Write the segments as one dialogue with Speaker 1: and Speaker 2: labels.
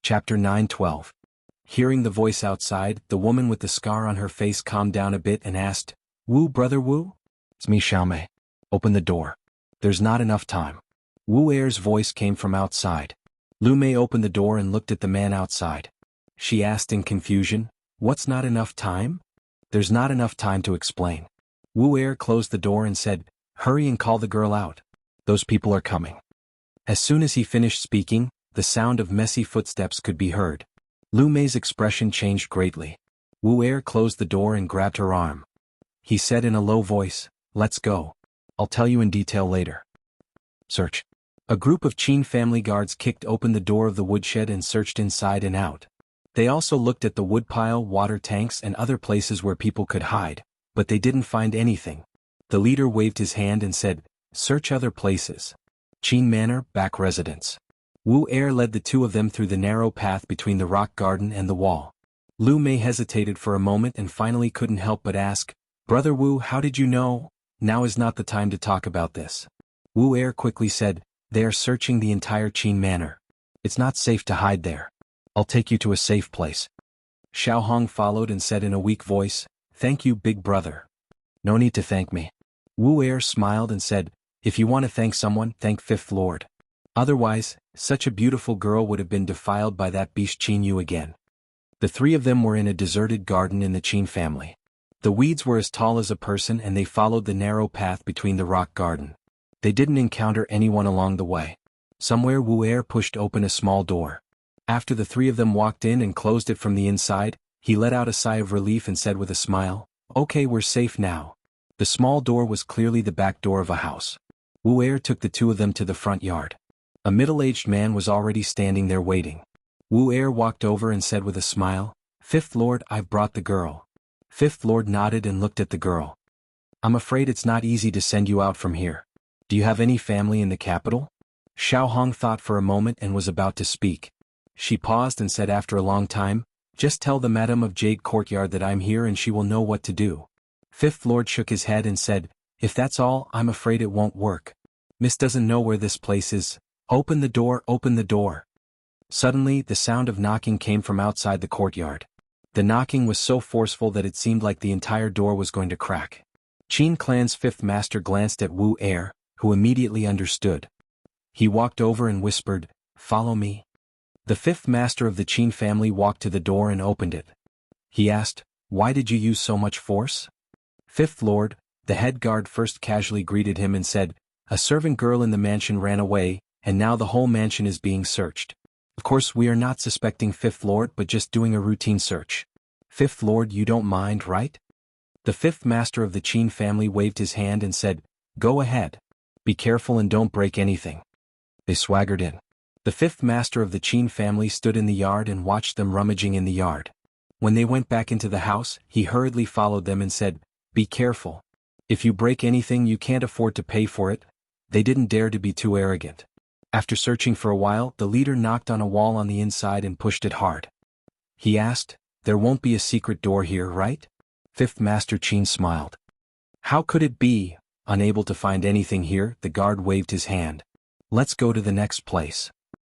Speaker 1: Chapter 9:12. Hearing the voice outside, the woman with the scar on her face calmed down a bit and asked, "Wu, brother Wu?" "It's me, Xiaomei. Open the door. There's not enough time." Wu Er's voice came from outside. Lu Mei opened the door and looked at the man outside. She asked in confusion, "What's not enough time?" "There's not enough time to explain." Wu Er closed the door and said, "Hurry and call the girl out. Those people are coming." As soon as he finished speaking, the sound of messy footsteps could be heard. Lu Mei's expression changed greatly. Wu Er closed the door and grabbed her arm. He said in a low voice, "Let's go. I'll tell you in detail later." Search. A group of Qin family guards kicked open the door of the woodshed and searched inside and out. They also looked at the woodpile, water tanks and other places where people could hide, but they didn't find anything. The leader waved his hand and said, "Search other places." Qin Manor, back residence. Wu Er led the two of them through the narrow path between the rock garden and the wall. Lu Mei hesitated for a moment and finally couldn't help but ask, "Brother Wu, how did you know?" "Now is not the time to talk about this." Wu Er quickly said, "They are searching the entire Qin Manor. It's not safe to hide there. I'll take you to a safe place." Xiaohong followed and said in a weak voice, "Thank you, big brother." "No need to thank me." Wu Er smiled and said, "If you want to thank someone, thank Fifth Lord. Otherwise, such a beautiful girl would have been defiled by that beast Qin Yu again." The three of them were in a deserted garden in the Qin family. The weeds were as tall as a person and they followed the narrow path between the rock garden. They didn't encounter anyone along the way. Somewhere Wu Er pushed open a small door. After the three of them walked in and closed it from the inside, he let out a sigh of relief and said with a smile, "Okay, we're safe now." The small door was clearly the back door of a house. Wu Er took the two of them to the front yard. A middle-aged man was already standing there waiting. Wu Er walked over and said with a smile, "Fifth Lord, I've brought the girl." Fifth Lord nodded and looked at the girl. "I'm afraid it's not easy to send you out from here. Do you have any family in the capital?" Xiaohong thought for a moment and was about to speak. She paused and said after a long time, "Just tell the Madam of Jade Courtyard that I'm here and she will know what to do." Fifth Lord shook his head and said, "If that's all, I'm afraid it won't work. Miss doesn't know where this place is. Open the door, open the door." Suddenly, the sound of knocking came from outside the courtyard. The knocking was so forceful that it seemed like the entire door was going to crack. Qin Clan's fifth master glanced at Wu Er, who immediately understood. He walked over and whispered, "Follow me." The fifth master of the Qin family walked to the door and opened it. He asked, "Why did you use so much force?" "Fifth Lord," the head guard first casually greeted him and said, "A servant girl in the mansion ran away, and now the whole mansion is being searched. Of course we are not suspecting Fifth Lord but just doing a routine search. Fifth Lord, you don't mind, right?" The fifth master of the Qin family waved his hand and said, "Go ahead. Be careful and don't break anything." They swaggered in. The fifth master of the Qin family stood in the yard and watched them rummaging in the yard. When they went back into the house, he hurriedly followed them and said, "Be careful. If you break anything you can't afford to pay for it." They didn't dare to be too arrogant. After searching for a while, the leader knocked on a wall on the inside and pushed it hard. He asked, "There won't be a secret door here, right?" Fifth Master Qin smiled. "How could it be?" Unable to find anything here, the guard waved his hand. "Let's go to the next place."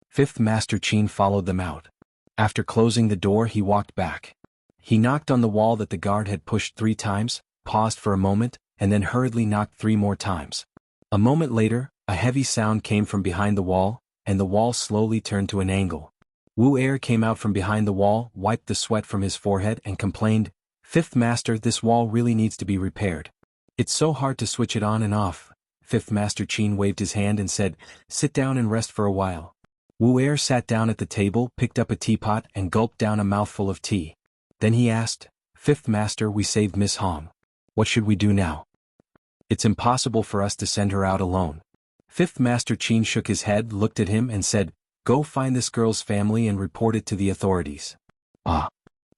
Speaker 1: Fifth Master Qin followed them out. After closing the door he walked back. He knocked on the wall that the guard had pushed 3 times, paused for a moment, and then hurriedly knocked 3 more times. A moment later, a heavy sound came from behind the wall, and the wall slowly turned to an angle. Wu Er came out from behind the wall, wiped the sweat from his forehead and complained, "Fifth Master, this wall really needs to be repaired. It's so hard to switch it on and off." Fifth Master Qin waved his hand and said, "Sit down and rest for a while." Wu Er sat down at the table, picked up a teapot and gulped down a mouthful of tea. Then he asked, "Fifth Master, we saved Miss Hong. What should we do now?" "It's impossible for us to send her out alone." Fifth Master Qin shook his head, looked at him and said, "Go find this girl's family and report it to the authorities." "Ah."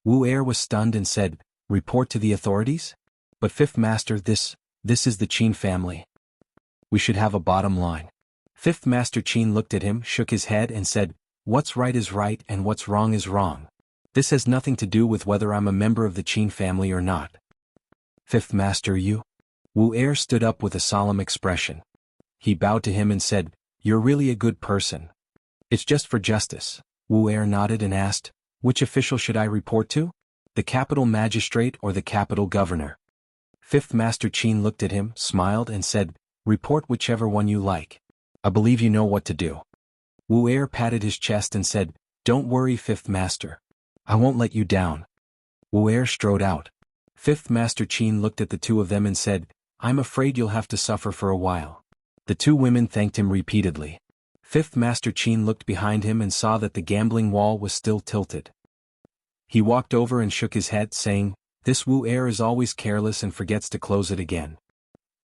Speaker 1: Wu Er was stunned and said, "Report to the authorities? But Fifth Master, this is the Qin family. We should have a bottom line." Fifth Master Qin looked at him, shook his head and said, "What's right is right and what's wrong is wrong. This has nothing to do with whether I'm a member of the Qin family or not." "Fifth Master, you?" Wu Er stood up with a solemn expression. He bowed to him and said, "You're really a good person. It's just for justice. Wu Er nodded and asked, which official should I report to? The capital magistrate or the capital governor? Fifth Master Qin looked at him, smiled and said, report whichever one you like. I believe you know what to do. Wu Er patted his chest and said, don't worry, Fifth Master. I won't let you down. Wu Er strode out. Fifth Master Qin looked at the two of them and said, I'm afraid you'll have to suffer for a while. The two women thanked him repeatedly. Fifth Master Qin looked behind him and saw that the gambling wall was still tilted. He walked over and shook his head, saying, this Wu Er is always careless and forgets to close it again.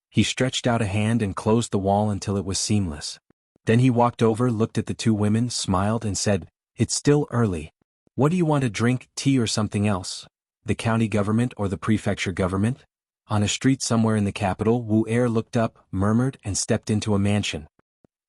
Speaker 1: He stretched out a hand and closed the wall until it was seamless. Then he walked over, looked at the two women, smiled and said, it's still early. What do you want to drink, tea or something else? The county government or the prefecture government? On a street somewhere in the capital, Wu Er looked up, murmured and stepped into a mansion.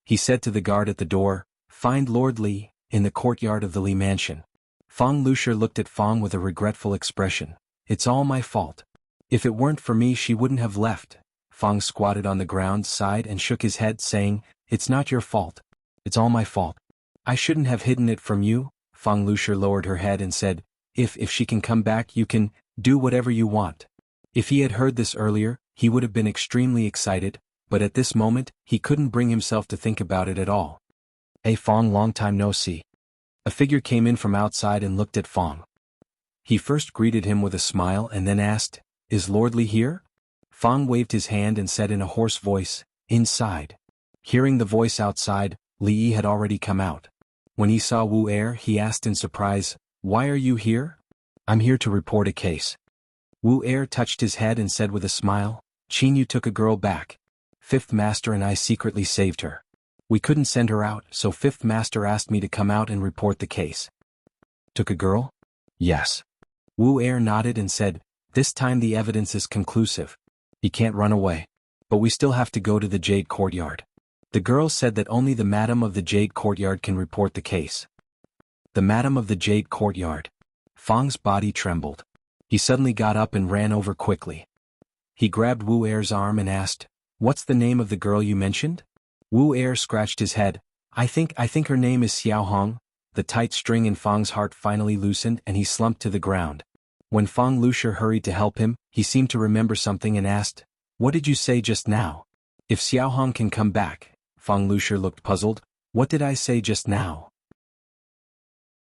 Speaker 1: He said to the guard at the door, find Lord Li, in the courtyard of the Li mansion. Fang Lucia looked at Fang with a regretful expression. It's all my fault. If it weren't for me she wouldn't have left. Fang squatted on the ground, sighed and shook his head, saying, it's not your fault. It's all my fault. I shouldn't have hidden it from you. Fang Lucia lowered her head and said, if she can come back you can do whatever you want. If he had heard this earlier, he would have been extremely excited, but at this moment, he couldn't bring himself to think about it at all. Hey Fang, long time no see. A figure came in from outside and looked at Fang. He first greeted him with a smile and then asked, is Lord Li here? Fang waved his hand and said in a hoarse voice, inside. Hearing the voice outside, Li had already come out. When he saw Wu Er, he asked in surprise, why are you here? I'm here to report a case. Wu Er touched his head and said with a smile, Qin, you took a girl back. Fifth Master and I secretly saved her. We couldn't send her out, so Fifth Master asked me to come out and report the case. Took a girl? Yes. Wu Er nodded and said, this time the evidence is conclusive. He can't run away. But we still have to go to the Jade Courtyard. The girl said that only the Madam of the Jade Courtyard can report the case. The Madam of the Jade Courtyard. Fang's body trembled. He suddenly got up and ran over quickly. He grabbed Wu Er's arm and asked, what's the name of the girl you mentioned? Wu Er scratched his head. I think her name is xuanhuan. The tight string in Fang's heart finally loosened and he slumped to the ground. When Fang Lucia hurried to help him, he seemed to remember something and asked, what did you say just now? If Xiaohong can come back. Fang Lucia looked puzzled. What did I say just now?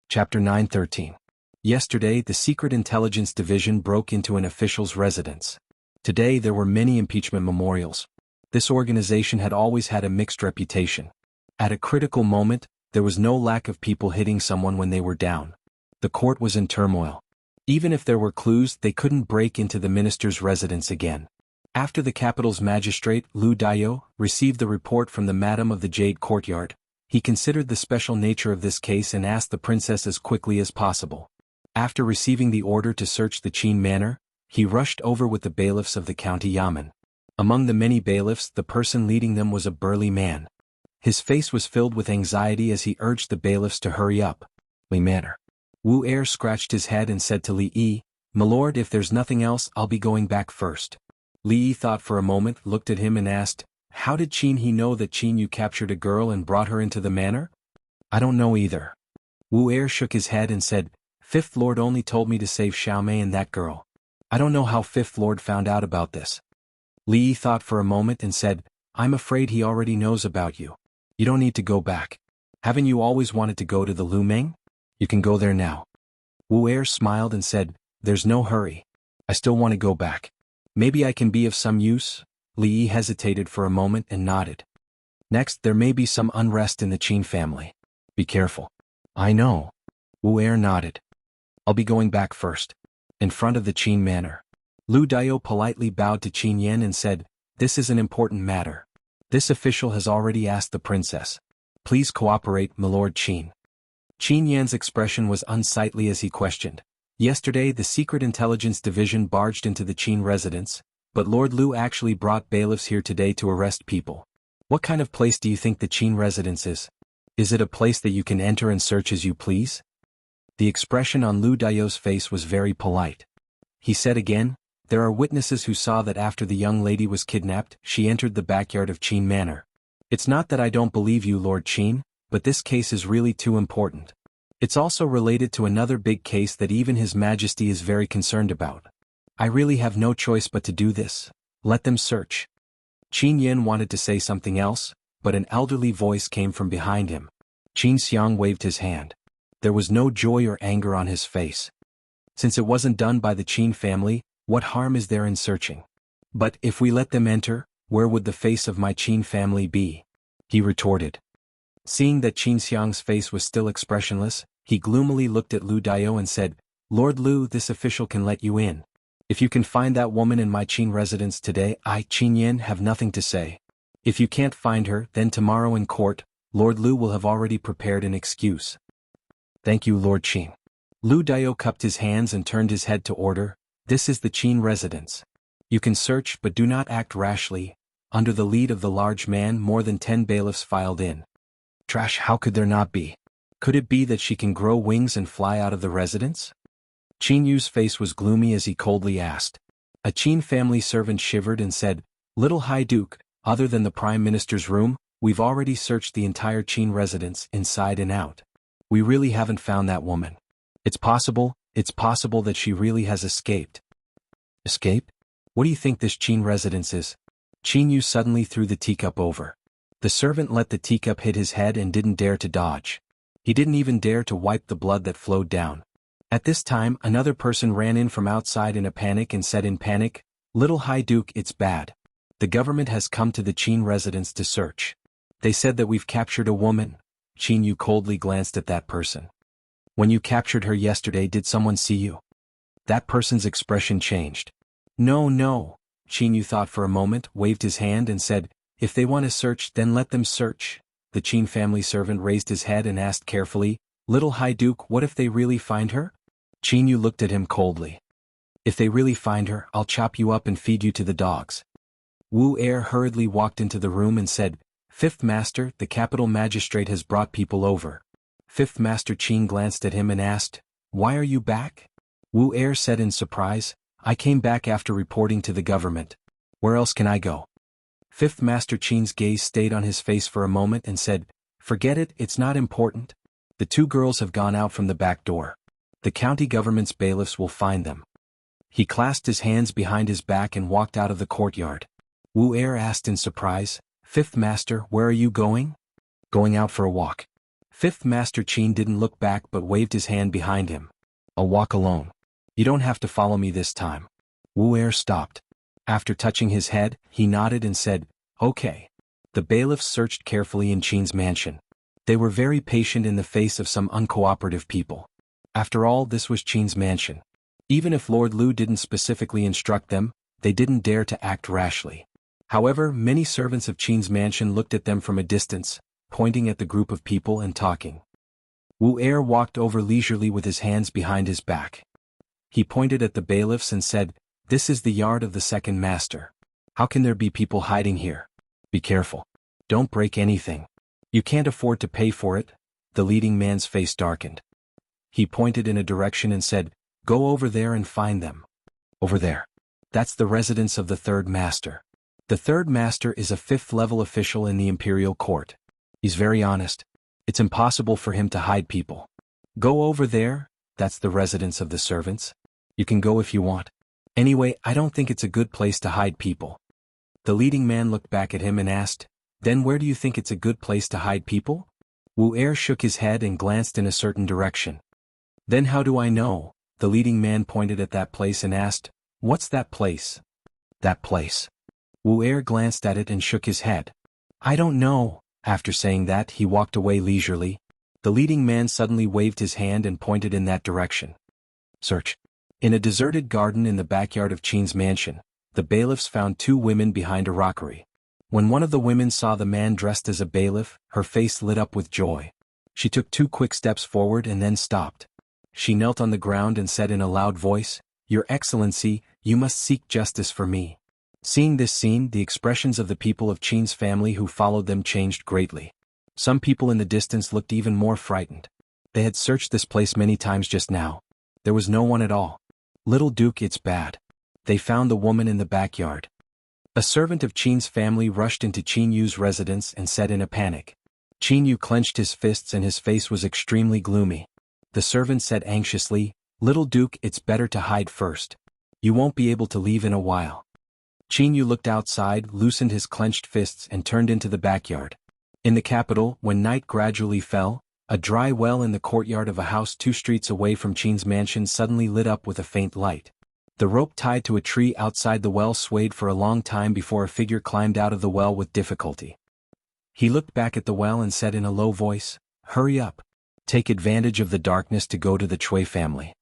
Speaker 1: Chapter 9:13. Yesterday the Secret Intelligence Division broke into an official's residence. Today there were many impeachment memorials. This organization had always had a mixed reputation. At a critical moment, there was no lack of people hitting someone when they were down. The court was in turmoil. Even if there were clues, they couldn't break into the minister's residence again. After the capital's magistrate, Lu Dayo, received the report from the Madam of the Jade Courtyard, he considered the special nature of this case and asked the princess as quickly as possible. After receiving the order to search the Qin manor, he rushed over with the bailiffs of the county yamen. Among the many bailiffs, the person leading them was a burly man. His face was filled with anxiety as he urged the bailiffs to hurry up. Li manor. Wu Er scratched his head and said to Li Yi, my lord, if there's nothing else, I'll be going back first. Li Yi thought for a moment, looked at him and asked, how did Qin he know that Qin you captured a girl and brought her into the manor? I don't know either. Wu Er shook his head and said, Fifth Lord only told me to save Xiaomei and that girl. I don't know how Fifth Lord found out about this. Li Yi thought for a moment and said, I'm afraid he already knows about you. You don't need to go back. Haven't you always wanted to go to the Lumeng? You can go there now. Wu Er smiled and said, there's no hurry. I still want to go back. Maybe I can be of some use? Li Yi hesitated for a moment and nodded. Next, there may be some unrest in the Qin family. Be careful. I know. Wu Er nodded. I'll be going back first. In front of the Qin manor. Lu Dayo politely bowed to Qin Yan and said, this is an important matter. This official has already asked the princess. Please cooperate, my lord Qin. Qin Yan's expression was unsightly as he questioned. Yesterday the Secret Intelligence Division barged into the Qin residence, but Lord Lu actually brought bailiffs here today to arrest people. What kind of place do you think the Qin residence is? Is it a place that you can enter and search as you please? The expression on Lu Dayo's face was very polite. He said again, there are witnesses who saw that after the young lady was kidnapped, she entered the backyard of Qin Manor. It's not that I don't believe you, Lord Qin, but this case is really too important. It's also related to another big case that even His Majesty is very concerned about. I really have no choice but to do this. Let them search. Qin Yin wanted to say something else, but an elderly voice came from behind him. Qin Xiang waved his hand. There was no joy or anger on his face. Since it wasn't done by the Qin family, what harm is there in searching? But if we let them enter, where would the face of my Qin family be? He retorted. Seeing that Qin Xiang's face was still expressionless, he gloomily looked at Lu Dao and said, Lord Lu, this official can let you in. If you can find that woman in my Qin residence today, I, Qin Yin, have nothing to say. If you can't find her, then tomorrow in court, Lord Lu will have already prepared an excuse. Thank you, Lord Qin. Lu Dao cupped his hands and turned his head to order. This is the Qin residence. You can search but do not act rashly. Under the lead of the large man, more than 10 bailiffs filed in. Trash, how could there not be? Could it be that she can grow wings and fly out of the residence? Qin Yu's face was gloomy as he coldly asked. A Qin family servant shivered and said, Little High Duke, other than the Prime Minister's room, we've already searched the entire Qin residence inside and out. We really haven't found that woman. It's possible that she really has escaped. Escaped? What do you think this Qin residence is? Qin Yu suddenly threw the teacup over. The servant let the teacup hit his head and didn't dare to dodge. He didn't even dare to wipe the blood that flowed down. At this time, another person ran in from outside in a panic and said in panic, Little High Duke, it's bad. The government has come to the Qin residence to search. They said that we've captured a woman. Qin Yu coldly glanced at that person. When you captured her yesterday, did someone see you? That person's expression changed. No. Qin Yu thought for a moment, waved his hand and said, If they want to search, then let them search. The Qin family servant raised his head and asked carefully, Little High Duke, what if they really find her? Qin Yu looked at him coldly. If they really find her, I'll chop you up and feed you to the dogs. Wu Er hurriedly walked into the room and said, Fifth Master, the capital magistrate has brought people over. Fifth Master Qin glanced at him and asked, Why are you back? Wu Er said in surprise, I came back after reporting to the government. Where else can I go? Fifth Master Qin's gaze stayed on his face for a moment and said, Forget it, it's not important. The two girls have gone out from the back door. The county government's bailiffs will find them. He clasped his hands behind his back and walked out of the courtyard. Wu Er asked in surprise, Fifth Master, where are you going? Going out for a walk. Fifth Master Qin didn't look back but waved his hand behind him. I'll walk alone. You don't have to follow me this time. Wu Er stopped. After touching his head, he nodded and said, Okay. The bailiffs searched carefully in Qin's mansion. They were very patient in the face of some uncooperative people. After all, this was Qin's mansion. Even if Lord Lu didn't specifically instruct them, they didn't dare to act rashly. However, many servants of Qin's mansion looked at them from a distance, pointing at the group of people and talking. Wu Er walked over leisurely with his hands behind his back. He pointed at the bailiffs and said, This is the yard of the second master. How can there be people hiding here? Be careful. Don't break anything. You can't afford to pay for it. The leading man's face darkened. He pointed in a direction and said, Go over there and find them. Over there. That's the residence of the third master. The third master is a fifth-level official in the imperial court. He's very honest. It's impossible for him to hide people. Go over there, that's the residence of the servants. You can go if you want. Anyway, I don't think it's a good place to hide people. The leading man looked back at him and asked, Then where do you think it's a good place to hide people? Wu Er shook his head and glanced in a certain direction. Then how do I know? The leading man pointed at that place and asked, What's that place? That place. Wu Er glanced at it and shook his head. I don't know. After saying that, he walked away leisurely. The leading man suddenly waved his hand and pointed in that direction. Search. In a deserted garden in the backyard of Qin's mansion, the bailiffs found two women behind a rockery. When one of the women saw the man dressed as a bailiff, her face lit up with joy. She took 2 quick steps forward and then stopped. She knelt on the ground and said in a loud voice, Your Excellency, you must seek justice for me. Seeing this scene, the expressions of the people of Qin's family who followed them changed greatly. Some people in the distance looked even more frightened. They had searched this place many times just now. There was no one at all. Little Duke, it's bad. They found the woman in the backyard. A servant of Qin's family rushed into Qin Yu's residence and said in a panic. Qin Yu clenched his fists and his face was extremely gloomy. The servant said anxiously, "Little Duke, it's better to hide first. You won't be able to leave in a while." Xianyu looked outside, loosened his clenched fists and turned into the backyard. In the capital, when night gradually fell, a dry well in the courtyard of a house 2 streets away from Qin's mansion suddenly lit up with a faint light. The rope tied to a tree outside the well swayed for a long time before a figure climbed out of the well with difficulty. He looked back at the well and said in a low voice, "Hurry up. Take advantage of the darkness to go to the Chui family."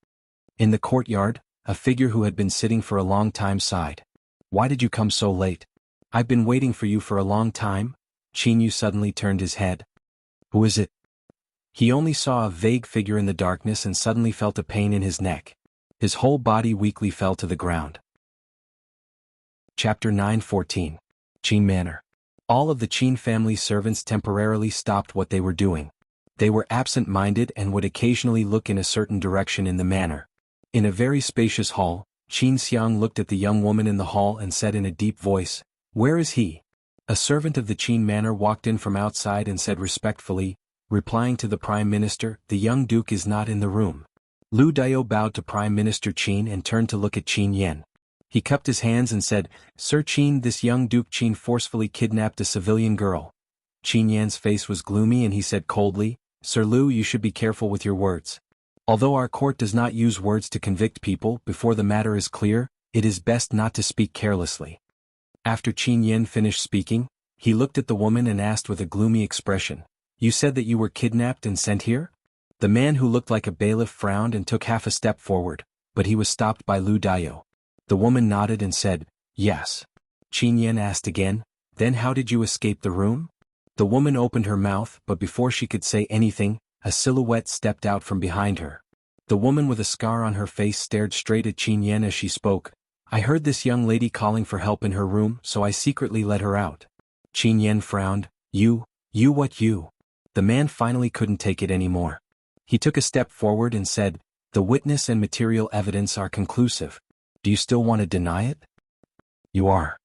Speaker 1: In the courtyard, a figure who had been sitting for a long time sighed. "Why did you come so late? I've been waiting for you for a long time." Xianyu suddenly turned his head. "Who is it?" He only saw a vague figure in the darkness and suddenly felt a pain in his neck. His whole body weakly fell to the ground. Chapter 9:14. Qin Manor. All of the Qin family's servants temporarily stopped what they were doing. They were absent-minded and would occasionally look in a certain direction in the manor. In a very spacious hall, Qin Xiang looked at the young woman in the hall and said in a deep voice, "Where is he?" A servant of the Qin manor walked in from outside and said respectfully, replying to the Prime Minister, "The young duke is not in the room." Lu Dao bowed to Prime Minister Qin and turned to look at Qin Yan. He cupped his hands and said, "Sir Qin, this young Duke Qin forcefully kidnapped a civilian girl." Qin Yan's face was gloomy and he said coldly, "Sir Lu, you should be careful with your words. Although our court does not use words to convict people before the matter is clear, it is best not to speak carelessly." After Qin Yan finished speaking, he looked at the woman and asked with a gloomy expression, "You said that you were kidnapped and sent here?" The man who looked like a bailiff frowned and took half a step forward, but he was stopped by Lu Dao. The woman nodded and said, "Yes." Qin Yan asked again, "Then how did you escape the room?" The woman opened her mouth, but before she could say anything, a silhouette stepped out from behind her. The woman with a scar on her face stared straight at Qin Yan as she spoke. "I heard this young lady calling for help in her room, so I secretly let her out." Qin Yan frowned. You what you?" The man finally couldn't take it anymore. He took a step forward and said, "The witness and material evidence are conclusive. Do you still want to deny it?" "You are."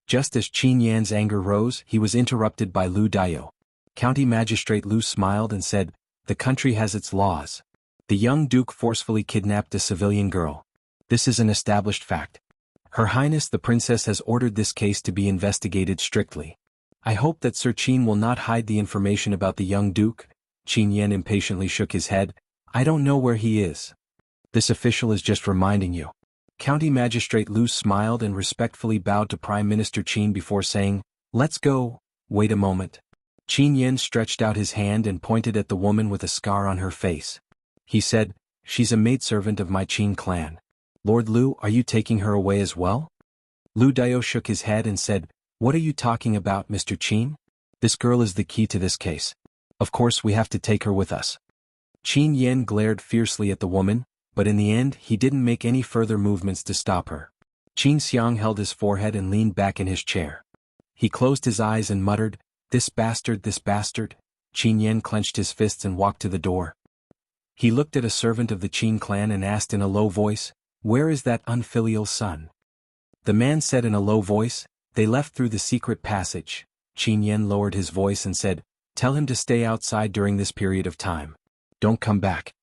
Speaker 1: Just as Qin Yan's anger rose, he was interrupted by Lu Dao. County Magistrate Lu smiled and said, "The country has its laws. The young duke forcefully kidnapped a civilian girl. This is an established fact. Her Highness the Princess has ordered this case to be investigated strictly. I hope that Sir Qin will not hide the information about the young duke." Qin Yan impatiently shook his head. "I don't know where he is. This official is just reminding you." County Magistrate Lu smiled and respectfully bowed to Prime Minister Qin before saying, "Let's go." "Wait a moment." Qin Yan stretched out his hand and pointed at the woman with a scar on her face. He said, "She's a maidservant of my Qin clan. Lord Lu, are you taking her away as well?" Lu Dao shook his head and said, "What are you talking about, Mr. Qin? This girl is the key to this case. Of course we have to take her with us." Qin Yan glared fiercely at the woman, but in the end he didn't make any further movements to stop her. Qin Xiang held his forehead and leaned back in his chair. He closed his eyes and muttered, this bastard, this bastard." Qin Yan clenched his fists and walked to the door. He looked at a servant of the Qin clan and asked in a low voice, "Where is that unfilial son?" The man said in a low voice, "They left through the secret passage." Qin Yan lowered his voice and said, "Tell him to stay outside during this period of time. Don't come back."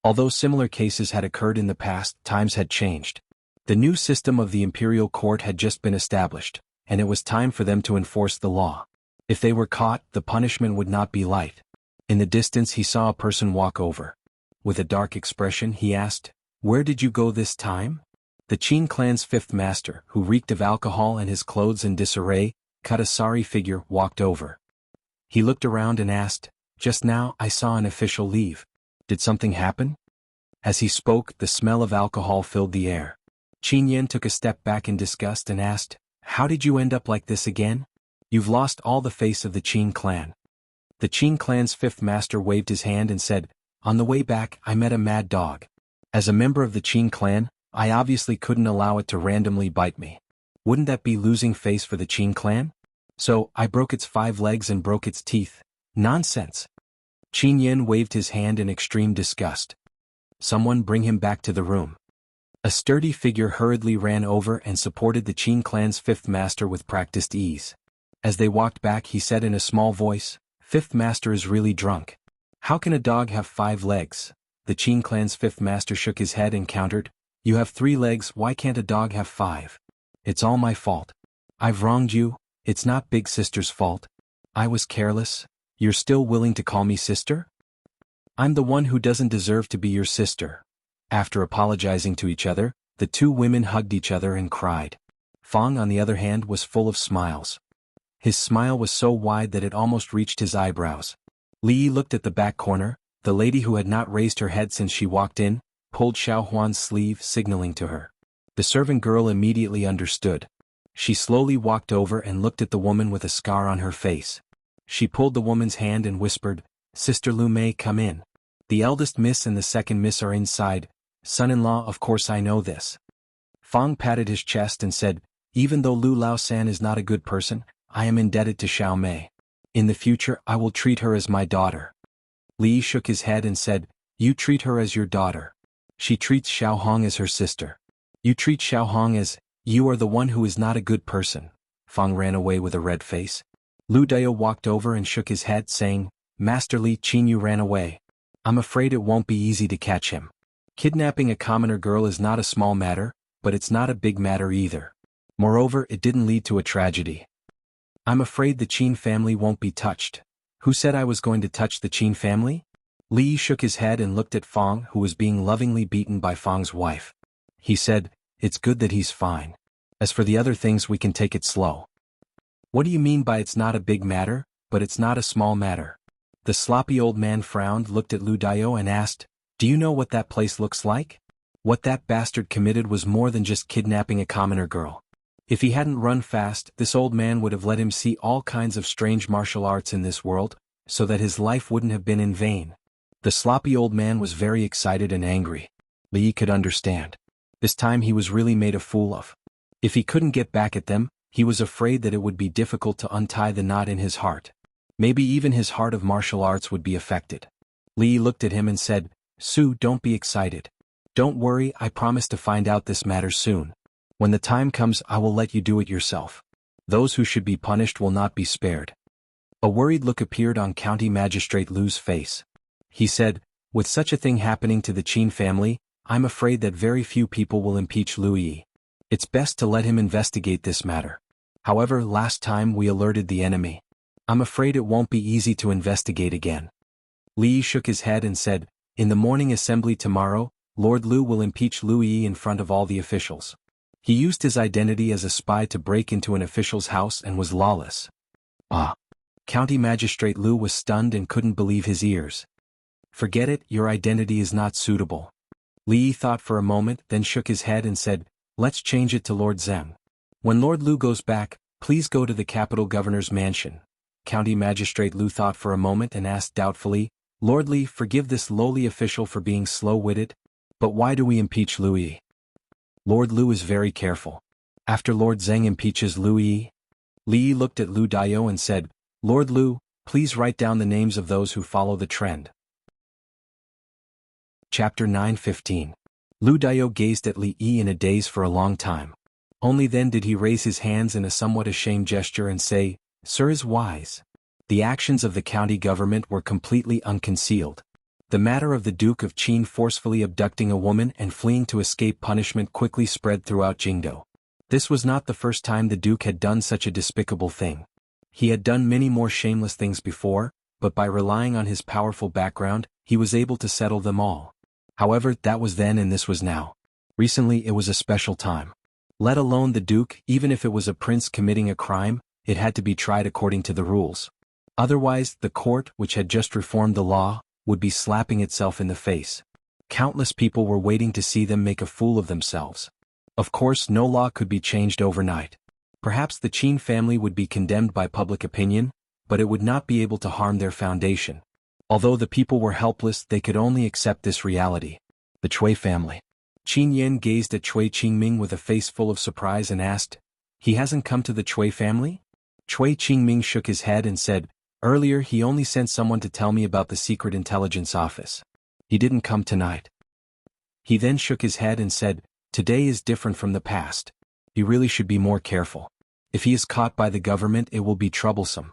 Speaker 1: Although similar cases had occurred in the past, times had changed. The new system of the imperial court had just been established, and it was time for them to enforce the law. If they were caught, the punishment would not be light. In the distance he saw a person walk over. With a dark expression he asked, "Where did you go this time?" The Qin clan's 5th master, who reeked of alcohol and his clothes in disarray, cut a sorry figure, walked over. He looked around and asked, "Just now I saw an official leave. Did something happen?" As he spoke, the smell of alcohol filled the air. Qin Yan took a step back in disgust and asked, "How did you end up like this again? You've lost all the face of the Qin clan." The Qin clan's 5th master waved his hand and said, "On the way back I met a mad dog. As a member of the Qin clan, I obviously couldn't allow it to randomly bite me. Wouldn't that be losing face for the Qin clan? So, I broke its 5 legs and broke its teeth. Nonsense." Qin Yan waved his hand in extreme disgust. "Someone bring him back to the room." A sturdy figure hurriedly ran over and supported the Qin clan's 5th master with practiced ease. As they walked back he said in a small voice, "5th master is really drunk. How can a dog have 5 legs?" the Qin clan's fifth master shook his head and countered, "You have 3 legs, why can't a dog have 5? It's all my fault. I've wronged you, it's not big sister's fault. I was careless, you're still willing to call me sister? I'm the one who doesn't deserve to be your sister." After apologizing to each other, the 2 women hugged each other and cried. Fong, on the other hand, was full of smiles. His smile was so wide that it almost reached his eyebrows. Li Yi looked at the back corner. The lady, who had not raised her head since she walked in, pulled Xuanhuan's sleeve, signaling to her. The servant girl immediately understood. She slowly walked over and looked at the woman with a scar on her face. She pulled the woman's hand and whispered, "Sister Lu Mei, come in. The eldest miss and the second miss are inside. Son-in-law, of course I know this." Fong patted his chest and said, "Even though Lu Lao-san is not a good person, I am indebted to Xiao Mei. In the future I will treat her as my daughter." Li shook his head and said, "You treat her as your daughter. She treats Xiaohong as her sister. You treat Xiaohong as, you are the one who is not a good person." Fong ran away with a red face. Lu Dao walked over and shook his head, saying, "Master Li, Qinyu ran away. I'm afraid it won't be easy to catch him. Kidnapping a commoner girl is not a small matter, but it's not a big matter either. Moreover, it didn't lead to a tragedy. I'm afraid the Qin family won't be touched." "Who said I was going to touch the Qin family?" Li shook his head and looked at Fong, who was being lovingly beaten by Fong's wife. He said, "It's good that he's fine. As for the other things, we can take it slow." "What do you mean by it's not a big matter, but it's not a small matter?" The sloppy old man frowned, looked at Lu Dao and asked, "Do you know what that place looks like? What that bastard committed was more than just kidnapping a commoner girl. If he hadn't run fast, this old man would have let him see all kinds of strange martial arts in this world, so that his life wouldn't have been in vain." The sloppy old man was very excited and angry. Li could understand. This time he was really made a fool of. If he couldn't get back at them, he was afraid that it would be difficult to untie the knot in his heart. Maybe even his heart of martial arts would be affected. Li looked at him and said, "Su, don't be excited. Don't worry, I promise to find out this matter soon. When the time comes, I will let you do it yourself. Those who should be punished will not be spared." A worried look appeared on County Magistrate Lu's face. He said, "With such a thing happening to the Qin family, I'm afraid that very few people will impeach Lu Yi. It's best to let him investigate this matter. However, last time we alerted the enemy. I'm afraid it won't be easy to investigate again." Li shook his head and said, "In the morning assembly tomorrow, Lord Lu will impeach Lu Yi in front of all the officials. He used his identity as a spy to break into an official's house and was lawless." Ah! County Magistrate Lu was stunned and couldn't believe his ears. "Forget it, your identity is not suitable." Li thought for a moment, then shook his head and said, "Let's change it to Lord Zheng. When Lord Lu goes back, please go to the capital governor's mansion." County Magistrate Lu thought for a moment and asked doubtfully, "Lord Li, forgive this lowly official for being slow-witted, but why do we impeach Lu Yi?" "Lord Lu is very careful. After Lord Zheng impeaches Lu Yi." Li looked at Lu Dao and said, "Lord Lu, please write down the names of those who follow the trend." Chapter 9:15. Lu Dao gazed at Li Yi in a daze for a long time. Only then did he raise his hands in a somewhat ashamed gesture and say, "Sir is wise." The actions of the county government were completely unconcealed. The matter of the Duke of Qin forcefully abducting a woman and fleeing to escape punishment quickly spread throughout Jingdo. This was not the first time the Duke had done such a despicable thing. He had done many more shameless things before, but by relying on his powerful background, he was able to settle them all. However, that was then and this was now. Recently it was a special time. Let alone the Duke, even if it was a prince committing a crime, it had to be tried according to the rules. Otherwise, the court, which had just reformed the law, would be slapping itself in the face. Countless people were waiting to see them make a fool of themselves. Of course, no law could be changed overnight. Perhaps the Qin family would be condemned by public opinion, but it would not be able to harm their foundation. Although the people were helpless, they could only accept this reality. The Chui family. Qin Yan gazed at Chui Qingming with a face full of surprise and asked, "He hasn't come to the Chui family?" Chui Qingming shook his head and said, "Earlier he only sent someone to tell me about the secret intelligence office. He didn't come tonight." He then shook his head and said, "Today is different from the past. He really should be more careful. If he is caught by the government, it will be troublesome.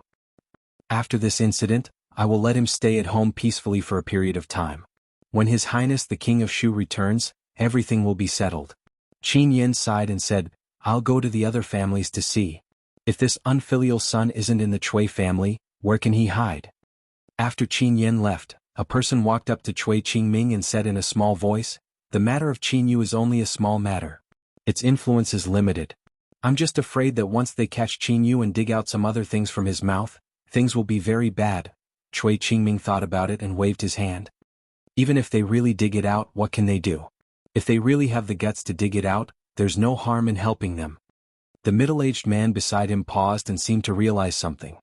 Speaker 1: After this incident, I will let him stay at home peacefully for a period of time. When His Highness the King of Shu returns, everything will be settled. Qin Yin sighed and said, I'll go to the other families to see. If this unfilial son isn't in the Cui family, where can he hide? After Qin Yin left, a person walked up to Cui Qingming and said in a small voice, the matter of Qin Yu is only a small matter. Its influence is limited. I'm just afraid that once they catch Qin Yu and dig out some other things from his mouth, things will be very bad. Cui Qingming thought about it and waved his hand. Even if they really dig it out, what can they do? If they really have the guts to dig it out, there's no harm in helping them. The middle-aged man beside him paused and seemed to realize something.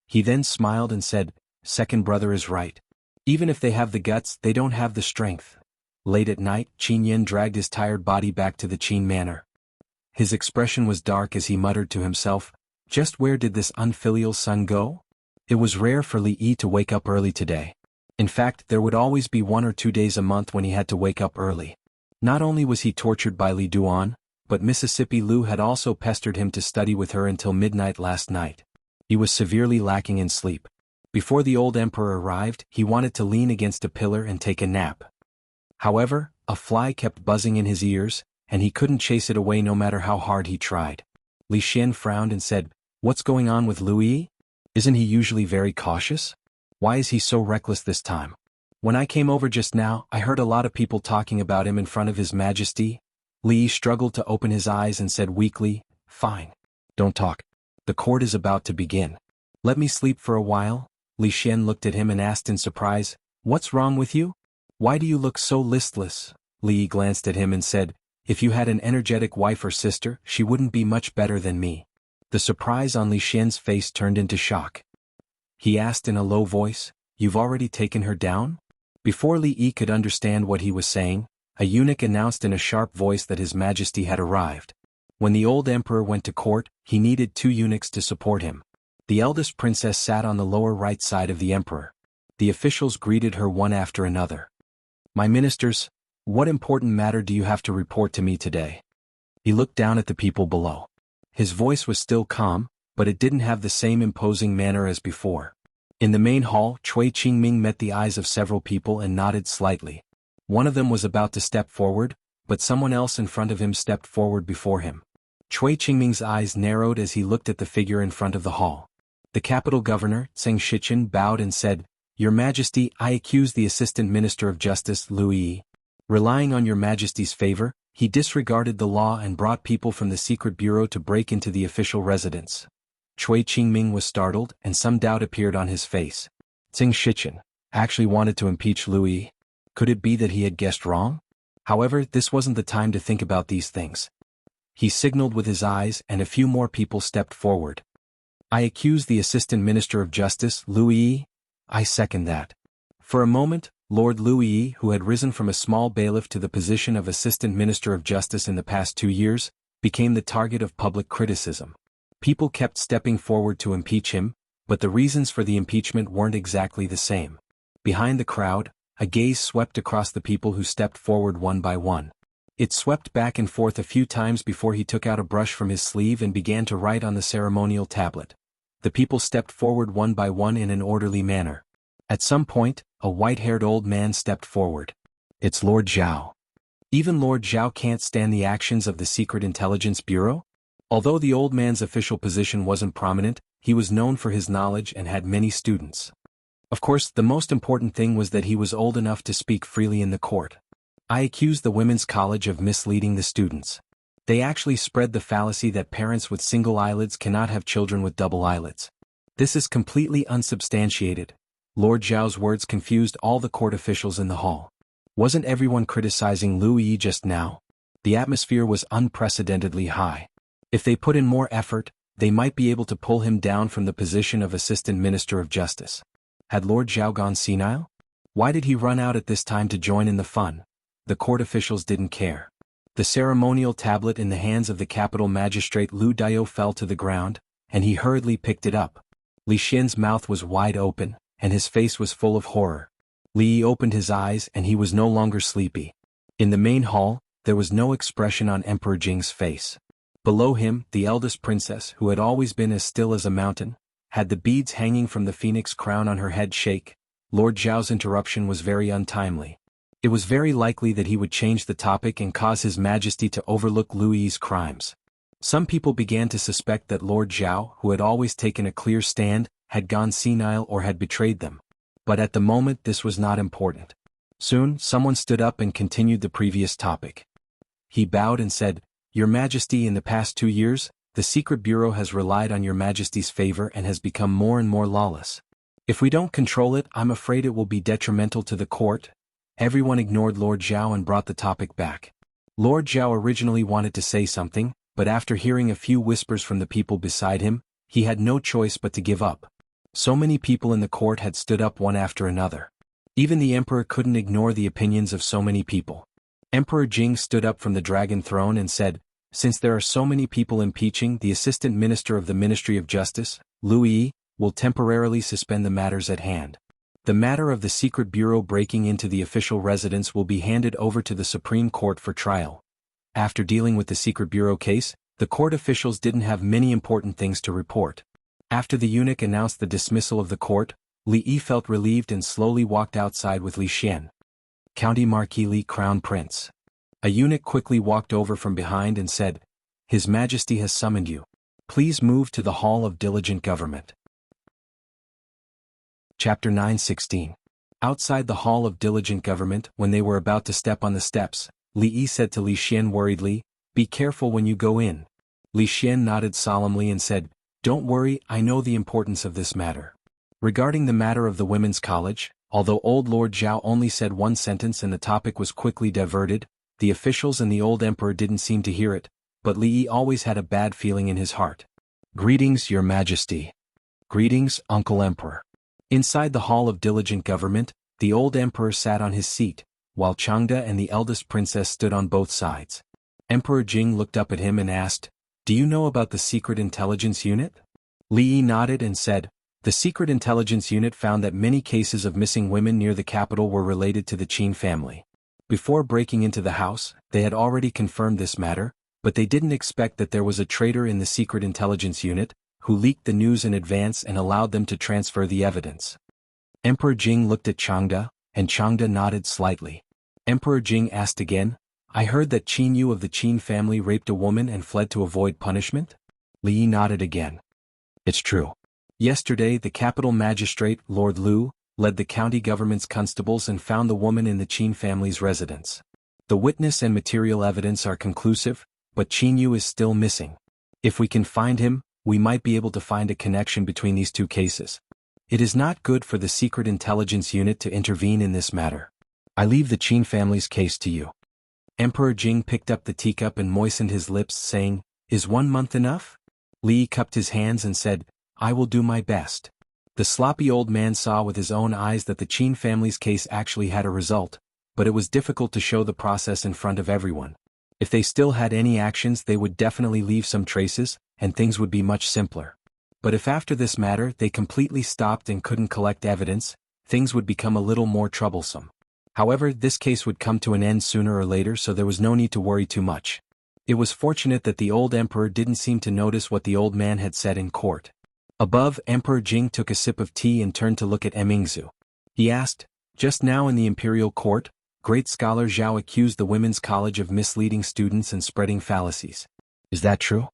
Speaker 1: He then smiled and said, Second brother is right. Even if they have the guts, they don't have the strength. Late at night, Qin Yin dragged his tired body back to the Qin manor. His expression was dark as he muttered to himself, just where did this unfilial son go? It was rare for Li Yi to wake up early today. In fact, there would always be 1 or 2 days a month when he had to wake up early. Not only was he tortured by Li Duan, but Mississippi Lu had also pestered him to study with her until midnight last night. He was severely lacking in sleep. Before the old emperor arrived, he wanted to lean against a pillar and take a nap. However, a fly kept buzzing in his ears, and he couldn't chase it away no matter how hard he tried. Li Xian frowned and said, What's going on with Lu Yi? Isn't he usually very cautious? Why is he so reckless this time? When I came over just now, I heard a lot of people talking about him in front of His Majesty. Li Yi struggled to open his eyes and said weakly, Fine. Don't talk. The court is about to begin. Let me sleep for a while. Li Xian looked at him and asked in surprise, What's wrong with you? Why do you look so listless? Li Yi glanced at him and said, If you had an energetic wife or sister, she wouldn't be much better than me. The surprise on Li Xian's face turned into shock. He asked in a low voice, You've already taken her down? Before Li Yi could understand what he was saying, a eunuch announced in a sharp voice that His Majesty had arrived. When the old emperor went to court, he needed 2 eunuchs to support him. The eldest princess sat on the lower right side of the emperor. The officials greeted her one after another. My ministers, what important matter do you have to report to me today? He looked down at the people below. His voice was still calm, but it didn't have the same imposing manner as before. In the main hall, Cui Qingming met the eyes of several people and nodded slightly. One of them was about to step forward, but someone else in front of him stepped forward before him. Cui Qingming's eyes narrowed as he looked at the figure in front of the hall. The capital governor, Zheng Shichen, bowed and said, Your Majesty, I accuse the Assistant Minister of Justice, Lu Yi. Relying on Your Majesty's favor, he disregarded the law and brought people from the secret bureau to break into the official residence. Cui Qingming was startled, and some doubt appeared on his face. Zheng Shichen actually wanted to impeach Lu Yi. Could it be that he had guessed wrong? However, this wasn't the time to think about these things. He signaled with his eyes and a few more people stepped forward. I accuse the Assistant Minister of Justice, Lu Yi. I second that. For a moment, Lord Lu Yi, who had risen from a small bailiff to the position of Assistant Minister of Justice in the past 2 years, became the target of public criticism. People kept stepping forward to impeach him, but the reasons for the impeachment weren't exactly the same. Behind the crowd, a gaze swept across the people who stepped forward one by one. It swept back and forth a few times before he took out a brush from his sleeve and began to write on the ceremonial tablet. The people stepped forward one by one in an orderly manner. At some point, a white-haired old man stepped forward. It's Lord Zhao. Even Lord Zhao can't stand the actions of the Secret Intelligence Bureau? Although the old man's official position wasn't prominent, he was known for his knowledge and had many students. Of course, the most important thing was that he was old enough to speak freely in the court. I accuse the Women's College of misleading the students. They actually spread the fallacy that parents with single eyelids cannot have children with double eyelids. This is completely unsubstantiated. Lord Zhao's words confused all the court officials in the hall. Wasn't everyone criticizing Lu Yi just now? The atmosphere was unprecedentedly high. If they put in more effort, they might be able to pull him down from the position of Assistant Minister of Justice. Had Lord Zhao gone senile? Why did he run out at this time to join in the fun? The court officials didn't care. The ceremonial tablet in the hands of the capital magistrate Lu Dao fell to the ground, and he hurriedly picked it up. Li Xian's mouth was wide open, and his face was full of horror. Li Yi opened his eyes and he was no longer sleepy. In the main hall, there was no expression on Emperor Jing's face. Below him, the eldest princess, who had always been as still as a mountain, had the beads hanging from the phoenix crown on her head shake. Lord Zhao's interruption was very untimely. It was very likely that he would change the topic and cause His Majesty to overlook Lu Yi's crimes. Some people began to suspect that Lord Zhao, who had always taken a clear stand, had gone senile or had betrayed them. But at the moment this was not important. Soon, someone stood up and continued the previous topic. He bowed and said, "Your Majesty, in the past 2 years, the Secret Bureau has relied on Your Majesty's favor and has become more and more lawless. If we don't control it, I'm afraid it will be detrimental to the court." Everyone ignored Lord Zhao and brought the topic back. Lord Zhao originally wanted to say something, but after hearing a few whispers from the people beside him, he had no choice but to give up. So many people in the court had stood up one after another. Even the emperor couldn't ignore the opinions of so many people. Emperor Jing stood up from the dragon throne and said, "Since there are so many people impeaching, the Assistant Minister of the Ministry of Justice, Lu Yi, will temporarily suspend the matters at hand. The matter of the Secret Bureau breaking into the official residence will be handed over to the Supreme Court for trial." After dealing with the Secret Bureau case, the court officials didn't have many important things to report. After the eunuch announced the dismissal of the court, Li Yi felt relieved and slowly walked outside with Li Xian. County Marquis Li, Crown Prince. A eunuch quickly walked over from behind and said, "His Majesty has summoned you. Please move to the Hall of Diligent Government." Chapter 9:16. Outside the Hall of Diligent Government, when they were about to step on the steps, Li Yi said to Li Xian worriedly, "Be careful when you go in." Li Xian nodded solemnly and said, "Don't worry, I know the importance of this matter." Regarding the matter of the women's college, although old Lord Zhao only said one sentence and the topic was quickly diverted, the officials and the old emperor didn't seem to hear it, but Li Yi always had a bad feeling in his heart. "Greetings, Your Majesty." "Greetings, Uncle Emperor." Inside the Hall of Diligent Government, the old emperor sat on his seat, while Changde and the eldest princess stood on both sides. Emperor Jing looked up at him and asked, "Do you know about the Secret Intelligence Unit?" Li Yi nodded and said, "The Secret Intelligence Unit found that many cases of missing women near the capital were related to the Qin family. Before breaking into the house, they had already confirmed this matter, but they didn't expect that there was a traitor in the Secret Intelligence Unit, who leaked the news in advance and allowed them to transfer the evidence." Emperor Jing looked at Changde, and Changde nodded slightly. Emperor Jing asked again, "I heard that Qin Yu of the Qin family raped a woman and fled to avoid punishment?" Li Yi nodded again. "It's true. Yesterday the capital magistrate, Lord Lu, led the county government's constables and found the woman in the Qin family's residence. The witness and material evidence are conclusive, but Qin Yu is still missing. If we can find him, we might be able to find a connection between these two cases. It is not good for the Secret Intelligence Unit to intervene in this matter. I leave the Qin family's case to you." Emperor Jing picked up the teacup and moistened his lips, saying, "Is 1 month enough?" Li Yi cupped his hands and said, "I will do my best." The sloppy old man saw with his own eyes that the Qin family's case actually had a result, but it was difficult to show the process in front of everyone. If they still had any actions, they would definitely leave some traces, and things would be much simpler. But if after this matter they completely stopped and couldn't collect evidence, things would become a little more troublesome. However, this case would come to an end sooner or later, so there was no need to worry too much. It was fortunate that the old emperor didn't seem to notice what the old man had said in court. Above, Emperor Jing took a sip of tea and turned to look at Mingzu. He asked, "Just now in the imperial court, great scholar Zhao accused the women's college of misleading students and spreading fallacies. Is that true?"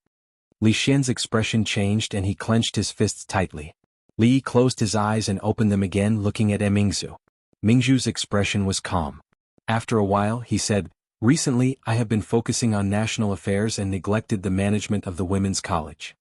Speaker 1: Li Xian's expression changed and he clenched his fists tightly. Li Yi closed his eyes and opened them again, looking at Mingzu. Mingzu's expression was calm. After a while, he said, "Recently, I have been focusing on national affairs and neglected the management of the women's college.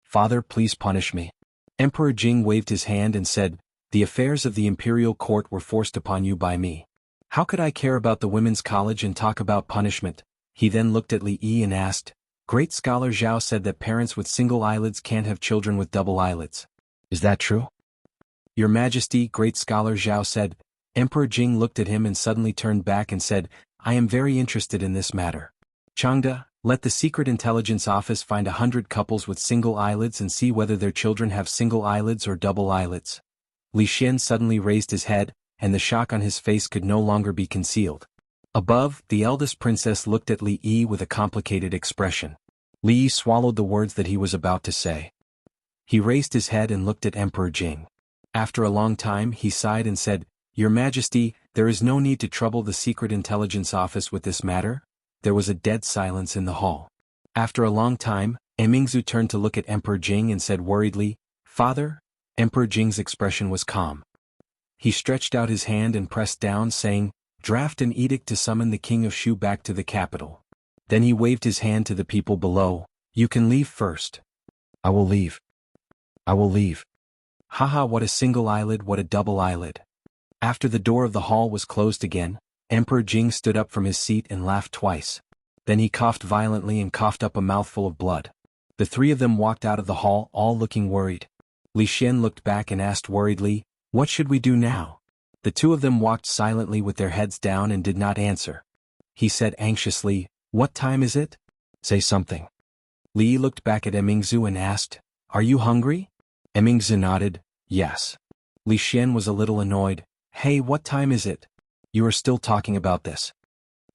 Speaker 1: Father, please punish me." Emperor Jing waved his hand and said, "The affairs of the imperial court were forced upon you by me. How could I care about the women's college and talk about punishment?" He then looked at Li Yi and asked, "Great scholar Zhao said that parents with single eyelids can't have children with double eyelids. Is that true?" "Your Majesty," great scholar Zhao said. Emperor Jing looked at him and suddenly turned back and said, "I am very interested in this matter. Changde, let the Secret Intelligence Office find 100 couples with single eyelids and see whether their children have single eyelids or double eyelids." Li Xian suddenly raised his head, and the shock on his face could no longer be concealed. Above, the eldest princess looked at Li Yi with a complicated expression. Li Yi swallowed the words that he was about to say. He raised his head and looked at Emperor Jing. After a long time he sighed and said, Your Majesty, there is no need to trouble the Secret Intelligence Office with this matter. There was a dead silence in the hall. After a long time, Mingzu turned to look at Emperor Jing and said worriedly, "Father?" Emperor Jing's expression was calm. He stretched out his hand and pressed down, saying, "Draft an edict to summon the King of Shu back to the capital." Then he waved his hand to the people below. "You can leave first." "I will leave. I will leave." Haha, what a single eyelid, what a double eyelid. After the door of the hall was closed again, Emperor Jing stood up from his seat and laughed twice. Then he coughed violently and coughed up a mouthful of blood. The three of them walked out of the hall, all looking worried. Li Xian looked back and asked worriedly, "What should we do now?" The two of them walked silently with their heads down and did not answer. He said anxiously, "What time is it? Say something." Li looked back at Mingzu and asked, "Are you hungry?" Mingzu nodded, "Yes." Li Xian was a little annoyed. "Hey, what time is it? You are still talking about this."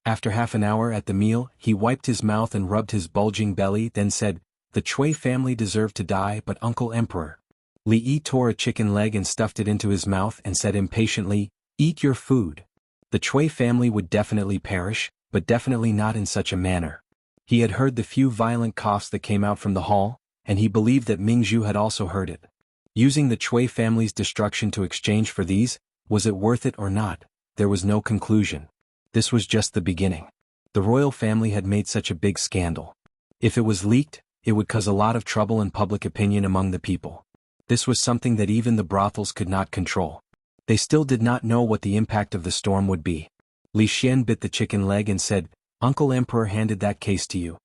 Speaker 1: After half an hour at the meal, he wiped his mouth and rubbed his bulging belly, then said, "The Chui family deserve to die, but Uncle Emperor." Li Yi tore a chicken leg and stuffed it into his mouth and said impatiently, "Eat your food." The Chui family would definitely perish, but definitely not in such a manner. He had heard the few violent coughs that came out from the hall, and he believed that Mingzhu had also heard it. Using the Chui family's destruction to exchange for these, was it worth it or not? There was no conclusion. This was just the beginning. The royal family had made such a big scandal. If it was leaked, it would cause a lot of trouble in public opinion among the people. This was something that even the brothels could not control. They still did not know what the impact of the storm would be. Li Xian bit the chicken leg and said, "Uncle Emperor handed that case to you.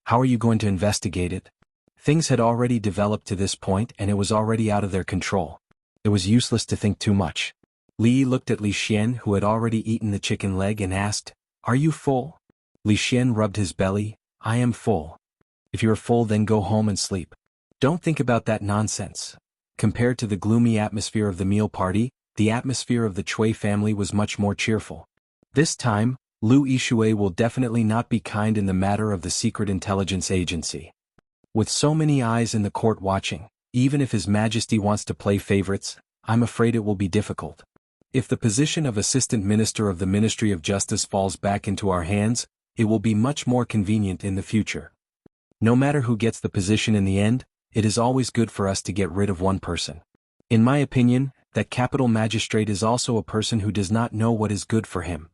Speaker 1: How are you going to investigate it?" Things had already developed to this point and it was already out of their control. It was useless to think too much. Li looked at Li Xian, who had already eaten the chicken leg, and asked, "Are you full?" Li Xian rubbed his belly. "I am full." "If you are full, then go home and sleep. Don't think about that nonsense." Compared to the gloomy atmosphere of the meal party, the atmosphere of the Chui family was much more cheerful. This time, Lu Yixue will definitely not be kind in the matter of the Secret Intelligence Agency. With so many eyes in the court watching, even if His Majesty wants to play favorites, I'm afraid it will be difficult. If the position of Assistant Minister of the Ministry of Justice falls back into our hands, it will be much more convenient in the future. No matter who gets the position in the end, it is always good for us to get rid of one person. In my opinion, that capital magistrate is also a person who does not know what is good for him.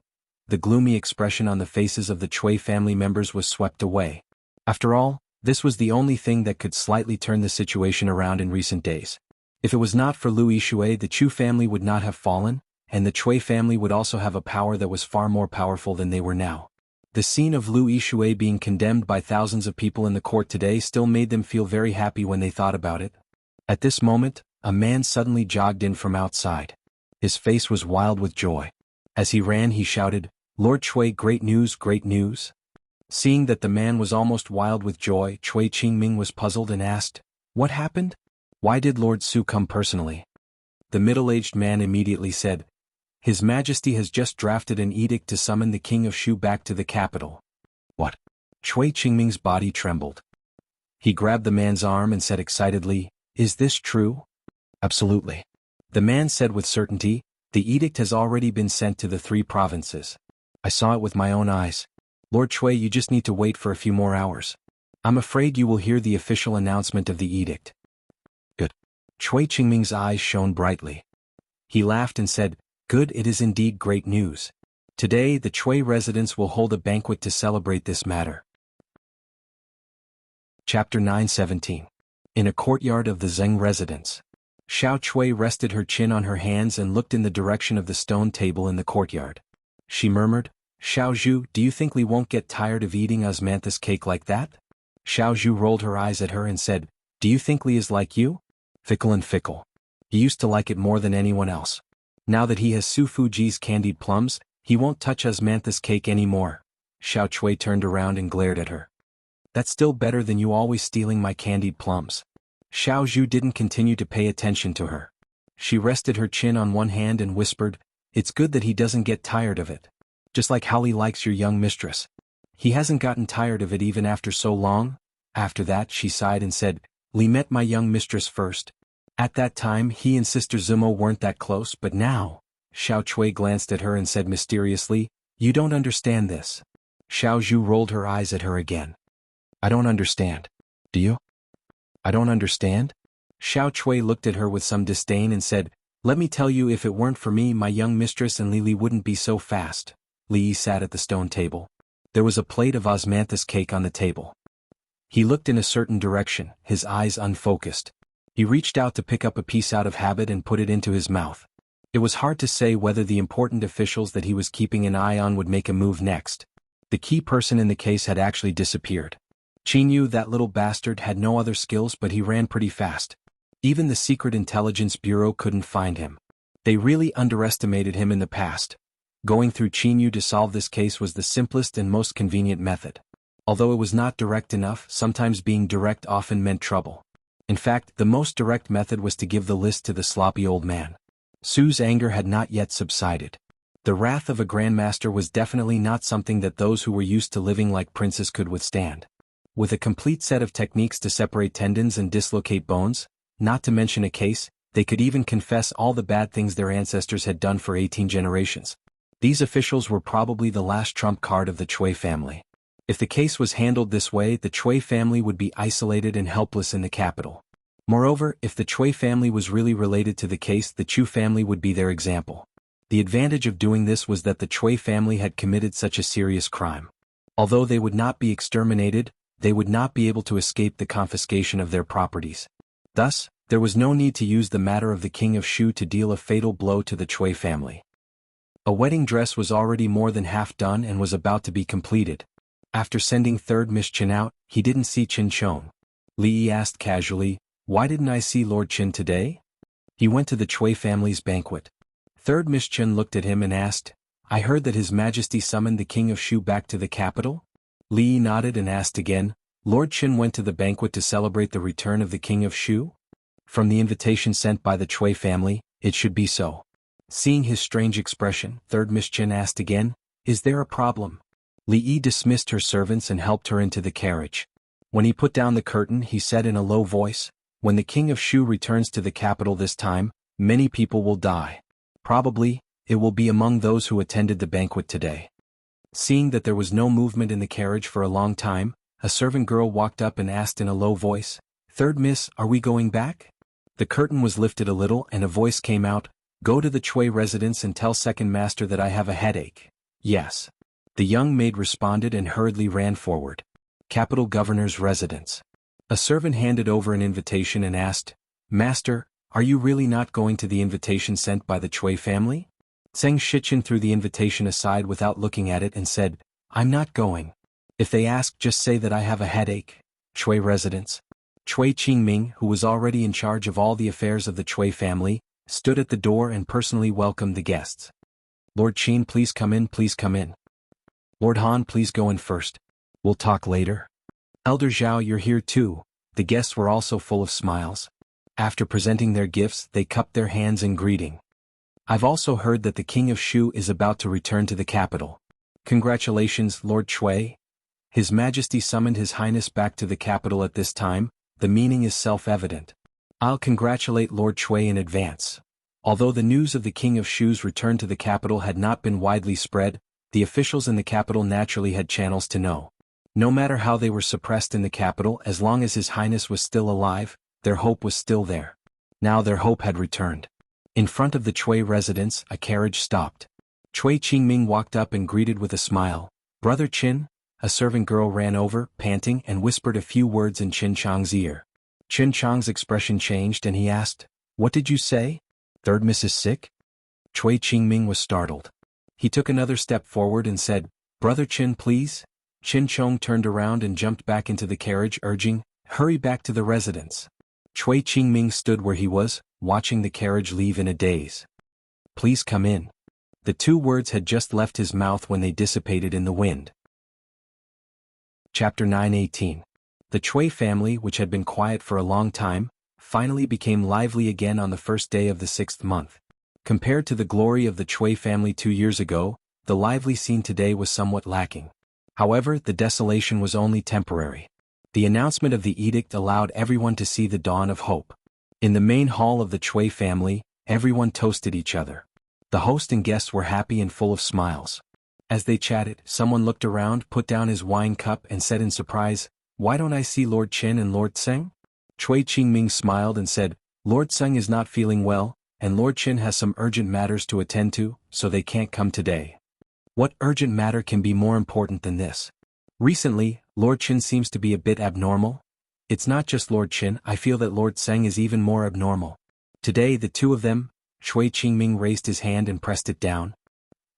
Speaker 1: The gloomy expression on the faces of the Chui family members was swept away. After all, this was the only thing that could slightly turn the situation around in recent days. If it was not for Lu Yixue, the Chu family would not have fallen, and the Chui family would also have a power that was far more powerful than they were now. The scene of Lu Yixue being condemned by thousands of people in the court today still made them feel very happy when they thought about it. At this moment, a man suddenly jogged in from outside. His face was wild with joy. As he ran, he shouted, "Lord Chui, great news, great news." Seeing that the man was almost wild with joy, Chui Qingming was puzzled and asked, "What happened? Why did Lord Su come personally?" The middle-aged man immediately said, "His Majesty has just drafted an edict to summon the King of Shu back to the capital." "What?" Chui Qingming's body trembled. He grabbed the man's arm and said excitedly, "Is this true?" "Absolutely." The man said with certainty, "The edict has already been sent to the 3 provinces. I saw it with my own eyes. Lord Chui, you just need to wait for a few more hours. I'm afraid you will hear the official announcement of the edict." "Good." Chui Qingming's eyes shone brightly. He laughed and said, "Good, it is indeed great news. Today the Chui residents will hold a banquet to celebrate this matter." Chapter 9:17. In a courtyard of the Zheng residence. Xiao Chui rested her chin on her hands and looked in the direction of the stone table in the courtyard. She murmured, "Xiao Zhu, do you think Li won't get tired of eating osmanthus cake like that?" Xiao Zhu rolled her eyes at her and said, "Do you think Li is like you? Fickle and fickle. He used to like it more than anyone else. Now that he has Su Fuji's candied plums, he won't touch osmanthus cake anymore." Xiao Chui turned around and glared at her. "That's still better than you always stealing my candied plums." Xiao Zhu didn't continue to pay attention to her. She rested her chin on one hand and whispered, "It's good that he doesn't get tired of it. Just like how he likes your young mistress. He hasn't gotten tired of it even after so long." After that she sighed and said, "Li met my young mistress first. At that time he and Sister Zumo weren't that close, but now," Xiao Chui glanced at her and said mysteriously, "You don't understand this." Xiao Zhu rolled her eyes at her again. "I don't understand. Do you?" "I don't understand?" Xiao Chui looked at her with some disdain and said, "Let me tell you, if it weren't for me, my young mistress and Lili wouldn't be so fast." Li Yi sat at the stone table. There was a plate of osmanthus cake on the table. He looked in a certain direction, his eyes unfocused. He reached out to pick up a piece out of habit and put it into his mouth. It was hard to say whether the important officials that he was keeping an eye on would make a move next. The key person in the case had actually disappeared. Xianyu, that little bastard, had no other skills, but he ran pretty fast. Even the Secret Intelligence Bureau couldn't find him. They really underestimated him in the past. Going through Xianyu to solve this case was the simplest and most convenient method. Although it was not direct enough, sometimes being direct often meant trouble. In fact, the most direct method was to give the list to the sloppy old man. Su's anger had not yet subsided. The wrath of a grandmaster was definitely not something that those who were used to living like princes could withstand. With a complete set of techniques to separate tendons and dislocate bones, not to mention a case, they could even confess all the bad things their ancestors had done for 18 generations. These officials were probably the last trump card of the Chui family. If the case was handled this way, the Chui family would be isolated and helpless in the capital. Moreover, if the Chui family was really related to the case, the Chu family would be their example. The advantage of doing this was that the Chui family had committed such a serious crime. Although they would not be exterminated, they would not be able to escape the confiscation of their properties. Thus, there was no need to use the matter of the King of Shu to deal a fatal blow to the Chui family. A wedding dress was already more than half done and was about to be completed. After sending third Miss Qin out, he didn't see Qin Chong. Li Yi asked casually, "Why didn't I see Lord Qin today?" "He went to the Chui family's banquet." Third Miss Qin looked at him and asked, "I heard that His Majesty summoned the King of Shu back to the capital?" Li Yi nodded and asked again, "Lord Qin went to the banquet to celebrate the return of the King of Shu?" From the invitation sent by the Chui family, it should be so. Seeing his strange expression, Third Miss Qin asked again, "Is there a problem?" Li Yi dismissed her servants and helped her into the carriage. When he put down the curtain, he said in a low voice, "When the King of Shu returns to the capital this time, many people will die. Probably, it will be among those who attended the banquet today." Seeing that there was no movement in the carriage for a long time, a servant girl walked up and asked in a low voice, "Third Miss, are we going back?" The curtain was lifted a little and a voice came out, "Go to the Chui residence and tell Second Master that I have a headache." "Yes." The young maid responded and hurriedly ran forward. Capital Governor's residence. A servant handed over an invitation and asked, "Master, are you really not going to the invitation sent by the Chui family?" Zheng Shichen threw the invitation aside without looking at it and said, "I'm not going. If they ask, just say that I have a headache." Chui residence. Chui Qingming, who was already in charge of all the affairs of the Chui family, stood at the door and personally welcomed the guests. "Lord Qin, please come in, please come in." "Lord Han, please go in first. We'll talk later." "Elder Zhao, you're here too." The guests were also full of smiles. After presenting their gifts, they cupped their hands in greeting. "I've also heard that the King of Shu is about to return to the capital." "Congratulations, Lord Chui." "His Majesty summoned His Highness back to the capital at this time, the meaning is self-evident." "I'll congratulate Lord Chui in advance." Although the news of the King of Shu's return to the capital had not been widely spread, the officials in the capital naturally had channels to know. No matter how they were suppressed in the capital, as long as His Highness was still alive, their hope was still there. Now their hope had returned. In front of the Chui residence, a carriage stopped. Chui Qingming walked up and greeted with a smile, "Brother Qin." A servant girl ran over, panting, and whispered a few words in Qin Chang's ear. Qin Chang's expression changed and he asked, "What did you say? Third Miss is sick?" Chui Qingming was startled. He took another step forward and said, "Brother Qin, please." Qin Chong turned around and jumped back into the carriage, urging, "Hurry back to the residence." Chui Qingming stood where he was, watching the carriage leave in a daze. "Please come in." The two words had just left his mouth when they dissipated in the wind. Chapter 9:18. The Chui family, which had been quiet for a long time, finally became lively again on the first day of the 6th month. Compared to the glory of the Chui family 2 years ago, the lively scene today was somewhat lacking. However, the desolation was only temporary. The announcement of the edict allowed everyone to see the dawn of hope. In the main hall of the Chui family, everyone toasted each other. The host and guests were happy and full of smiles. As they chatted, someone looked around, put down his wine cup and said in surprise, "Why don't I see Lord Chen and Lord Tseng?" Cui Qingming smiled and said, "Lord Tseng is not feeling well, and Lord Chen has some urgent matters to attend to, so they can't come today." What urgent matter can be more important than this? Recently, Lord Chen seems to be a bit abnormal. It's not just Lord Chen, I feel that Lord Tseng is even more abnormal. Today the two of them, Cui Qingming raised his hand and pressed it down.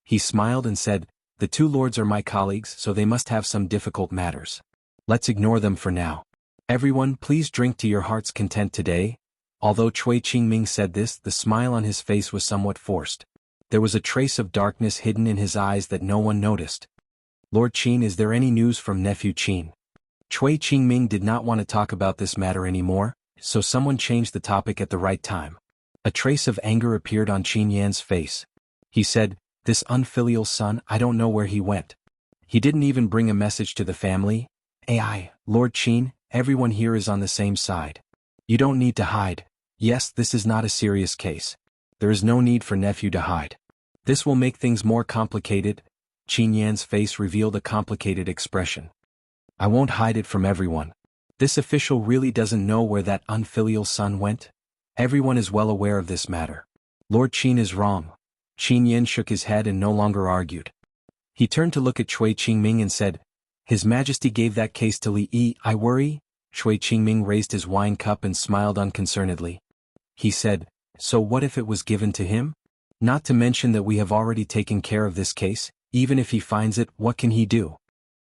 Speaker 1: He smiled and said, "The two lords are my colleagues, so they must have some difficult matters. Let's ignore them for now. Everyone, please drink to your heart's content today." Although Cui Qingming said this, the smile on his face was somewhat forced. There was a trace of darkness hidden in his eyes that no one noticed. "Lord Qin, is there any news from nephew Qin?" Cui Qingming did not want to talk about this matter anymore, so someone changed the topic at the right time. A trace of anger appeared on Qin Yan's face. He said, "This unfilial son, I don't know where he went. He didn't even bring a message to the family. Lord Qin, everyone here is on the same side. You don't need to hide. Yes, this is not a serious case. There is no need for nephew to hide. This will make things more complicated." Qin Yan's face revealed a complicated expression. "I won't hide it from everyone. This official really doesn't know where that unfilial son went. Everyone is well aware of this matter. Lord Qin is wrong." Qin Yan shook his head and no longer argued. He turned to look at Cui Qingming and said, "His Majesty gave that case to Li Yi. I worry." Cui Qingming raised his wine cup and smiled unconcernedly. He said, "So what if it was given to him? Not to mention that we have already taken care of this case. Even if he finds it, what can he do?"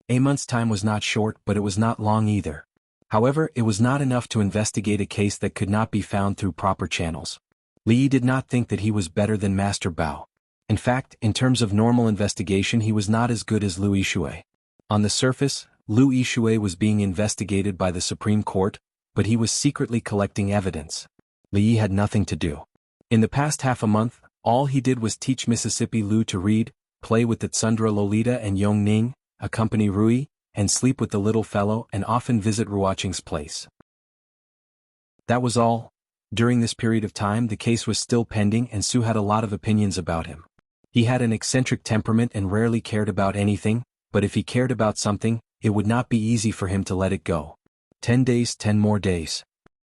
Speaker 1: A month's time was not short, but it was not long either. However, it was not enough to investigate a case that could not be found through proper channels. Li Yi did not think that he was better than Master Bao. In fact, in terms of normal investigation he was not as good as Lu Yixue. On the surface, Lu Yixue was being investigated by the Supreme Court, but he was secretly collecting evidence. Li Yi had nothing to do. In the past half a month, all he did was teach Mississippi Lu to read, play with the Tsundra Lolita and Yong Ning, accompany Rui, and sleep with the little fellow and often visit Ruoqing's place. That was all. During this period of time the case was still pending and Su had a lot of opinions about him. He had an eccentric temperament and rarely cared about anything, but if he cared about something, it would not be easy for him to let it go. 10 days, 10 more days.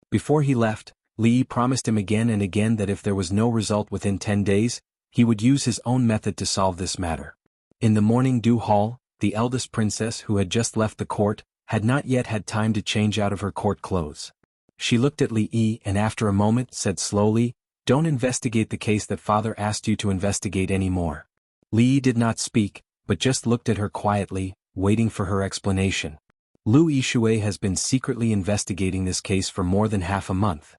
Speaker 1: Before he left, Li Yi promised him again and again that if there was no result within 10 days, he would use his own method to solve this matter. In the morning dew hall, the eldest princess who had just left the court, had not yet had time to change out of her court clothes. She looked at Li Yi and after a moment said slowly, "Don't investigate the case that father asked you to investigate anymore." Li Yi did not speak, but just looked at her quietly, waiting for her explanation. Lu Yixue has been secretly investigating this case for more than half a month.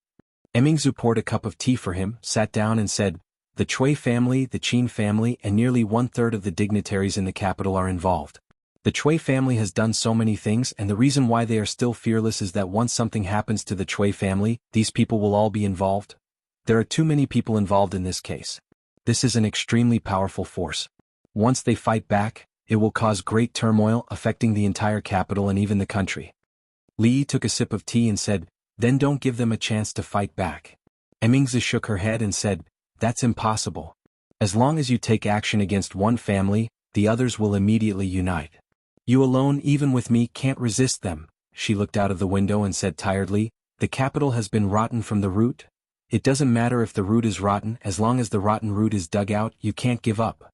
Speaker 1: Emingzu poured a cup of tea for him, sat down and said, "The Cui family, the Qin family and nearly 1/3 of the dignitaries in the capital are involved. The Cui family has done so many things and the reason why they are still fearless is that once something happens to the Cui family, these people will all be involved. There are too many people involved in this case. This is an extremely powerful force. Once they fight back, it will cause great turmoil affecting the entire capital and even the country." Li Yi took a sip of tea and said, "Then don't give them a chance to fight back." Emingzi shook her head and said, "That's impossible. As long as you take action against one family, the others will immediately unite. You alone, even with me, can't resist them." She looked out of the window and said tiredly, "The capital has been rotten from the root. It doesn't matter if the root is rotten, as long as the rotten root is dug out, you can't give up."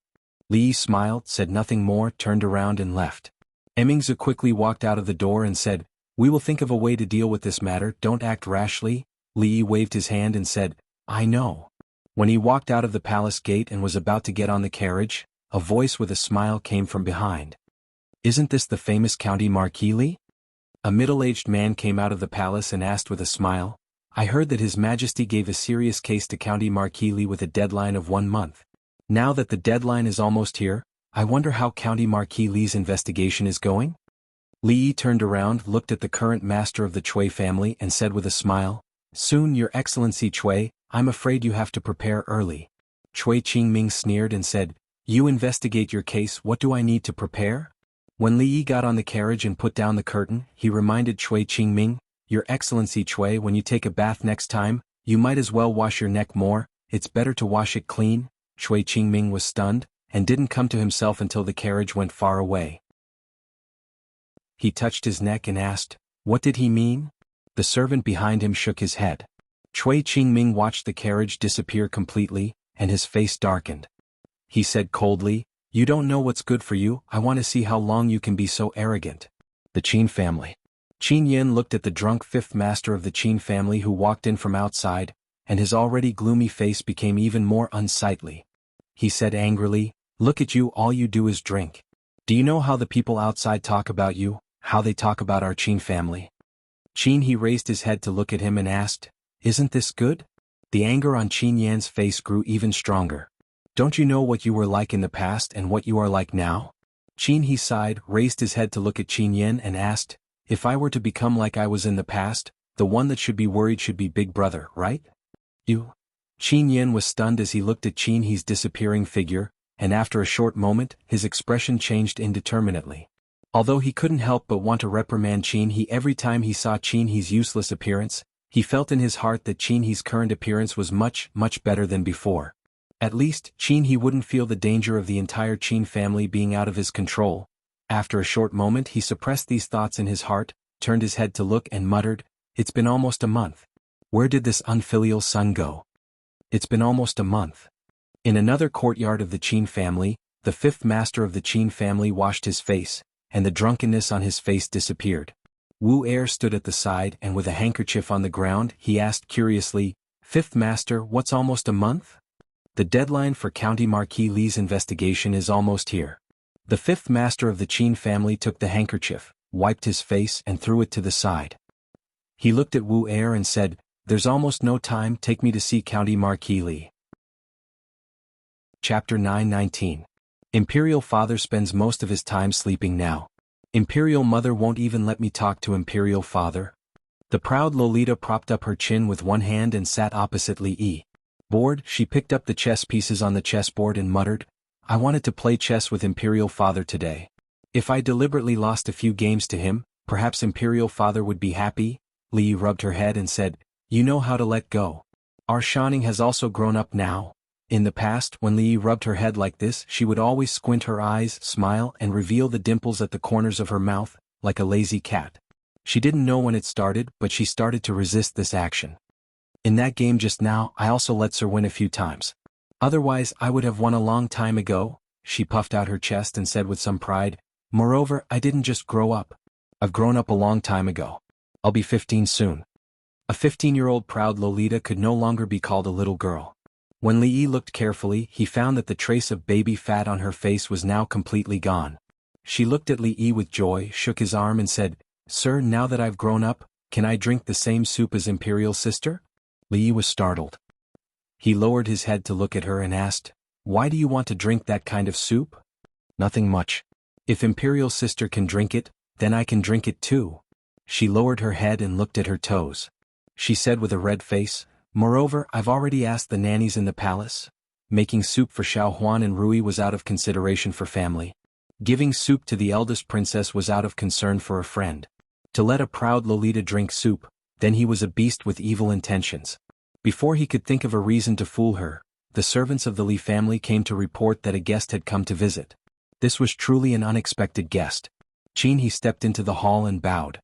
Speaker 1: Li Yi smiled, said nothing more, turned around and left. Emingzi quickly walked out of the door and said, "We will think of a way to deal with this matter, don't act rashly." Li Yi waved his hand and said, "I know." When he walked out of the palace gate and was about to get on the carriage, a voice with a smile came from behind. "Isn't this the famous County Marquis Li?" A middle-aged man came out of the palace and asked with a smile, "I heard that His Majesty gave a serious case to County Marquis Li with a deadline of 1 month. Now that the deadline is almost here, I wonder how County Marquis Li's investigation is going?" Li Yi turned around, looked at the current master of the Cui family and said with a smile, "Soon, Your Excellency Cui, I'm afraid you have to prepare early." Cui Qingming sneered and said, "You investigate your case, what do I need to prepare?" When Li Yi got on the carriage and put down the curtain, he reminded Cui Qingming, "Your Excellency Cui, when you take a bath next time, you might as well wash your neck more, it's better to wash it clean." Chui Qingming was stunned, and didn't come to himself until the carriage went far away. He touched his neck and asked, "What did he mean?" The servant behind him shook his head. Chui Qingming watched the carriage disappear completely, and his face darkened. He said coldly, "You don't know what's good for you. I want to see how long you can be so arrogant." The Qin family. Qin Yin looked at the drunk fifth master of the Qin family who walked in from outside, and his already gloomy face became even more unsightly. He said angrily, "Look at you, all you do is drink. Do you know how the people outside talk about you, how they talk about our Qin family?" Qin He raised his head to look at him and asked, "Isn't this good?" The anger on Qin Yan's face grew even stronger. "Don't you know what you were like in the past and what you are like now?" Qin He sighed, raised his head to look at Qin Yan and asked, "If I were to become like I was in the past, the one that should be worried should be Big Brother, right?" "You?" Qin Yan was stunned as he looked at Qin He's disappearing figure, and after a short moment, his expression changed indeterminately. Although he couldn't help but want to reprimand Qin He every time he saw Qin He's useless appearance, he felt in his heart that Qin He's current appearance was much, much better than before. At least, Qin He wouldn't feel the danger of the entire Qin family being out of his control. After a short moment he suppressed these thoughts in his heart, turned his head to look and muttered, "It's been almost a month. Where did this unfilial son go? It's been almost a month." In another courtyard of the Qin family, the fifth master of the Qin family washed his face, and the drunkenness on his face disappeared. Wu Er stood at the side and with a handkerchief on the ground he asked curiously, "Fifth master, what's almost a month?" "The deadline for County Marquis Li's investigation is almost here." The fifth master of the Qin family took the handkerchief, wiped his face and threw it to the side. He looked at Wu Er and said, "There's almost no time, take me to see County Marquis Li." Chapter 919. Imperial Father spends most of his time sleeping now. Imperial Mother won't even let me talk to Imperial Father. The proud Lolita propped up her chin with one hand and sat opposite Li. Bored, she picked up the chess pieces on the chessboard and muttered, "I wanted to play chess with Imperial Father today. If I deliberately lost a few games to him, perhaps Imperial Father would be happy." Li rubbed her head and said, "You know how to let go. Our Xianxia has also grown up now." In the past, when Li rubbed her head like this, she would always squint her eyes, smile, and reveal the dimples at the corners of her mouth, like a lazy cat. She didn't know when it started, but she started to resist this action. "In that game just now, I also let Sir win a few times. Otherwise, I would have won a long time ago," she puffed out her chest and said with some pride. "Moreover, I didn't just grow up. I've grown up a long time ago. I'll be 15 soon." A 15-year-old proud Lolita could no longer be called a little girl. When Li looked carefully, he found that the trace of baby fat on her face was now completely gone. She looked at Li with joy, shook his arm and said, "Sir, now that I've grown up, can I drink the same soup as Imperial Sister?" Li was startled. He lowered his head to look at her and asked, "Why do you want to drink that kind of soup?" "Nothing much. If Imperial Sister can drink it, then I can drink it too." She lowered her head and looked at her toes. She said with a red face, "Moreover, I've already asked the nannies in the palace. Making soup for Xuanhuan and Rui was out of consideration for family. Giving soup to the eldest princess was out of concern for a friend. To let a proud Lolita drink soup, then he was a beast with evil intentions." Before he could think of a reason to fool her, the servants of the Li family came to report that a guest had come to visit. This was truly an unexpected guest. Qin He stepped into the hall and bowed.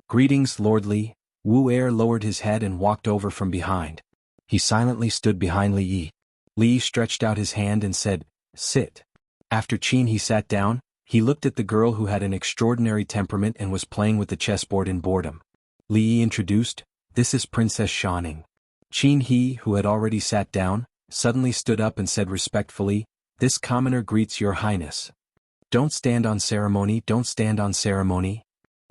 Speaker 1: "Greetings, Lord Li." Wu Er lowered his head and walked over from behind. He silently stood behind Li. Li stretched out his hand and said, "Sit." After Qin He sat down, he looked at the girl who had an extraordinary temperament and was playing with the chessboard in boredom. Li introduced, "This is Princess Xianxia." Qin He, who had already sat down, suddenly stood up and said respectfully, "This commoner greets your highness." "Don't stand on ceremony, don't stand on ceremony."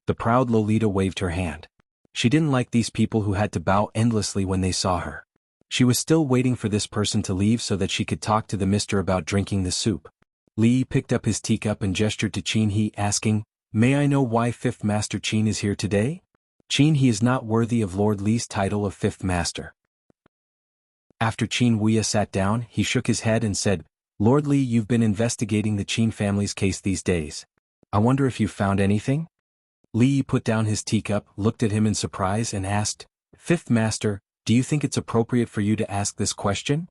Speaker 1: The proud Lolita waved her hand. She didn't like these people who had to bow endlessly when they saw her. She was still waiting for this person to leave so that she could talk to the mister about drinking the soup. Li picked up his teacup and gestured to Qin He, asking, "May I know why Fifth Master Qin is here today?" Qin He is not worthy of Lord Li's title of Fifth Master. After Qin Wuya sat down, he shook his head and said, "Lord Li, you've been investigating the Qin family's case these days. I wonder if you've found anything?" Li put down his teacup, looked at him in surprise and asked, "Fifth Master, do you think it's appropriate for you to ask this question?"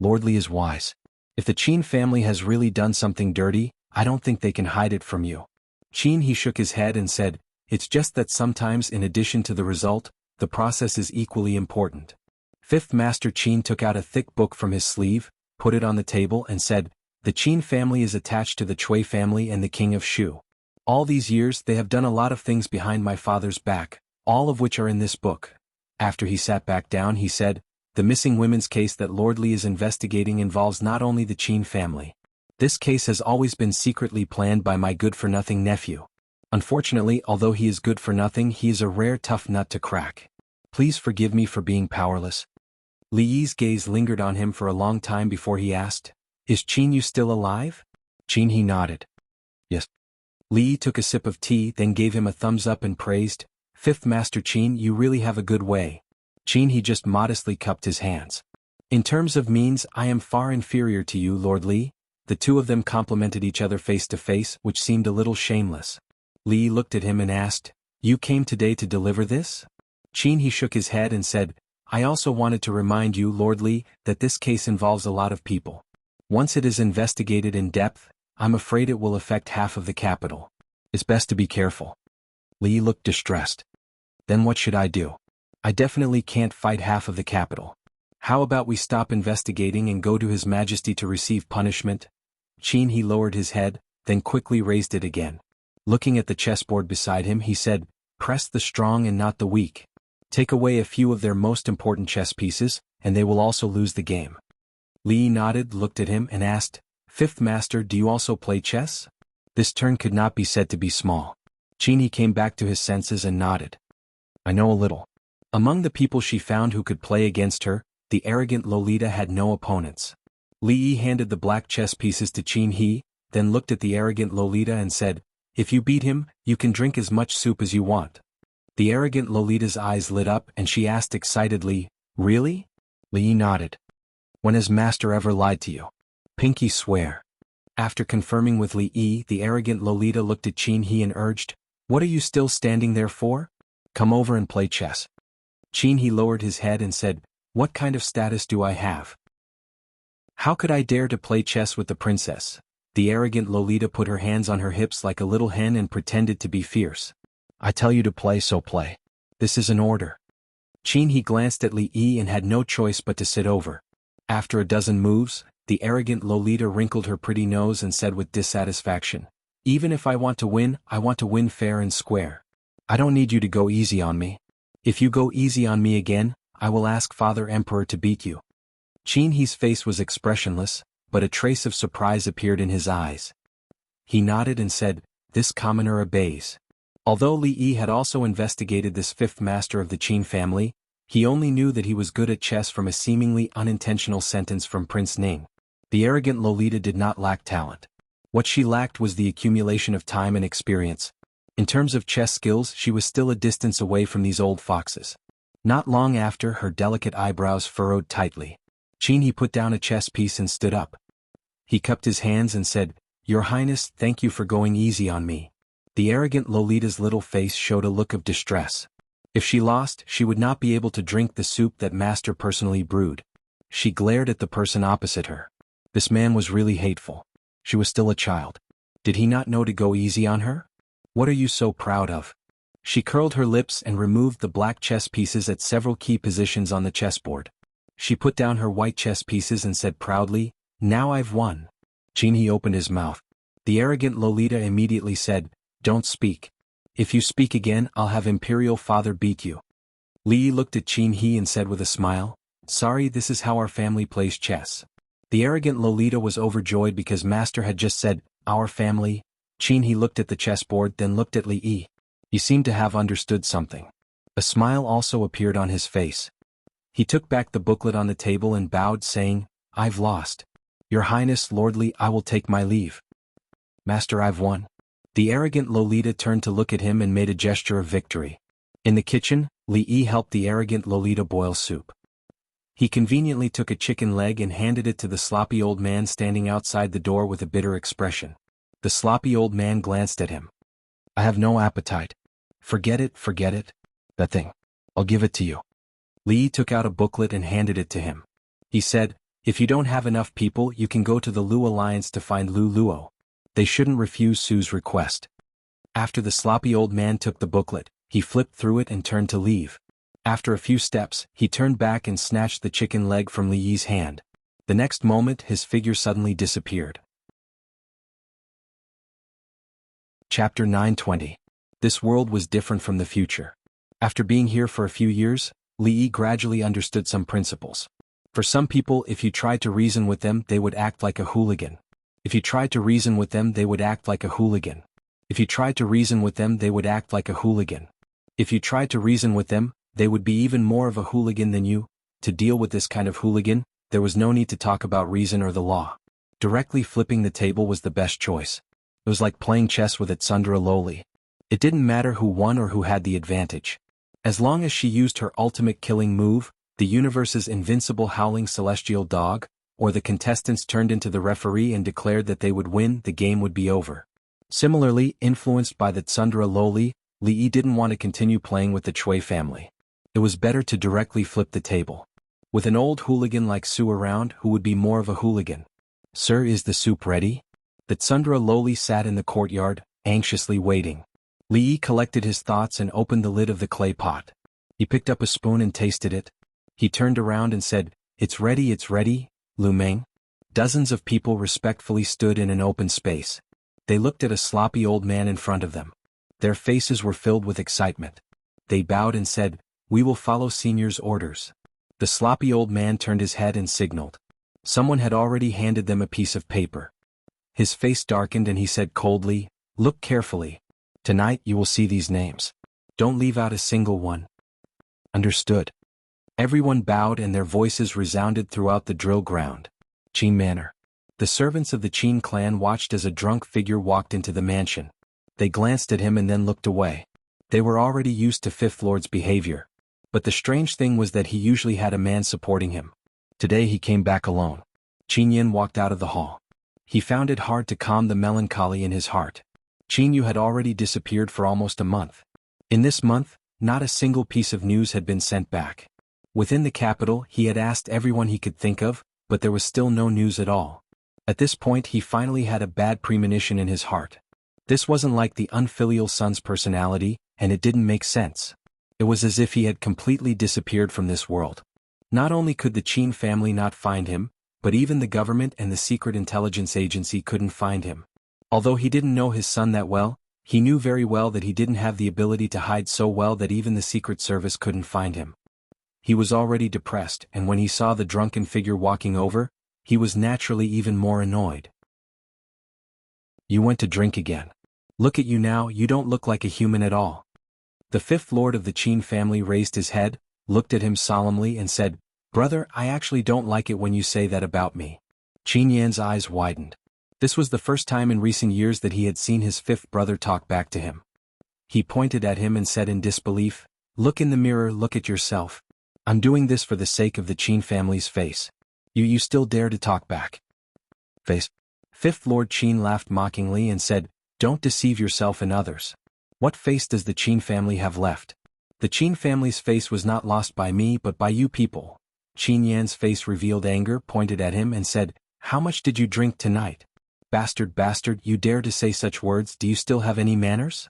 Speaker 1: "Lord Li is wise. If the Qin family has really done something dirty, I don't think they can hide it from you. Qin he shook his head and said, it's just that sometimes in addition to the result, the process is equally important. Fifth Master Qin took out a thick book from his sleeve, put it on the table and said, the Qin family is attached to the Cui family and the king of Shu. All these years they have done a lot of things behind my father's back, all of which are in this book. After he sat back down he said, the missing women's case that Lord Li is investigating involves not only the Qin family. This case has always been secretly planned by my good-for-nothing nephew. Unfortunately, although he is good for nothing, he is a rare tough nut to crack. Please forgive me for being powerless. Li Yi's gaze lingered on him for a long time before he asked, is Qin Yu still alive? Qin he nodded. Yes. Li Yi took a sip of tea, then gave him a thumbs up and praised, Fifth Master Qin, you really have a good way. Qin he just modestly cupped his hands. In terms of means, I am far inferior to you, Lord Li. The two of them complimented each other face to face, which seemed a little shameless. Li looked at him and asked, you came today to deliver this? Qin he shook his head and said, I also wanted to remind you, Lord Li, that this case involves a lot of people. Once it is investigated in depth, I'm afraid it will affect half of the capital. It's best to be careful. Li looked distressed. Then what should I do? I definitely can't fight half of the capital. How about we stop investigating and go to His Majesty to receive punishment? Qin he lowered his head, then quickly raised it again. Looking at the chessboard beside him he said, press the strong and not the weak. Take away a few of their most important chess pieces, and they will also lose the game. Li nodded, looked at him and asked, Fifth Master, do you also play chess? This turn could not be said to be small. Qin he came back to his senses and nodded. I know a little. Among the people she found who could play against her, the arrogant Lolita had no opponents. Li Yi handed the black chess pieces to Qin he, then looked at the arrogant Lolita and said, if you beat him, you can drink as much soup as you want. The arrogant Lolita's eyes lit up and she asked excitedly, really? Li Yi nodded. When has Master ever lied to you? Pinky swear. After confirming with Li Yi, the arrogant Lolita looked at Qin he and urged, what are you still standing there for? Come over and play chess. Qin he lowered his head and said, what kind of status do I have? How could I dare to play chess with the princess? The arrogant Lolita put her hands on her hips like a little hen and pretended to be fierce. I tell you to play, so play. This is an order. Qin he glanced at Li Yi and had no choice but to sit over. After a dozen moves, the arrogant Lolita wrinkled her pretty nose and said with dissatisfaction, even if I want to win fair and square. I don't need you to go easy on me. If you go easy on me again, I will ask Father Emperor to beat you. Qin he's face was expressionless, but a trace of surprise appeared in his eyes. He nodded and said, this commoner obeys. Although Li Yi had also investigated this fifth master of the Qin family, he only knew that he was good at chess from a seemingly unintentional sentence from Prince Ning. The arrogant Lolita did not lack talent. What she lacked was the accumulation of time and experience. In terms of chess skills, she was still a distance away from these old foxes. Not long after, her delicate eyebrows furrowed tightly. Qin he put down a chess piece and stood up. He cupped his hands and said, Your Highness, thank you for going easy on me. The arrogant Lolita's little face showed a look of distress. If she lost, she would not be able to drink the soup that Master personally brewed. She glared at the person opposite her. This man was really hateful. She was still a child. Did he not know to go easy on her? What are you so proud of? She curled her lips and removed the black chess pieces at several key positions on the chessboard. She put down her white chess pieces and said proudly, Now I've won. Qin he opened his mouth. The arrogant Lolita immediately said, Don't speak. If you speak again, I'll have Imperial Father beat you. Li looked at Qin he and said with a smile, Sorry, this is how our family plays chess. The arrogant Lolita was overjoyed because Master had just said, Our family. Qin he looked at the chessboard, then looked at Li Yi. He seemed to have understood something. A smile also appeared on his face. He took back the booklet on the table and bowed, saying, I've lost. Your Highness, Lord Li, I will take my leave. Master, I've won. The arrogant Lolita turned to look at him and made a gesture of victory. In the kitchen, Li Yi helped the arrogant Lolita boil soup. He conveniently took a chicken leg and handed it to the sloppy old man standing outside the door with a bitter expression. The sloppy old man glanced at him. I have no appetite. Forget it. That thing. I'll give it to you. Li took out a booklet and handed it to him. He said, If you don't have enough people, you can go to the Lu Alliance to find Lu Luo. They shouldn't refuse Su's request. After the sloppy old man took the booklet, he flipped through it and turned to leave. After a few steps, he turned back and snatched the chicken leg from Li Yi's hand. The next moment, his figure suddenly disappeared. Chapter 920. This world was different from the future. After being here for a few years, Li Yi gradually understood some principles. For some people, if you tried to reason with them, they would act like a hooligan. If you tried to reason with them, they would act like a hooligan. If you tried to reason with them, they would act like a hooligan. If you tried to reason with them, they would be even more of a hooligan than you. To deal with this kind of hooligan, there was no need to talk about reason or the law. Directly flipping the table was the best choice. It was like playing chess with Tsundra Loli. It didn't matter who won or who had the advantage. As long as she used her ultimate killing move, the universe's invincible howling celestial dog, or the contestants turned into the referee and declared that they would win, the game would be over. Similarly, influenced by the Tsundra Loli, Li Yi didn't want to continue playing with the Chui family. It was better to directly flip the table. With an old hooligan like Su around, who would be more of a hooligan? Sir, is the soup ready? The Tsundra Loli sat in the courtyard, anxiously waiting. Li Yi collected his thoughts and opened the lid of the clay pot. He picked up a spoon and tasted it. He turned around and said, it's ready, Lu Meng. Dozens of people respectfully stood in an open space. They looked at a sloppy old man in front of them. Their faces were filled with excitement. They bowed and said, we will follow Senior's orders. The sloppy old man turned his head and signaled. Someone had already handed them a piece of paper. His face darkened and he said coldly, look carefully. Tonight you will see these names. Don't leave out a single one. Understood. Everyone bowed and their voices resounded throughout the drill ground. Qin Manor. The servants of the Qin clan watched as a drunk figure walked into the mansion. They glanced at him and then looked away. They were already used to Fifth Lord's behavior. But the strange thing was that he usually had a man supporting him. Today he came back alone. Qin Yin walked out of the hall. He found it hard to calm the melancholy in his heart. Qin Yu had already disappeared for almost a month. In this month, not a single piece of news had been sent back. Within the capital, he had asked everyone he could think of, but there was still no news at all. At this point he finally had a bad premonition in his heart. This wasn't like the unfilial son's personality, and it didn't make sense. It was as if he had completely disappeared from this world. Not only could the Qin family not find him, but even the government and the secret intelligence agency couldn't find him. Although he didn't know his son that well, he knew very well that he didn't have the ability to hide so well that even the Secret Service couldn't find him. He was already depressed, and when he saw the drunken figure walking over, he was naturally even more annoyed. You went to drink again. Look at you now, you don't look like a human at all. The fifth lord of the Qin family raised his head, looked at him solemnly and said, Brother, I actually don't like it when you say that about me. Qin Yan's eyes widened. This was the first time in recent years that he had seen his fifth brother talk back to him. He pointed at him and said in disbelief, Look in the mirror, look at yourself. I'm doing this for the sake of the Qin family's face. You still dare to talk back. Face. Fifth Lord Qin laughed mockingly and said, Don't deceive yourself and others. What face does the Qin family have left? The Qin family's face was not lost by me but by you people. Qin Yan's face revealed anger, pointed at him and said, How much did you drink tonight? Bastard, you dare to say such words, do you still have any manners?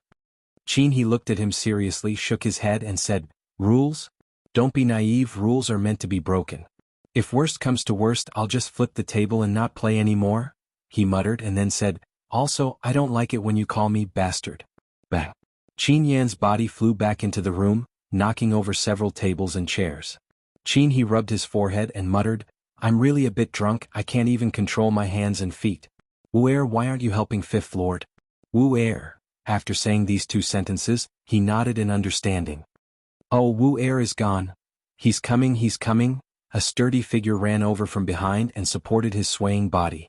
Speaker 1: Qin he looked at him seriously, shook his head and said, Rules? Don't be naive, rules are meant to be broken. If worst comes to worst, I'll just flip the table and not play anymore, he muttered and then said, Also, I don't like it when you call me bastard. Bang. Qin Yan's body flew back into the room, knocking over several tables and chairs. Qin he rubbed his forehead and muttered, I'm really a bit drunk, I can't even control my hands and feet. Wu Er, why aren't you helping Fifth Lord? Wu Er. After saying these two sentences, he nodded in understanding. Oh, Wu Er is gone. He's coming. A sturdy figure ran over from behind and supported his swaying body.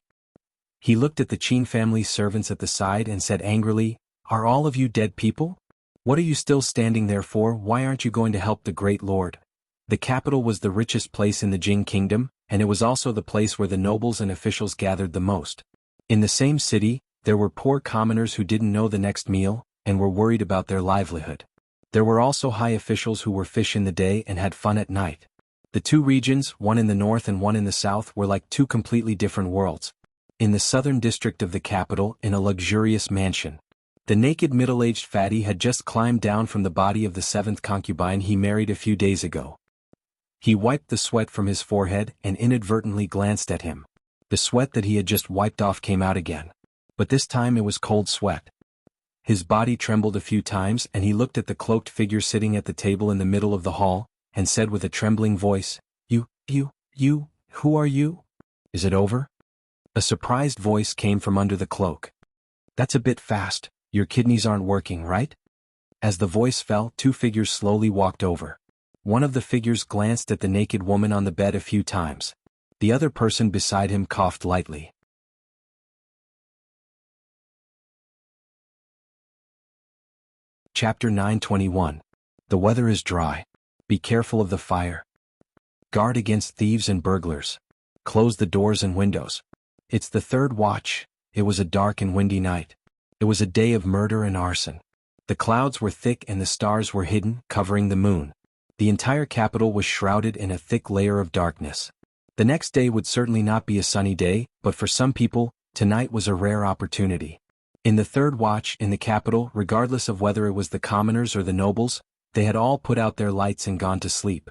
Speaker 1: He looked at the Qin family's servants at the side and said angrily, Are all of you dead people? What are you still standing there for? Why aren't you going to help the great lord? The capital was the richest place in the Jing kingdom, and it was also the place where the nobles and officials gathered the most. In the same city, there were poor commoners who didn't know the next meal, and were worried about their livelihood. There were also high officials who were fish in the day and had fun at night. The two regions, one in the north and one in the south, were like two completely different worlds. In the southern district of the capital, in a luxurious mansion, the naked middle-aged fatty had just climbed down from the body of the seventh concubine he married a few days ago. He wiped the sweat from his forehead and inadvertently glanced at him. The sweat that he had just wiped off came out again. But this time it was cold sweat. His body trembled a few times and he looked at the cloaked figure sitting at the table in the middle of the hall, and said with a trembling voice, You, who are you? Is it over? A surprised voice came from under the cloak. That's a bit fast, your kidneys aren't working, right? As the voice fell, two figures slowly walked over. One of the figures glanced at the naked woman on the bed a few times. The other person beside him coughed lightly. Chapter 921. The weather is dry. Be careful of the fire. Guard against thieves and burglars. Close the doors and windows. It's the third watch. It was a dark and windy night. It was a day of murder and arson. The clouds were thick and the stars were hidden, covering the moon. The entire capital was shrouded in a thick layer of darkness. The next day would certainly not be a sunny day, but for some people, tonight was a rare opportunity. In the third watch in the capital, regardless of whether it was the commoners or the nobles, they had all put out their lights and gone to sleep.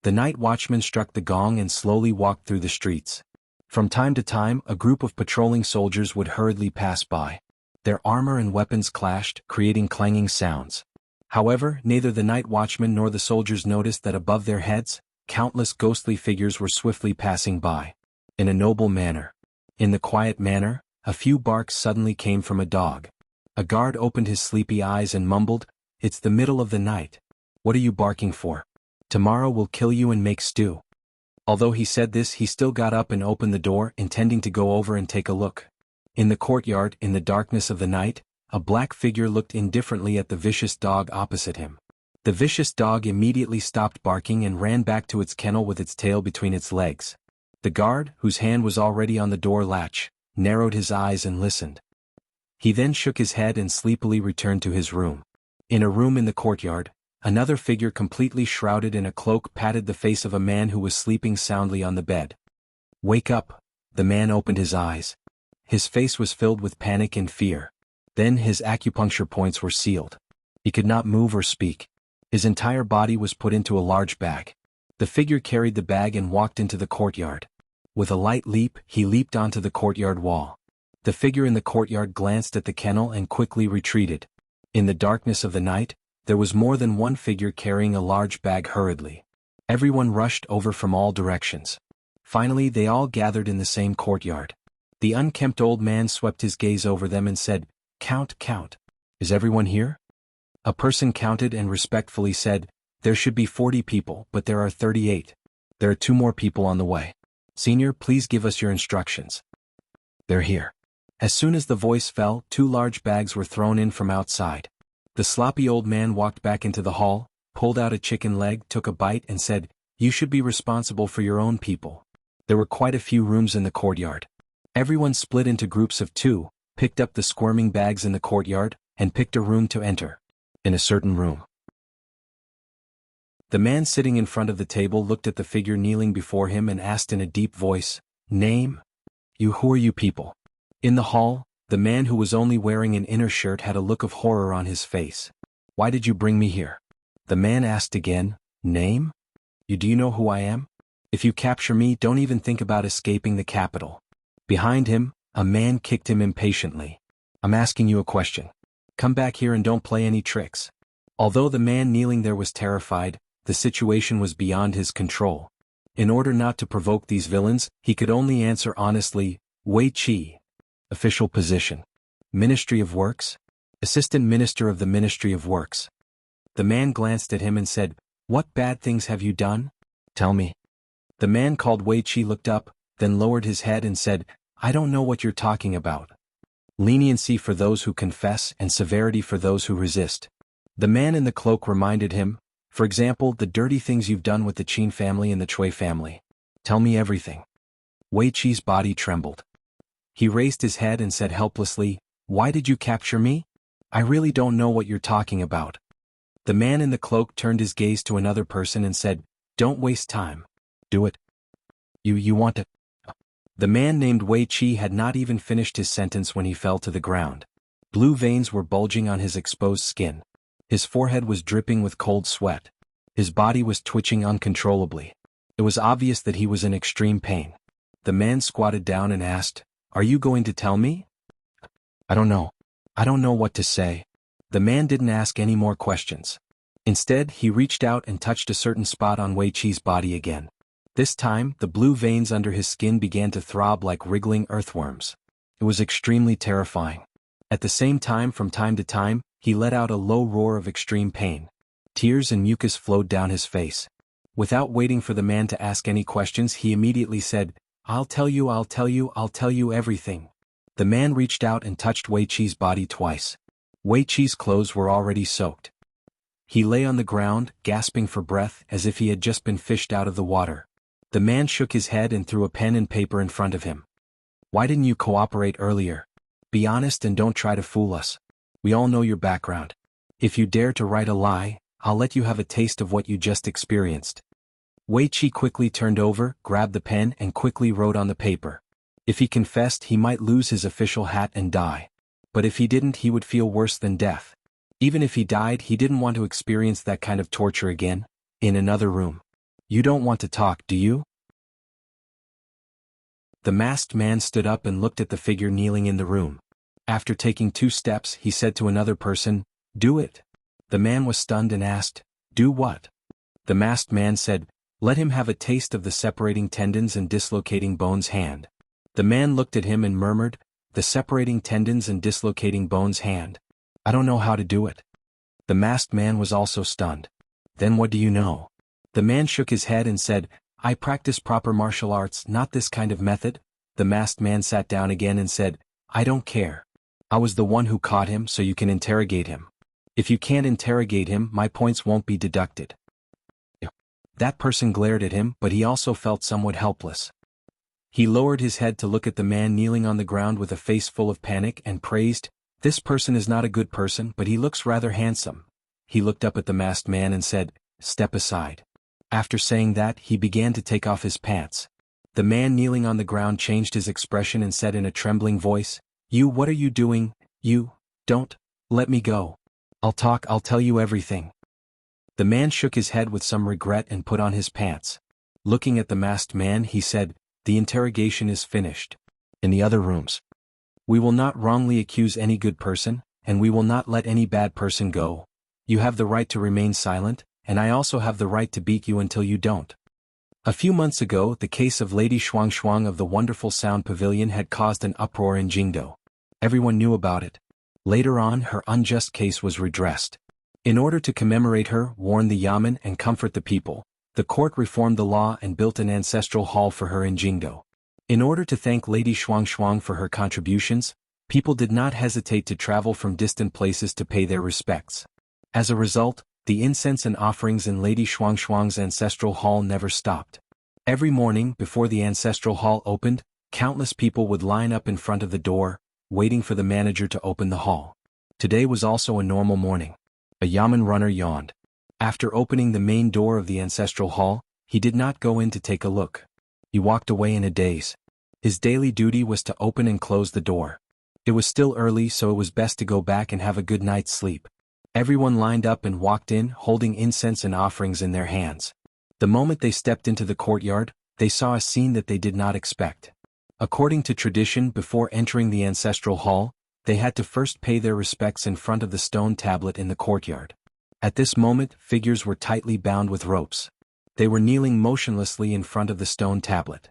Speaker 1: The night watchman struck the gong and slowly walked through the streets. From time to time, a group of patrolling soldiers would hurriedly pass by. Their armor and weapons clashed, creating clanging sounds. However, neither the night watchman nor the soldiers noticed that above their heads, countless ghostly figures were swiftly passing by. In a noble manner. In the quiet manner, a few barks suddenly came from a dog. A guard opened his sleepy eyes and mumbled, It's the middle of the night. What are you barking for? Tomorrow we'll kill you and make stew. Although he said this, he still got up and opened the door, intending to go over and take a look. In the courtyard, in the darkness of the night, a black figure looked indifferently at the vicious dog opposite him. The vicious dog immediately stopped barking and ran back to its kennel with its tail between its legs. The guard, whose hand was already on the door latch, narrowed his eyes and listened. He then shook his head and sleepily returned to his room. In a room in the courtyard, another figure completely shrouded in a cloak patted the face of a man who was sleeping soundly on the bed. Wake up! The man opened his eyes. His face was filled with panic and fear. Then his acupuncture points were sealed. He could not move or speak. His entire body was put into a large bag. The figure carried the bag and walked into the courtyard. With a light leap, he leaped onto the courtyard wall. The figure in the courtyard glanced at the kennel and quickly retreated. In the darkness of the night, there was more than one figure carrying a large bag hurriedly. Everyone rushed over from all directions. Finally, they all gathered in the same courtyard. The unkempt old man swept his gaze over them and said, Count. Is everyone here? A person counted and respectfully said, There should be 40 people, but there are 38. There are 2 more people on the way. Senior, please give us your instructions. They're here. As soon as the voice fell, 2 large bags were thrown in from outside. The sloppy old man walked back into the hall, pulled out a chicken leg, took a bite and said, You should be responsible for your own people. There were quite a few rooms in the courtyard. Everyone split into groups of 2, picked up the squirming bags in the courtyard, and picked a room to enter. In a certain room. The man sitting in front of the table looked at the figure kneeling before him and asked in a deep voice, Name? Who are you people? In the hall, the man who was only wearing an inner shirt had a look of horror on his face. Why did you bring me here? The man asked again, Name? Do you know who I am? If you capture me, don't even think about escaping the capital. Behind him, a man kicked him impatiently. I'm asking you a question. Come back here and don't play any tricks. Although the man kneeling there was terrified, the situation was beyond his control. In order not to provoke these villains, he could only answer honestly, Wei Qi. Official position. Ministry of Works? Assistant Minister of the Ministry of Works. The man glanced at him and said, What bad things have you done? Tell me. The man called Wei Qi looked up, then lowered his head and said, I don't know what you're talking about. Leniency for those who confess and severity for those who resist. The man in the cloak reminded him, for example, the dirty things you've done with the Qin family and the Chui family. Tell me everything. Wei Qi's body trembled. He raised his head and said helplessly, Why did you capture me? I really don't know what you're talking about. The man in the cloak turned his gaze to another person and said, Don't waste time. Do it. You want to? The man named Wei Qi had not even finished his sentence when he fell to the ground. Blue veins were bulging on his exposed skin. His forehead was dripping with cold sweat. His body was twitching uncontrollably. It was obvious that he was in extreme pain. The man squatted down and asked, "Are you going to tell me?" "I don't know. I don't know what to say." The man didn't ask any more questions. Instead, he reached out and touched a certain spot on Wei Qi's body again. This time, the blue veins under his skin began to throb like wriggling earthworms. It was extremely terrifying. At the same time, from time to time, he let out a low roar of extreme pain. Tears and mucus flowed down his face. Without waiting for the man to ask any questions, he immediately said, I'll tell you everything." The man reached out and touched Wei Qi's body twice. Wei Qi's clothes were already soaked. He lay on the ground, gasping for breath as if he had just been fished out of the water. The man shook his head and threw a pen and paper in front of him. "Why didn't you cooperate earlier? Be honest and don't try to fool us. We all know your background. If you dare to write a lie, I'll let you have a taste of what you just experienced." Wei Qi quickly turned over, grabbed the pen and quickly wrote on the paper. If he confessed, he might lose his official hat and die. But if he didn't, he would feel worse than death. Even if he died, he didn't want to experience that kind of torture again, in another room. "You don't want to talk, do you?" The masked man stood up and looked at the figure kneeling in the room. After taking 2 steps, he said to another person, "Do it." The man was stunned and asked, "Do what?" The masked man said, "Let him have a taste of the separating tendons and dislocating bones hand." The man looked at him and murmured, "The separating tendons and dislocating bones hand? I don't know how to do it." The masked man was also stunned. "Then what do you know?" The man shook his head and said, "I practice proper martial arts, not this kind of method." The masked man sat down again and said, "I don't care. I was the one who caught him, so you can interrogate him. If you can't interrogate him, my points won't be deducted." That person glared at him, but he also felt somewhat helpless. He lowered his head to look at the man kneeling on the ground with a face full of panic and praised, "This person is not a good person, but he looks rather handsome." He looked up at the masked man and said, "Step aside." After saying that, he began to take off his pants. The man kneeling on the ground changed his expression and said in a trembling voice, What are you doing? Don't, let me go. I'll tell you everything." The man shook his head with some regret and put on his pants. Looking at the masked man, he said, "The interrogation is finished. In the other rooms. We will not wrongly accuse any good person, and we will not let any bad person go. You have the right to remain silent, and I also have the right to beat you until you don't." A few months ago, the case of Lady Xuanhuan of the Wonderful Sound Pavilion had caused an uproar in Jingdo. Everyone knew about it. Later on, her unjust case was redressed. In order to commemorate her, warn the yamen and comfort the people, the court reformed the law and built an ancestral hall for her in Jingdo. In order to thank Lady Xuanhuan for her contributions, people did not hesitate to travel from distant places to pay their respects. As a result, the incense and offerings in Lady Xuanhuan's ancestral hall never stopped. Every morning, before the ancestral hall opened, countless people would line up in front of the door, waiting for the manager to open the hall. Today was also a normal morning. A yamen runner yawned. After opening the main door of the ancestral hall, he did not go in to take a look. He walked away in a daze. His daily duty was to open and close the door. It was still early, so it was best to go back and have a good night's sleep. Everyone lined up and walked in, holding incense and offerings in their hands. The moment they stepped into the courtyard, they saw a scene that they did not expect. According to tradition, before entering the ancestral hall, they had to first pay their respects in front of the stone tablet in the courtyard. At this moment, figures were tightly bound with ropes. They were kneeling motionlessly in front of the stone tablet.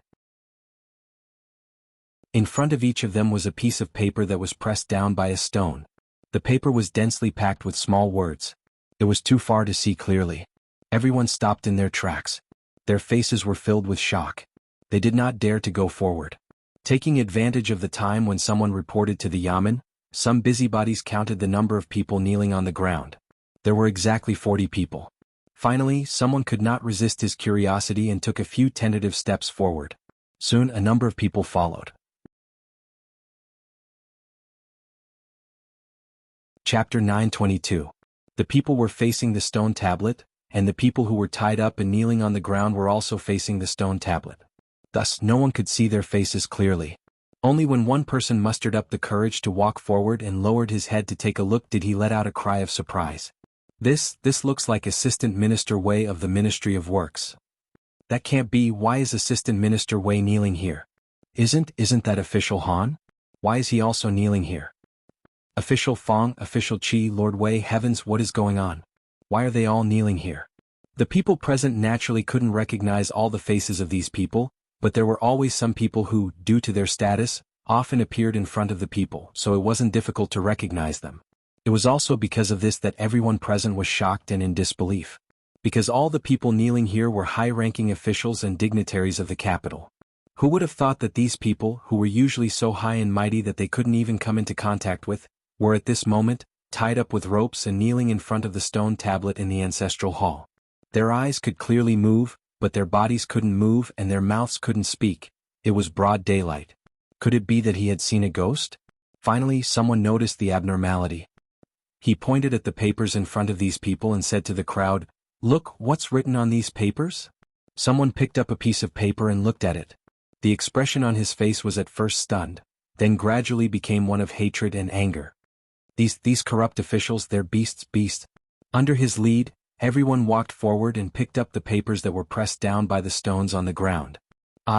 Speaker 1: In front of each of them was a piece of paper that was pressed down by a stone. The paper was densely packed with small words. It was too far to see clearly. Everyone stopped in their tracks. Their faces were filled with shock. They did not dare to go forward. Taking advantage of the time when someone reported to the yamen, some busybodies counted the number of people kneeling on the ground. There were exactly 40 people. Finally, someone could not resist his curiosity and took a few tentative steps forward. Soon a number of people followed. Chapter 922. The people were facing the stone tablet, and the people who were tied up and kneeling on the ground were also facing the stone tablet. Thus, no one could see their faces clearly. Only when one person mustered up the courage to walk forward and lowered his head to take a look did he let out a cry of surprise. This looks like Assistant Minister Wei of the Ministry of Works. That can't be. Why is Assistant Minister Wei kneeling here? Isn't that Official Han? Why is he also kneeling here? Official Fong, Official Qi, Lord Wei, heavens, what is going on? Why are they all kneeling here? The people present naturally couldn't recognize all the faces of these people, but there were always some people who, due to their status, often appeared in front of the people, so it wasn't difficult to recognize them. It was also because of this that everyone present was shocked and in disbelief. Because all the people kneeling here were high-ranking officials and dignitaries of the capital. Who would have thought that these people, who were usually so high and mighty that they couldn't even come into contact with, were at this moment, tied up with ropes and kneeling in front of the stone tablet in the ancestral hall. Their eyes could clearly move, but their bodies couldn't move and their mouths couldn't speak. It was broad daylight. Could it be that he had seen a ghost? Finally, someone noticed the abnormality. He pointed at the papers in front of these people and said to the crowd, "Look, what's written on these papers?" Someone picked up a piece of paper and looked at it. The expression on his face was at first stunned, then gradually became one of hatred and anger. These corrupt officials, they're beasts. Under his lead, everyone walked forward and picked up the papers that were pressed down by the stones on the ground.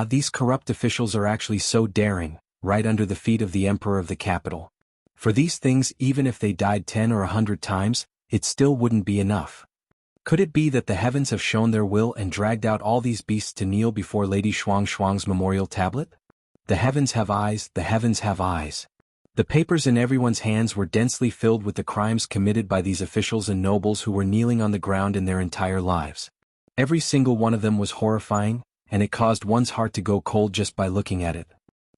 Speaker 1: These corrupt officials are actually so daring, right under the feet of the emperor of the capital. For these things, even if they died 10 or 100 times, it still wouldn't be enough. Could it be that the heavens have shown their will and dragged out all these beasts to kneel before Lady Xuanhuan's memorial tablet? The heavens have eyes, the heavens have eyes. The papers in everyone's hands were densely filled with the crimes committed by these officials and nobles who were kneeling on the ground in their entire lives. Every single one of them was horrifying, and it caused one's heart to go cold just by looking at it.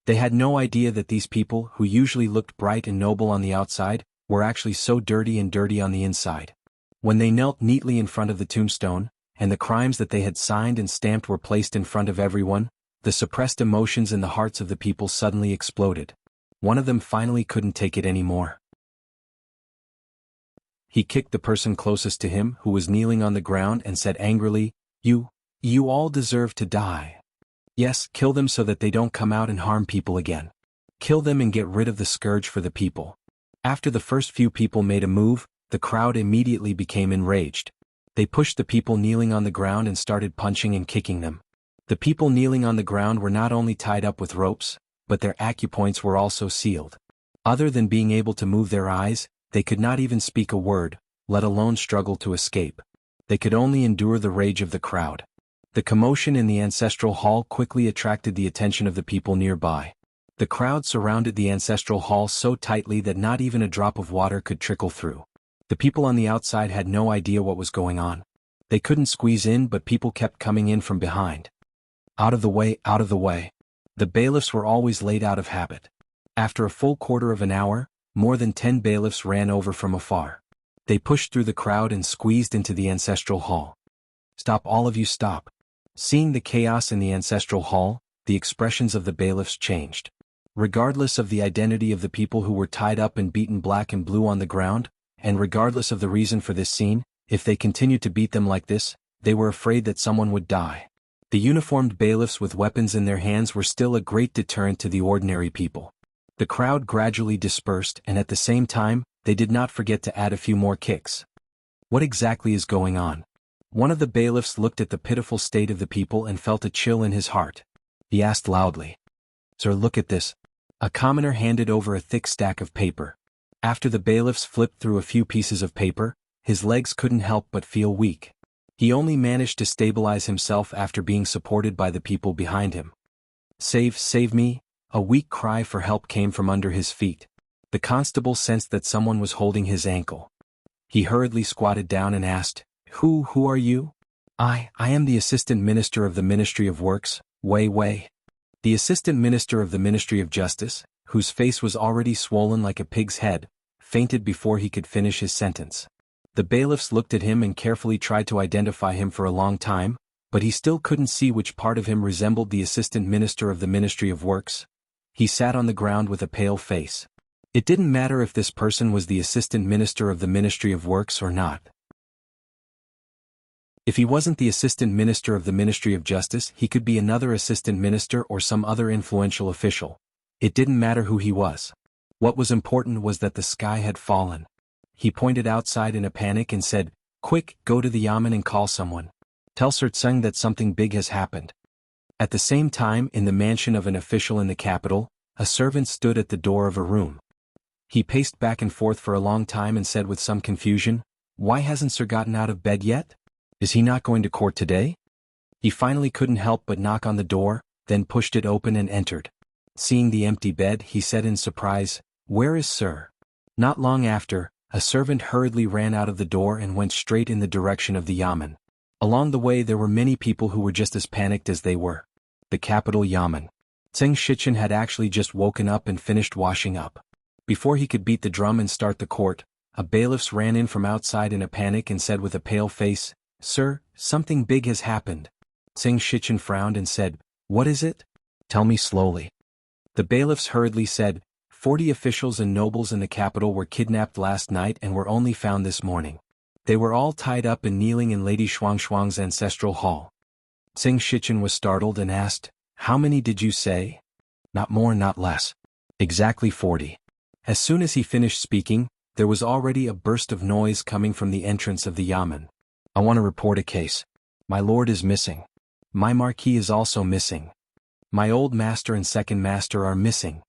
Speaker 1: They had no idea that these people, who usually looked bright and noble on the outside, were actually so dirty on the inside. When they knelt neatly in front of the tombstone, and the crimes that they had signed and stamped were placed in front of everyone, the suppressed emotions in the hearts of the people suddenly exploded. One of them finally couldn't take it anymore. He kicked the person closest to him, who was kneeling on the ground, and said angrily, You all deserve to die. Yes, kill them so that they don't come out and harm people again. Kill them and get rid of the scourge for the people. After the first few people made a move, the crowd immediately became enraged. They pushed the people kneeling on the ground and started punching and kicking them. The people kneeling on the ground were not only tied up with ropes, but their acupoints were also sealed. Other than being able to move their eyes, they could not even speak a word, let alone struggle to escape. They could only endure the rage of the crowd. The commotion in the ancestral hall quickly attracted the attention of the people nearby. The crowd surrounded the ancestral hall so tightly that not even a drop of water could trickle through. The people on the outside had no idea what was going on. They couldn't squeeze in, but people kept coming in from behind. Out of the way, out of the way. The bailiffs were always late out of habit. After a full quarter of an hour, more than 10 bailiffs ran over from afar. They pushed through the crowd and squeezed into the ancestral hall. Stop, all of you, stop. Seeing the chaos in the ancestral hall, the expressions of the bailiffs changed. Regardless of the identity of the people who were tied up and beaten black and blue on the ground, and regardless of the reason for this scene, if they continued to beat them like this, they were afraid that someone would die. The uniformed bailiffs with weapons in their hands were still a great deterrent to the ordinary people. The crowd gradually dispersed, and at the same time, they did not forget to add a few more kicks. What exactly is going on? One of the bailiffs looked at the pitiful state of the people and felt a chill in his heart. He asked loudly, "Sir, look at this." A commoner handed over a thick stack of paper. After the bailiffs flipped through a few pieces of paper, his legs couldn't help but feel weak. He only managed to stabilize himself after being supported by the people behind him. Save me!" A weak cry for help came from under his feet. The constable sensed that someone was holding his ankle. He hurriedly squatted down and asked, Who are you?" I am the Assistant Minister of the Ministry of Works, Wei. The Assistant Minister of the Ministry of Justice, whose face was already swollen like a pig's head, fainted before he could finish his sentence. The bailiffs looked at him and carefully tried to identify him for a long time, but he still couldn't see which part of him resembled the Assistant Minister of the Ministry of Works. He sat on the ground with a pale face. It didn't matter if this person was the Assistant Minister of the Ministry of Works or not. If he wasn't the assistant minister of the Ministry of Justice, he could be another assistant minister or some other influential official. It didn't matter who he was. What was important was that the sky had fallen. He pointed outside in a panic and said, "Quick, go to the yamen and call someone. Tell Sirtseng that something big has happened." At the same time, in the mansion of an official in the capital, a servant stood at the door of a room. He paced back and forth for a long time and said with some confusion, "Why hasn't Sir gotten out of bed yet? Is he not going to court today?" He finally couldn't help but knock on the door, then pushed it open and entered. Seeing the empty bed, he said in surprise, "Where is Sir?" Not long after, a servant hurriedly ran out of the door and went straight in the direction of the yamen. Along the way there were many people who were just as panicked as they were. The capital yamen. Zheng Shichen had actually just woken up and finished washing up. Before he could beat the drum and start the court, a bailiff ran in from outside in a panic and said with a pale face, "Sir, something big has happened." Zheng Shichen frowned and said, "What is it? Tell me slowly." The bailiffs hurriedly said, 40 officials and nobles in the capital were kidnapped last night and were only found this morning. They were all tied up and kneeling in Lady Xuanhuan's ancestral hall. Zheng Shichen was startled and asked, "How many did you say?" "Not more, not less. Exactly 40. As soon as he finished speaking, there was already a burst of noise coming from the entrance of the yamen. "I want to report a case. My lord is missing. My marquis is also missing. My old master and second master are missing."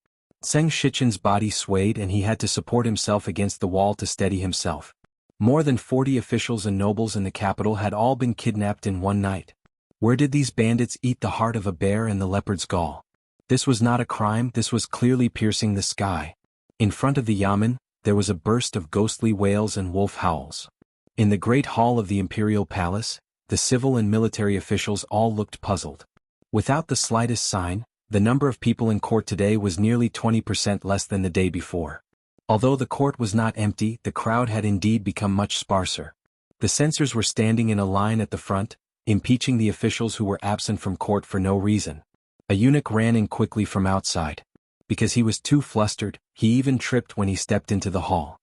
Speaker 1: Zheng Shichen's body swayed and he had to support himself against the wall to steady himself. More than 40 officials and nobles in the capital had all been kidnapped in one night. Where did these bandits eat the heart of a bear and the leopard's gall? This was not a crime, this was clearly piercing the sky. In front of the yamen, there was a burst of ghostly wails and wolf howls. In the great hall of the imperial palace, the civil and military officials all looked puzzled. Without the slightest sign, the number of people in court today was nearly 20% less than the day before. Although the court was not empty, the crowd had indeed become much sparser. The censors were standing in a line at the front, impeaching the officials who were absent from court for no reason. A eunuch ran in quickly from outside. Because he was too flustered, he even tripped when he stepped into the hall.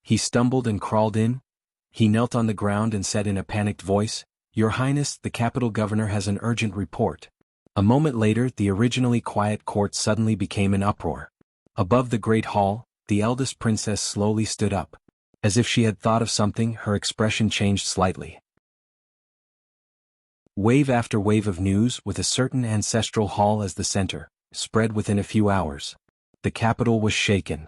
Speaker 1: He stumbled and crawled in. He knelt on the ground and said in a panicked voice, "Your Highness, the capital governor has an urgent report." A moment later, the originally quiet court suddenly became an uproar. Above the great hall, the eldest princess slowly stood up. As if she had thought of something, her expression changed slightly. Wave after wave of news, with a certain ancestral hall as the center, spread within a few hours. The capital was shaken.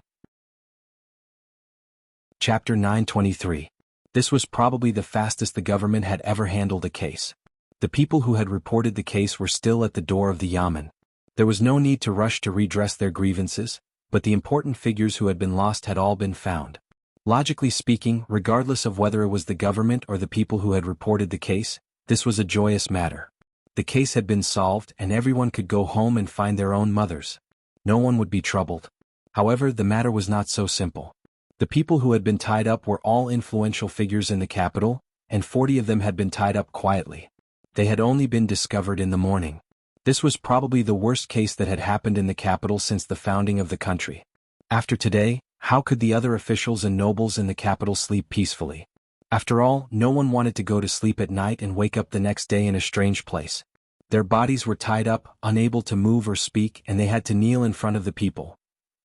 Speaker 1: Chapter 923. This was probably the fastest the government had ever handled a case. The people who had reported the case were still at the door of the yamen. There was no need to rush to redress their grievances, but the important figures who had been lost had all been found. Logically speaking, regardless of whether it was the government or the people who had reported the case, this was a joyous matter. The case had been solved and everyone could go home and find their own mothers. No one would be troubled. However, the matter was not so simple. The people who had been tied up were all influential figures in the capital, and 40 of them had been tied up quietly. They had only been discovered in the morning. This was probably the worst case that had happened in the capital since the founding of the country. After today, how could the other officials and nobles in the capital sleep peacefully? After all, no one wanted to go to sleep at night and wake up the next day in a strange place. Their bodies were tied up, unable to move or speak, and they had to kneel in front of the people.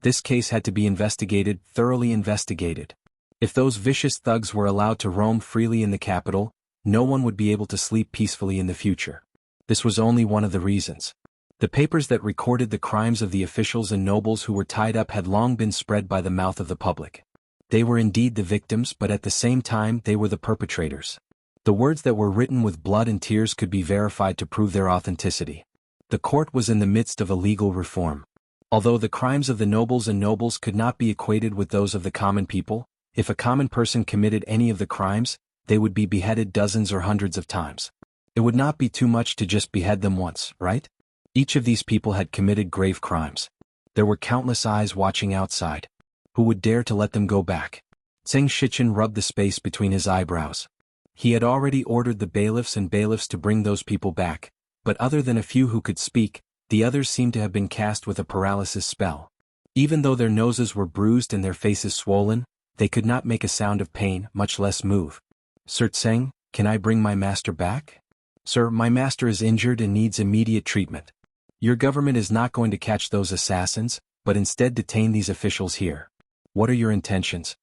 Speaker 1: This case had to be investigated, thoroughly investigated. If those vicious thugs were allowed to roam freely in the capital, no one would be able to sleep peacefully in the future. This was only one of the reasons. The papers that recorded the crimes of the officials and nobles who were tied up had long been spread by the mouth of the public. They were indeed the victims, but at the same time they were the perpetrators. The words that were written with blood and tears could be verified to prove their authenticity. The court was in the midst of a legal reform. Although the crimes of the nobles could not be equated with those of the common people, if a common person committed any of the crimes, they would be beheaded dozens or hundreds of times. It would not be too much to just behead them once, right? Each of these people had committed grave crimes. There were countless eyes watching outside. Who would dare to let them go back? Zheng Shichen rubbed the space between his eyebrows. He had already ordered the bailiffs to bring those people back, but other than a few who could speak, the others seemed to have been cast with a paralysis spell. Even though their noses were bruised and their faces swollen, they could not make a sound of pain, much less move. "Sirtseng, "Can I bring my master back?" "Sir, my master is injured and needs immediate treatment. Your government is not going to catch those assassins, but instead detain these officials here. What are your intentions?"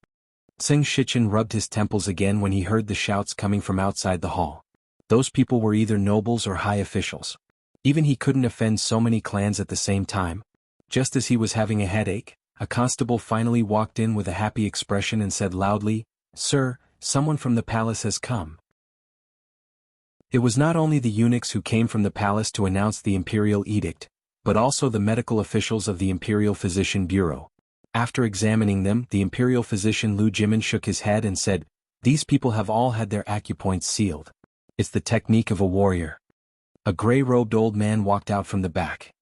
Speaker 1: Xianxia rubbed his temples again when he heard the shouts coming from outside the hall. Those people were either nobles or high officials. Even he couldn't offend so many clans at the same time. Just as he was having a headache, a constable finally walked in with a happy expression and said loudly, "Sir, someone from the palace has come." It was not only the eunuchs who came from the palace to announce the imperial edict, but also the medical officials of the Imperial Physician Bureau. After examining them, the imperial physician Lu Jimin shook his head and said, "These people have all had their acupoints sealed. It's the technique of a warrior." A gray-robed old man walked out from the back.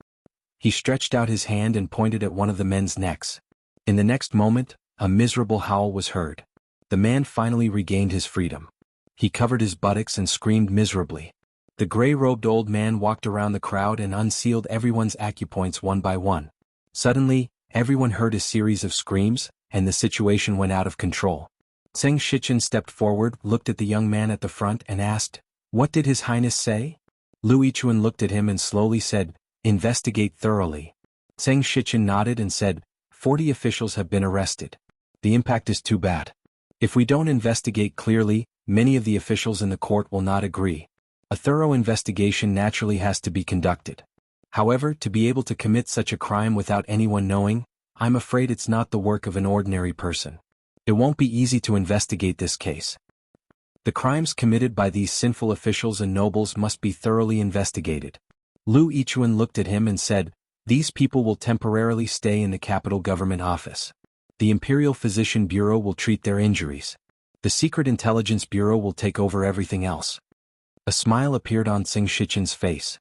Speaker 1: He stretched out his hand and pointed at one of the men's necks. In the next moment, a miserable howl was heard. The man finally regained his freedom. He covered his buttocks and screamed miserably. The gray-robed old man walked around the crowd and unsealed everyone's acupoints one by one. Suddenly, everyone heard a series of screams, and the situation went out of control. Xianxia stepped forward, looked at the young man at the front and asked, "What did His Highness say?" Lu Yichuan looked at him and slowly said, "Investigate thoroughly." Xianxia nodded and said, 40 officials have been arrested. The impact is too bad. If we don't investigate clearly, many of the officials in the court will not agree. A thorough investigation naturally has to be conducted. However, to be able to commit such a crime without anyone knowing, I'm afraid it's not the work of an ordinary person. It won't be easy to investigate this case. The crimes committed by these sinful officials and nobles must be thoroughly investigated. Lu Yichuan looked at him and said, "These people will temporarily stay in the capital government office. The Imperial Physician Bureau will treat their injuries. The Secret Intelligence Bureau will take over everything else." A smile appeared on Xianxia's face.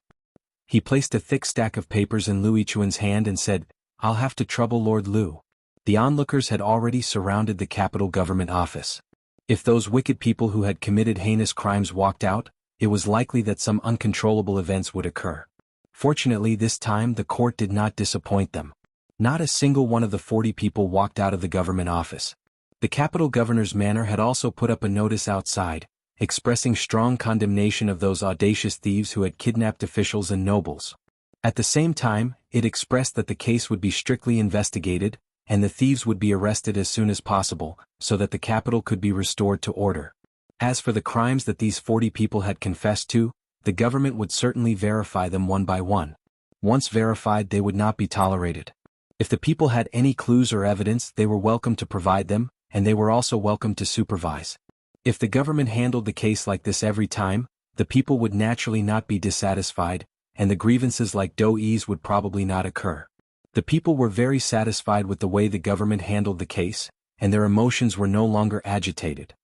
Speaker 1: He placed a thick stack of papers in Lu Yichuan's hand and said, "I'll have to trouble Lord Lu." The onlookers had already surrounded the capital government office. If those wicked people who had committed heinous crimes walked out, it was likely that some uncontrollable events would occur. Fortunately, this time the court did not disappoint them. Not a single one of the 40 people walked out of the government office. The capital governor's manor had also put up a notice outside, expressing strong condemnation of those audacious thieves who had kidnapped officials and nobles. At the same time, it expressed that the case would be strictly investigated, and the thieves would be arrested as soon as possible, so that the capital could be restored to order. As for the crimes that these 40 people had confessed to, the government would certainly verify them one by one. Once verified, they would not be tolerated. If the people had any clues or evidence, they were welcome to provide them, and they were also welcome to supervise. If the government handled the case like this every time, the people would naturally not be dissatisfied, and the grievances like doe's would probably not occur. The people were very satisfied with the way the government handled the case, and their emotions were no longer agitated.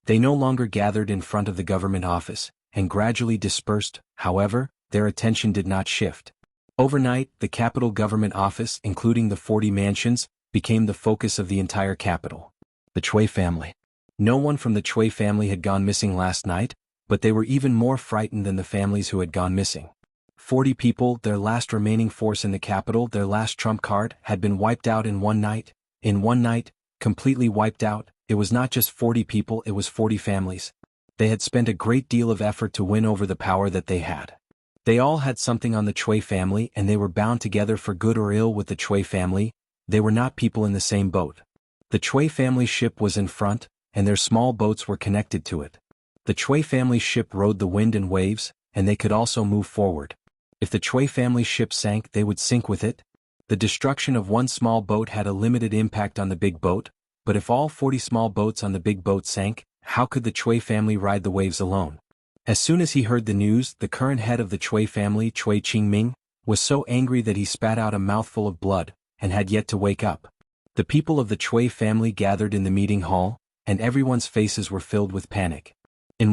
Speaker 1: They no longer gathered in front of the government office, and gradually dispersed. However, their attention did not shift. Overnight, the capital government office, including the 40 mansions, became the focus of the entire capital. The Chui family. No one from the Chui family had gone missing last night, but they were even more frightened than the families who had gone missing. 40 people, their last remaining force in the capital, their last trump card, had been wiped out in one night. In one night, completely wiped out. It was not just 40 people, it was 40 families. They had spent a great deal of effort to win over the power that they had. They all had something on the Chui family, and they were bound together for good or ill with the Chui family. They were not people in the same boat. The Chui family ship was in front, and their small boats were connected to it. The Chui family ship rode the wind and waves, and they could also move forward. If the Chui family ship sank, they would sink with it. The destruction of one small boat had a limited impact on the big boat, but if all 40 small boats on the big boat sank, how could the Chui family ride the waves alone? As soon as he heard the news, the current head of the Chui family, Chui Qingming, was so angry that he spat out a mouthful of blood, and had yet to wake up. The people of the Chui family gathered in the meeting hall, and everyone's faces were filled with panic. In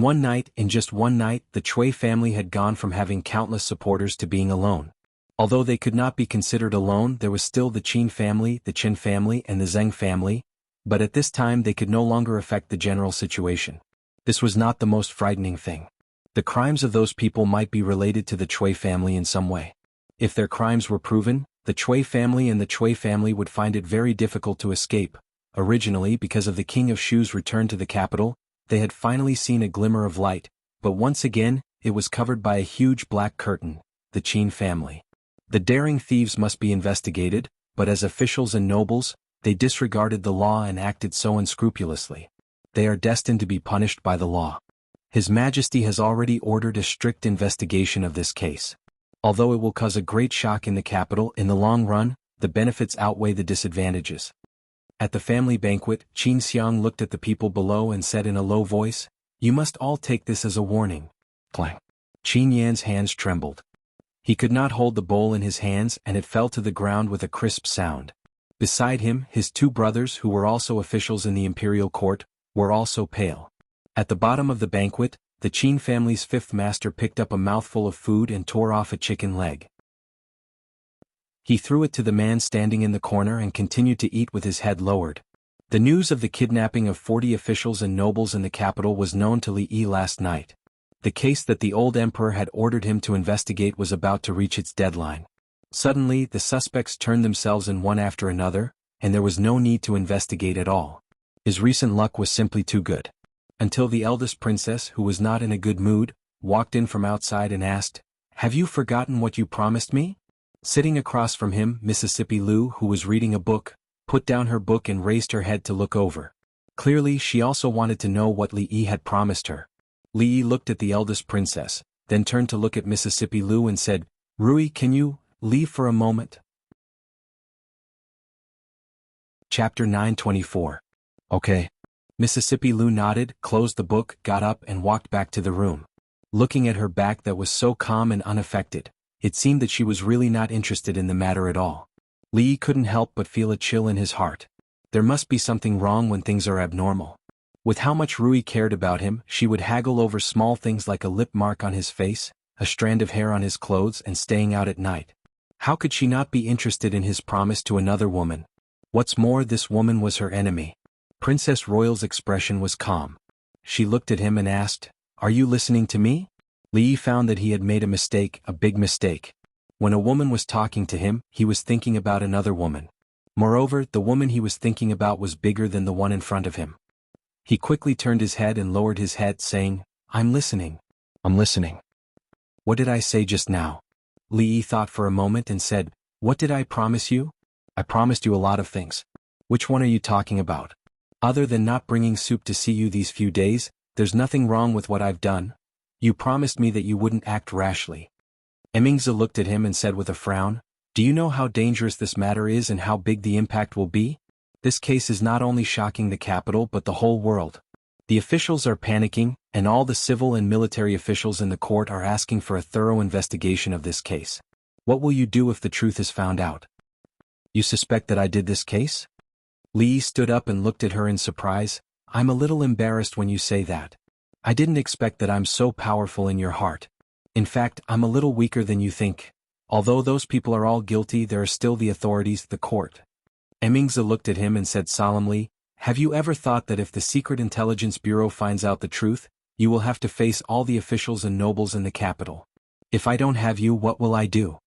Speaker 1: just one night, the Chui family had gone from having countless supporters to being alone. Although they could not be considered alone, there was still the Qin family, the Qin family, and the Zheng family, but at this time they could no longer affect the general situation. This was not the most frightening thing. The crimes of those people might be related to the Chui family in some way. If their crimes were proven, the Chui family and the Chui family would find it very difficult to escape. Originally, because of the King of Shu's return to the capital, They had finally seen a glimmer of light, but once again, it was covered by a huge black curtain, the Qin family. The daring thieves must be investigated, but as officials and nobles, they disregarded the law and acted so unscrupulously. They are destined to be punished by the law. His Majesty has already ordered a strict investigation of this case. Although it will cause a great shock in the capital, in the long run, the benefits outweigh the disadvantages. At the family banquet, Qin Xiang looked at the people below and said in a low voice, "You must all take this as a warning." Clang. Qin Yan's hands trembled. He could not hold the bowl in his hands and it fell to the ground with a crisp sound. Beside him, his two brothers who were also officials in the imperial court, were also pale. At the bottom of the banquet, the Qin family's fifth master picked up a mouthful of food and tore off a chicken leg. He threw it to the man standing in the corner and continued to eat with his head lowered. The news of the kidnapping of 40 officials and nobles in the capital was known to Li Yi last night. The case that the old emperor had ordered him to investigate was about to reach its deadline. Suddenly, the suspects turned themselves in one after another, and there was no need to investigate at all. His recent luck was simply too good. Until the eldest princess, who was not in a good mood, walked in from outside and asked, "Have you forgotten what you promised me?" Sitting across from him, Mississippi Lu, who was reading a book, put down her book and raised her head to look over. Clearly, she also wanted to know what Li Yi had promised her. Li Yi looked at the eldest princess, then turned to look at Mississippi Lu and said, "Rui, can you leave for a moment?" Chapter 924. Okay. Mississippi Lu nodded, closed the book, got up and walked back to the room. Looking at her back that was so calm and unaffected, it seemed that she was really not interested in the matter at all. Li Yi couldn't help but feel a chill in his heart. There must be something wrong when things are abnormal. With how much Rui cared about him, she would haggle over small things like a lip mark on his face, a strand of hair on his clothes and staying out at night. How could she not be interested in his promise to another woman? What's more, this woman was her enemy. Princess Royal's expression was calm. She looked at him and asked, "Are you listening to me?" Li Yi found that he had made a mistake, a big mistake. When a woman was talking to him, he was thinking about another woman. Moreover, the woman he was thinking about was bigger than the one in front of him. He quickly turned his head and lowered his head, saying, "I'm listening. I'm listening." "What did I say just now?" Li Yi thought for a moment and said, "What did I promise you?" "I promised you a lot of things." "Which one are you talking about?" "Other than not bringing soup to see you these few days, there's nothing wrong with what I've done. You promised me that you wouldn't act rashly." Xianxia looked at him and said with a frown, "Do you know how dangerous this matter is and how big the impact will be? This case is not only shocking the capital but the whole world. The officials are panicking, and all the civil and military officials in the court are asking for a thorough investigation of this case. What will you do if the truth is found out?" "You suspect that I did this case?" Li Yi stood up and looked at her in surprise. "I'm a little embarrassed when you say that. I didn't expect that I'm so powerful in your heart. In fact, I'm a little weaker than you think. Although those people are all guilty, there are still the authorities, the court." Xianxia looked at him and said solemnly, "Have you ever thought that if the Secret Intelligence Bureau finds out the truth, you will have to face all the officials and nobles in the capital? If I don't have you, what will I do?"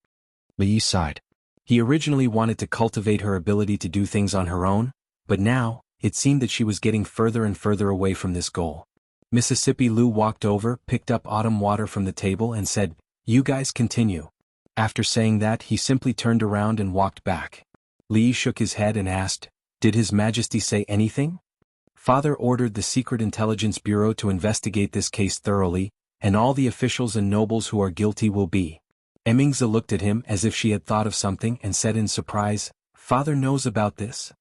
Speaker 1: Li Yi sighed. He originally wanted to cultivate her ability to do things on her own, but now, it seemed that she was getting further and further away from this goal. Mississippi Lu walked over, picked up autumn water from the table and said, "You guys continue." After saying that, he simply turned around and walked back. Li Yi shook his head and asked, "Did His Majesty say anything?" "Father ordered the Secret Intelligence Bureau to investigate this case thoroughly, and all the officials and nobles who are guilty will be." Xianxia looked at him as if she had thought of something and said in surprise, "Father knows about this?"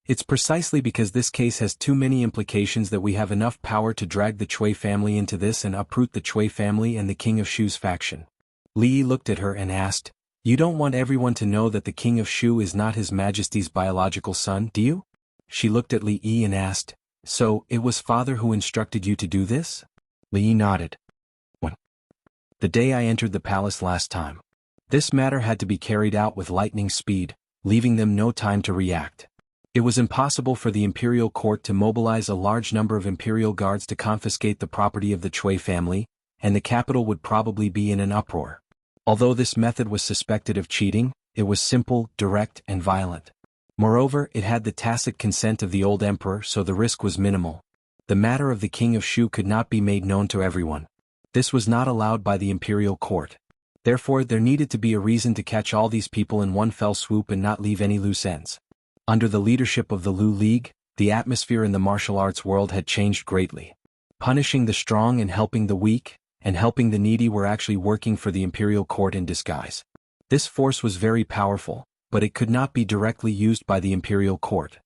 Speaker 1: "It's precisely because this case has too many implications that we have enough power to drag the Chui family into this and uproot the Chui family and the King of Shu's faction." Li Yi looked at her and asked, "You don't want everyone to know that the King of Shu is not His Majesty's biological son, do you?" She looked at Li Yi and asked, "So, it was Father who instructed you to do this?" Li Yi nodded. "When?" "The day I entered the palace last time. This matter had to be carried out with lightning speed, leaving them no time to react. It was impossible for the imperial court to mobilize a large number of imperial guards to confiscate the property of the Chui family, and the capital would probably be in an uproar. Although this method was suspected of cheating, it was simple, direct, and violent. Moreover, it had the tacit consent of the old emperor, so the risk was minimal. The matter of the king of Shu could not be made known to everyone. This was not allowed by the imperial court. Therefore there needed to be a reason to catch all these people in one fell swoop and not leave any loose ends. Under the leadership of the Lu League, the atmosphere in the martial arts world had changed greatly. Punishing the strong and helping the weak, and helping the needy were actually working for the imperial court in disguise. This force was very powerful, but it could not be directly used by the imperial court.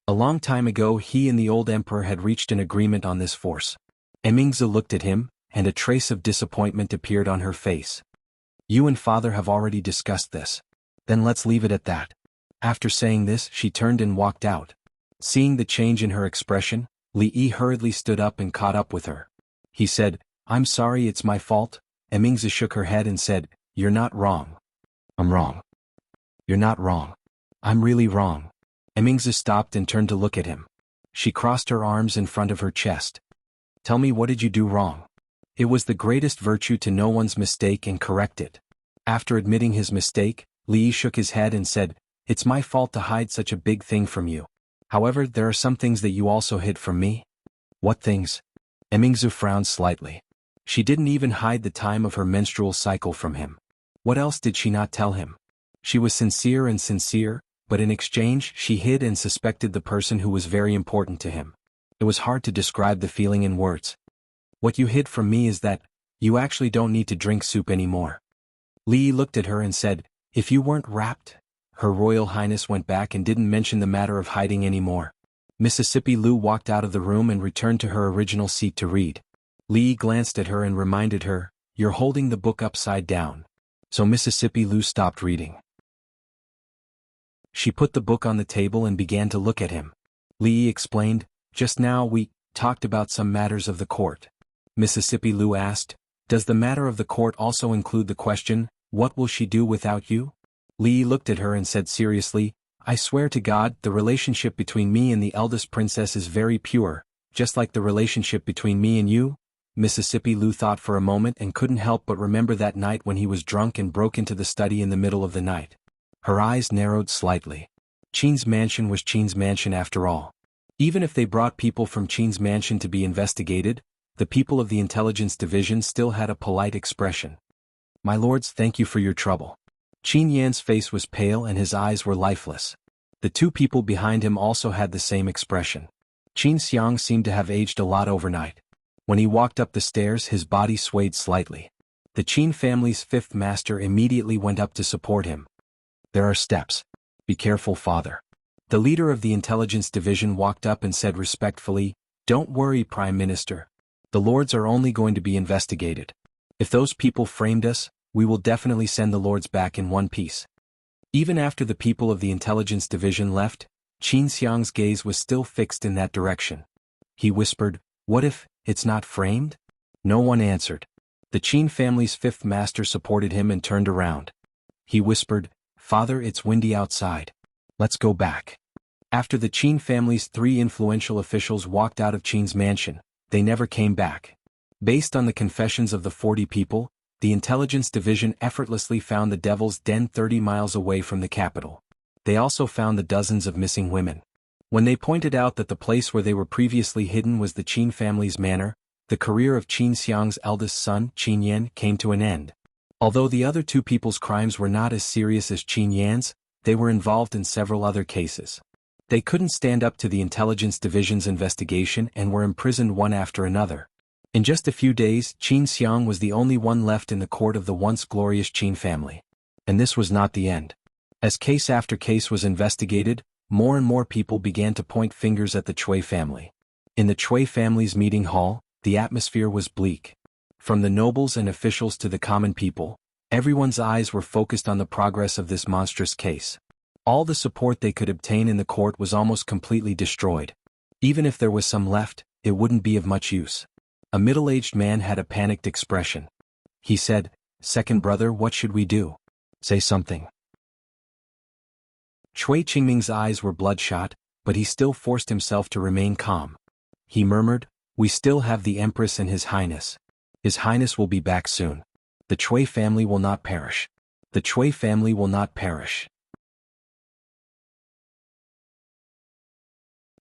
Speaker 1: A long time ago he and the old emperor had reached an agreement on this force. Emmingzi looked at him, and a trace of disappointment appeared on her face. You and father have already discussed this. Then let's leave it at that. After saying this she turned and walked out. Seeing the change in her expression, Li Yi hurriedly stood up and caught up with her. He said, I'm sorry, it's my fault. Emmingzi shook her head and said, You're not wrong. I'm wrong. You're not wrong. I'm really wrong. Emmingzi stopped and turned to look at him. She crossed her arms in front of her chest. Tell me, what did you do wrong? It was the greatest virtue to know one's mistake and correct it. After admitting his mistake, Li Yi shook his head and said, It's my fault to hide such a big thing from you. However, there are some things that you also hid from me. What things? Emmingzi frowned slightly. She didn't even hide the time of her menstrual cycle from him. What else did she not tell him? She was sincere, but in exchange she hid and suspected the person who was very important to him. It was hard to describe the feeling in words. What you hid from me is that you actually don't need to drink soup anymore. Li Yi looked at her and said, If you weren't wrapped. Her Royal Highness went back and didn't mention the matter of hiding anymore. Mississippi Lu walked out of the room and returned to her original seat to read. Li Yi glanced at her and reminded her, You're holding the book upside down. So Mississippi Lu stopped reading. She put the book on the table and began to look at him. Li Yi explained, Just now we talked about some matters of the court. Mississippi Lu asked, Does the matter of the court also include the question, What will she do without you? Li Yi looked at her and said seriously, I swear to God, the relationship between me and the eldest princess is very pure, just like the relationship between me and you. Mississippi Lu thought for a moment and couldn't help but remember that night when he was drunk and broke into the study in the middle of the night. Her eyes narrowed slightly. Qin's mansion was Qin's mansion after all. Even if they brought people from Qin's mansion to be investigated, the people of the intelligence division still had a polite expression. My lords, thank you for your trouble. Qin Yan's face was pale and his eyes were lifeless. The two people behind him also had the same expression. Qin Xiang seemed to have aged a lot overnight. When he walked up the stairs his body swayed slightly. The Qin family's fifth master immediately went up to support him. There are steps. Be careful, father. The leader of the intelligence division walked up and said respectfully, Don't worry, Prime Minister. The lords are only going to be investigated. If those people framed us, we will definitely send the lords back in one piece. Even after the people of the intelligence division left, Qin Xiang's gaze was still fixed in that direction. He whispered, What if it's not framed? No one answered. The Qin family's fifth master supported him and turned around. He whispered, Father, it's windy outside. Let's go back. After the Qin family's three influential officials walked out of Qin's mansion, they never came back. Based on the confessions of the 40 people, the intelligence division effortlessly found the Devil's Den 30 miles away from the capital. They also found the dozens of missing women. When they pointed out that the place where they were previously hidden was the Qin family's manor, the career of Qin Xiang's eldest son, Qin Yan, came to an end. Although the other two people's crimes were not as serious as Qin Yan's, they were involved in several other cases. They couldn't stand up to the intelligence division's investigation and were imprisoned one after another. In just a few days, Qin Xiang was the only one left in the court of the once glorious Qin family. And this was not the end. As case after case was investigated, more and more people began to point fingers at the Cui family. In the Cui family's meeting hall, the atmosphere was bleak. From the nobles and officials to the common people, everyone's eyes were focused on the progress of this monstrous case. All the support they could obtain in the court was almost completely destroyed. Even if there was some left, it wouldn't be of much use. A middle-aged man had a panicked expression. He said, Second brother, what should we do? Say something. Cui Qingming's eyes were bloodshot, but he still forced himself to remain calm. He murmured, We still have the Empress and His Highness. His Highness will be back soon. The Cui family will not perish. The Cui family will not perish.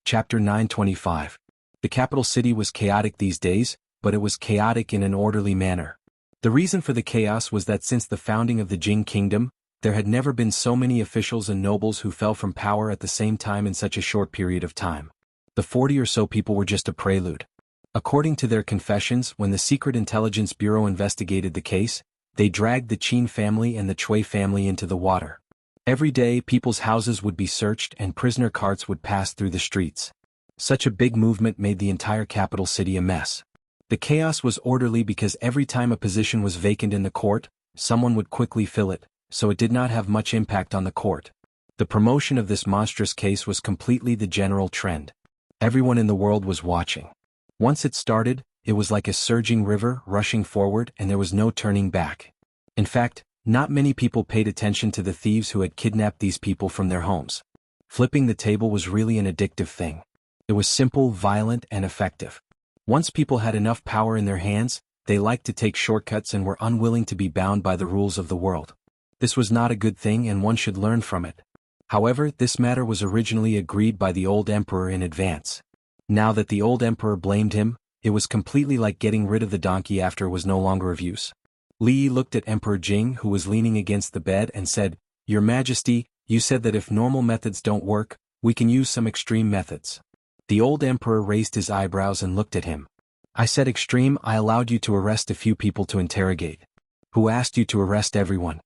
Speaker 1: Chapter 925. The capital city was chaotic these days, but it was chaotic in an orderly manner. The reason for the chaos was that since the founding of the Jing kingdom, there had never been so many officials and nobles who fell from power at the same time in such a short period of time. The 40 or so people were just a prelude. According to their confessions, when the Secret Intelligence Bureau investigated the case, they dragged the Qin family and the Cui family into the water. Every day, people's houses would be searched and prisoner carts would pass through the streets. Such a big movement made the entire capital city a mess. The chaos was orderly because every time a position was vacant in the court, someone would quickly fill it, so it did not have much impact on the court. The promotion of this monstrous case was completely the general trend. Everyone in the world was watching. Once it started, it was like a surging river rushing forward and there was no turning back. In fact, not many people paid attention to the thieves who had kidnapped these people from their homes. Flipping the table was really an addictive thing. It was simple, violent, and effective. Once people had enough power in their hands, they liked to take shortcuts and were unwilling to be bound by the rules of the world. This was not a good thing and one should learn from it. However, this matter was originally agreed by the old emperor in advance. Now that the old emperor blamed him, it was completely like getting rid of the donkey after it was no longer of use. Li Yi looked at Emperor Jing, who was leaning against the bed, and said, "Your Majesty, you said that if normal methods don't work, we can use some extreme methods." The old emperor raised his eyebrows and looked at him. "I said extreme. I allowed you to arrest a few people to interrogate. Who asked you to arrest everyone?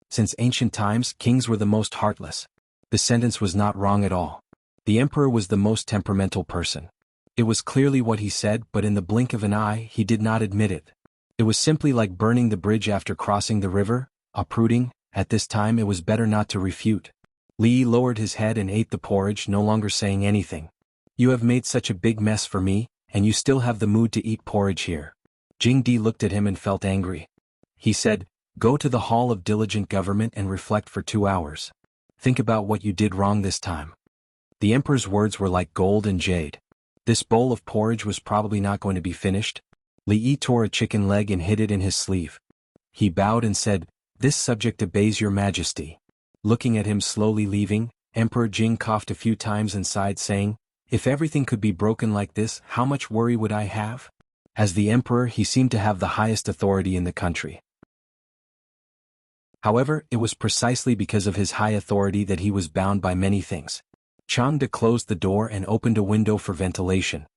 Speaker 1: Since ancient times, kings were the most heartless. The sentence was not wrong at all. The emperor was the most temperamental person. It was clearly what he said, but in the blink of an eye, he did not admit it. It was simply like burning the bridge after crossing the river, uprooting. At this time it was better not to refute." Li Yi lowered his head and ate the porridge, no longer saying anything. "You have made such a big mess for me, and you still have the mood to eat porridge here." Jing Di looked at him and felt angry. He said, "Go to the Hall of Diligent Government and reflect for 2 hours. Think about what you did wrong this time." The emperor's words were like gold and jade. This bowl of porridge was probably not going to be finished. Li Yi tore a chicken leg and hid it in his sleeve. He bowed and said, "This subject obeys your Majesty." Looking at him slowly leaving, Emperor Jing coughed a few times and sighed, saying, "If everything could be broken like this, how much worry would I have?" As the emperor, he seemed to have the highest authority in the country. However, it was precisely because of his high authority that he was bound by many things. Chang De closed the door and opened a window for ventilation.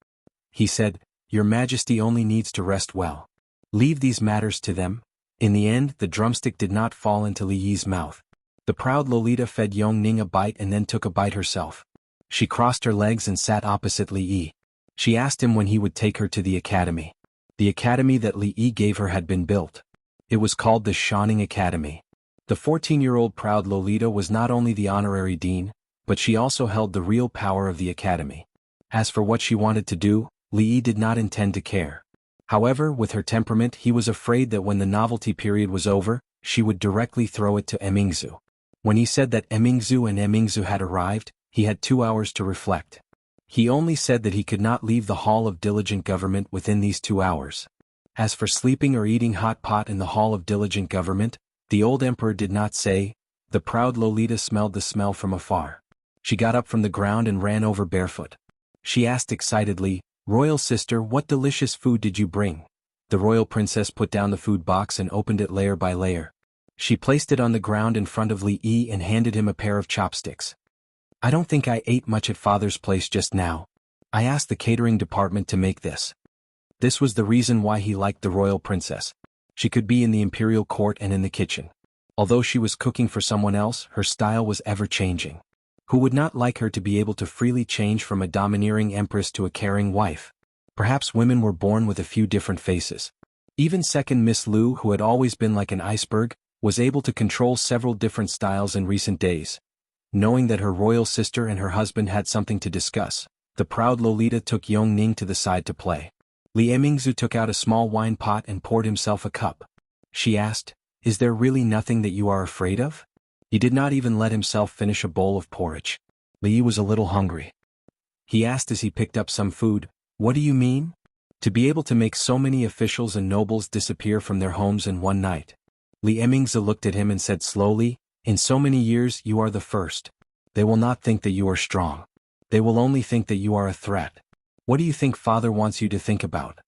Speaker 1: He said, "Your Majesty only needs to rest well. Leave these matters to them." In the end, the drumstick did not fall into Li Yi's mouth. The proud Lolita fed Yong Ning a bite and then took a bite herself. She crossed her legs and sat opposite Li Yi. She asked him when he would take her to the academy. The academy that Li Yi gave her had been built. It was called the Xianxia Academy. The 14-year-old proud Lolita was not only the honorary dean, but she also held the real power of the academy. As for what she wanted to do, Li Yi did not intend to care. However, with her temperament, he was afraid that when the novelty period was over, she would directly throw it to Emingzu. When he said that Emingzu had arrived, he had 2 hours to reflect. He only said that he could not leave the Hall of Diligent Government within these 2 hours. As for sleeping or eating hot pot in the Hall of Diligent Government, the old emperor did not say. The proud Lolita smelled the smell from afar. She got up from the ground and ran over barefoot. She asked excitedly, "Royal sister, what delicious food did you bring?" The royal princess put down the food box and opened it layer by layer. She placed it on the ground in front of Li Yi and handed him a pair of chopsticks. "I don't think I ate much at father's place just now. I asked the catering department to make this." This was the reason why he liked the royal princess. She could be in the imperial court and in the kitchen. Although she was cooking for someone else, her style was ever-changing. Who would not like her to be able to freely change from a domineering empress to a caring wife? Perhaps women were born with a few different faces. Even second Miss Lu, who had always been like an iceberg, was able to control several different styles in recent days. Knowing that her royal sister and her husband had something to discuss, the proud Lolita took Yong Ning to the side to play. Li Emingzu took out a small wine pot and poured himself a cup. She asked, "Is there really nothing that you are afraid of?" He did not even let himself finish a bowl of porridge. Li Yi was a little hungry. He asked as he picked up some food, "What do you mean?" To be able to make so many officials and nobles disappear from their homes in one night. Li Emingzi looked at him and said slowly, "In so many years you are the first. They will not think that you are strong. They will only think that you are a threat." What do you think father wants you to think about?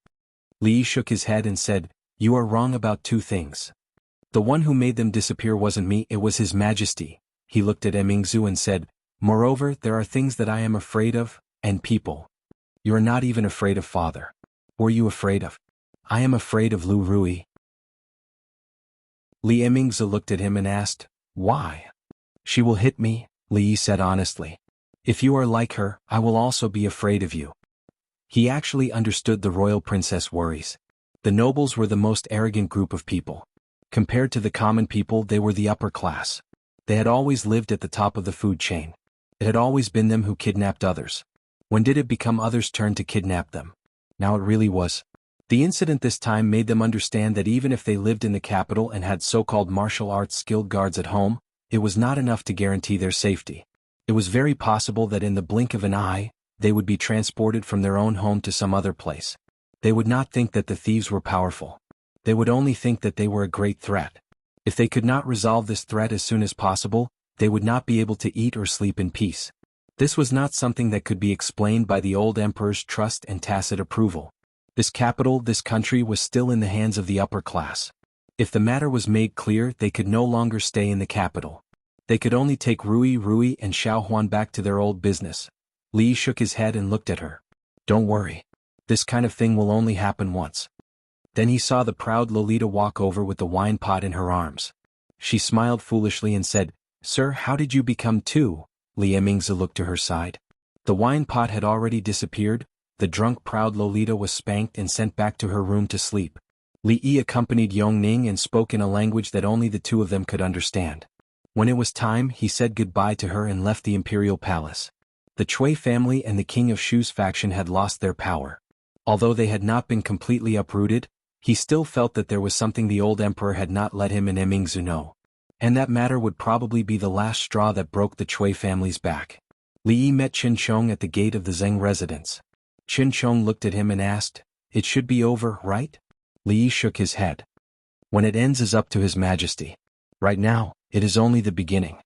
Speaker 1: Li Yi shook his head and said, You are wrong about two things. The one who made them disappear wasn't me, it was His Majesty. He looked at Emingzu and said, Moreover, there are things that I am afraid of, and people. You are not even afraid of father. Who are you afraid of? I am afraid of Lu Rui. Li Emingzu looked at him and asked, Why? She will hit me, Li Yi said honestly. If you are like her, I will also be afraid of you. He actually understood the royal princess worries. The nobles were the most arrogant group of people. Compared to the common people, they were the upper class. They had always lived at the top of the food chain. It had always been them who kidnapped others. When did it become others' turn to kidnap them? Now it really was. The incident this time made them understand that even if they lived in the capital and had so-called martial arts skilled guards at home, it was not enough to guarantee their safety. It was very possible that in the blink of an eye, they would be transported from their own home to some other place. They would not think that the thieves were powerful. They would only think that they were a great threat. If they could not resolve this threat as soon as possible, they would not be able to eat or sleep in peace. This was not something that could be explained by the old emperor's trust and tacit approval. This capital, this country was still in the hands of the upper class. If the matter was made clear, they could no longer stay in the capital. They could only take Rui and Xuanhuan back to their old business. Li shook his head and looked at her. Don't worry. This kind of thing will only happen once. Then he saw the proud Lolita walk over with the wine pot in her arms. She smiled foolishly and said, Sir, how did you become two? Li Emingzi looked to her side. The wine pot had already disappeared. The drunk proud Lolita was spanked and sent back to her room to sleep. Li Yi accompanied Yongning and spoke in a language that only the two of them could understand. When it was time, he said goodbye to her and left the imperial palace. The Chui family and the King of Shu's faction had lost their power. Although they had not been completely uprooted, he still felt that there was something the old emperor had not let him and Emingzu know. And that matter would probably be the last straw that broke the Chui family's back. Li Yi met Qin Chong at the gate of the Zheng residence. Qin Chong looked at him and asked, It should be over, right? Li Yi shook his head. When it ends is up to His Majesty. Right now, it is only the beginning.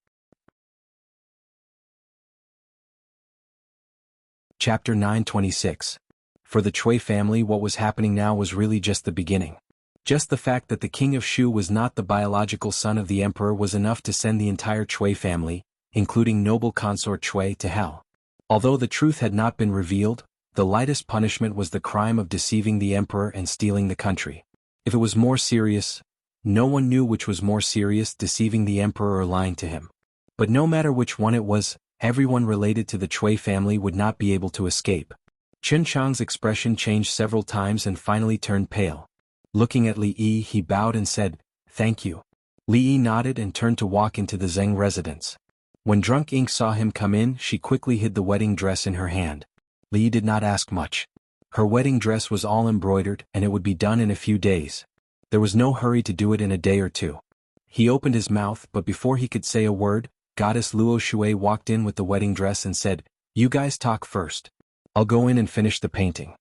Speaker 1: Chapter 926. For the Chui family, what was happening now was really just the beginning. Just the fact that the King of Shu was not the biological son of the emperor was enough to send the entire Chui family, including noble consort Chui, to hell. Although the truth had not been revealed, the lightest punishment was the crime of deceiving the emperor and stealing the country. If it was more serious, no one knew which was more serious, deceiving the emperor or lying to him. But no matter which one it was, everyone related to the Chui family would not be able to escape. Qin Chang's expression changed several times and finally turned pale. Looking at Li Yi, he bowed and said, Thank you. Li Yi nodded and turned to walk into the Zheng residence. When Drunk Ink saw him come in, she quickly hid the wedding dress in her hand. Li Yi did not ask much. Her wedding dress was all embroidered and it would be done in a few days. There was no hurry to do it in a day or two. He opened his mouth, but before he could say a word, Goddess Luo Shui walked in with the wedding dress and said, You guys talk first. I'll go in and finish the painting.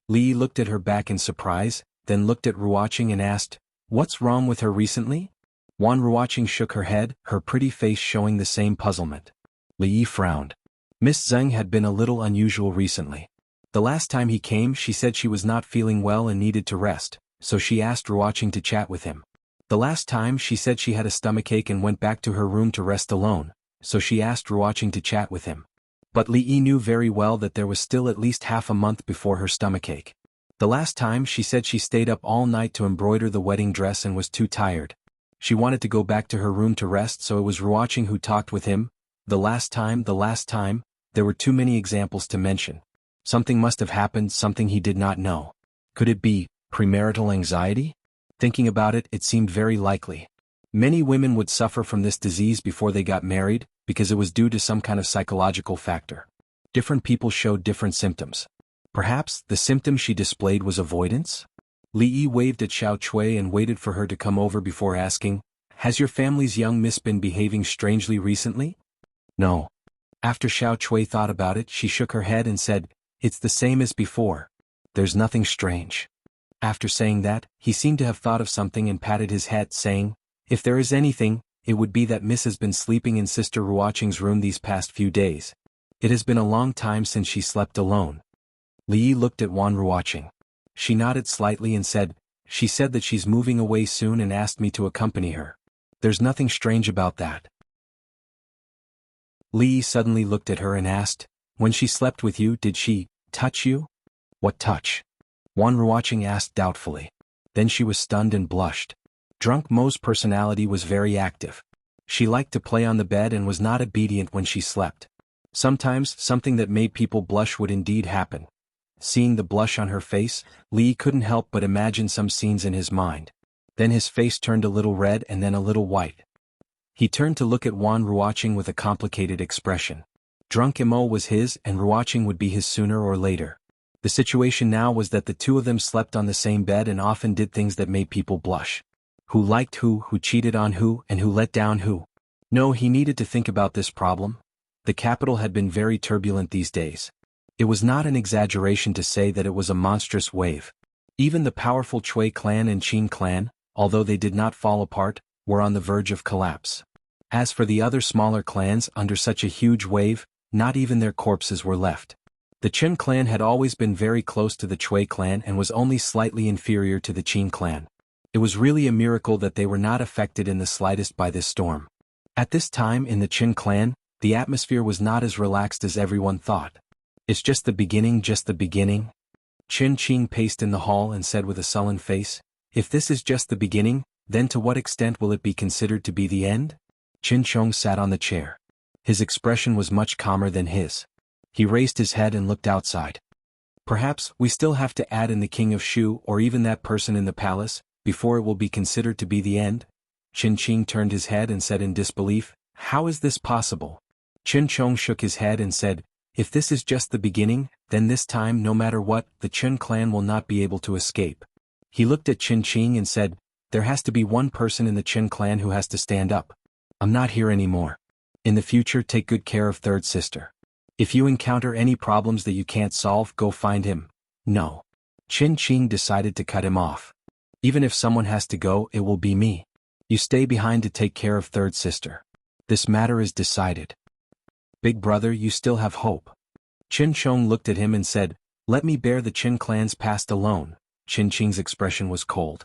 Speaker 1: Li Yi looked at her back in surprise, then looked at Ruoqing and asked, What's wrong with her recently? Wan Ruoqing shook her head, her pretty face showing the same puzzlement. Li Yi frowned. Miss Zheng had been a little unusual recently. The last time he came, she said she was not feeling well and needed to rest, so she asked Ruoqing to chat with him. The last time, she said she had a stomachache and went back to her room to rest alone, so she asked Ruoqing to chat with him. But Li Yi knew very well that there was still at least half a month before her stomachache. The last time, she said she stayed up all night to embroider the wedding dress and was too tired. She wanted to go back to her room to rest, so it was Ruoqing who talked with him. The last time, there were too many examples to mention. Something must have happened, something he did not know. Could it be premarital anxiety? Thinking about it, it seemed very likely. Many women would suffer from this disease before they got married, because it was due to some kind of psychological factor. Different people showed different symptoms. Perhaps the symptom she displayed was avoidance? Li Yi waved at Xiao Chui and waited for her to come over before asking, Has your family's young miss been behaving strangely recently? No. After Xiao Chui thought about it, she shook her head and said, It's the same as before. There's nothing strange. After saying that, he seemed to have thought of something and patted his head, saying, If there is anything, it would be that Miss has been sleeping in Sister Ruoqing's room these past few days. It has been a long time since she slept alone. Li Yi looked at Wan Ruoqing. She nodded slightly and said, "She said that she's moving away soon and asked me to accompany her. There's nothing strange about that." Li Yi suddenly looked at her and asked, "When she slept with you, did she touch you?" "What touch?" Wan Ruoqing asked doubtfully. Then she was stunned and blushed. Drunk Mo's personality was very active. She liked to play on the bed and was not obedient when she slept. Sometimes something that made people blush would indeed happen. Seeing the blush on her face, Li Yi couldn't help but imagine some scenes in his mind. Then his face turned a little red and then a little white. He turned to look at Wan Ruoqing with a complicated expression. Drunk Mo was his and Ruoqing would be his sooner or later. The situation now was that the two of them slept on the same bed and often did things that made people blush. Who liked who cheated on who, and who let down who? No, he needed to think about this problem. The capital had been very turbulent these days. It was not an exaggeration to say that it was a monstrous wave. Even the powerful Chui clan and Qin clan, although they did not fall apart, were on the verge of collapse. As for the other smaller clans under such a huge wave, not even their corpses were left. The Qin clan had always been very close to the Chui clan and was only slightly inferior to the Qin clan. It was really a miracle that they were not affected in the slightest by this storm. At this time in the Qin clan, the atmosphere was not as relaxed as everyone thought. "It's just the beginning, just the beginning." Qin Qing paced in the hall and said with a sullen face, "If this is just the beginning, then to what extent will it be considered to be the end?" Qin Chong sat on the chair. His expression was much calmer than his. He raised his head and looked outside. "Perhaps we still have to add in the king of Shu or even that person in the palace, before it will be considered to be the end?" Qin Qing turned his head and said in disbelief, "How is this possible?" Qin Chong shook his head and said, "If this is just the beginning, then this time no matter what, the Qin clan will not be able to escape." He looked at Qin Qing and said, "There has to be one person in the Qin clan who has to stand up. I'm not here anymore. In the future take good care of third sister. If you encounter any problems that you can't solve, go find him." "No." Qin Qing decided to cut him off. "Even if someone has to go, it will be me. You stay behind to take care of third sister. This matter is decided. Big brother, you still have hope." Qin Chong looked at him and said, "Let me bear the Qin clan's past alone." Qin Qing's expression was cold.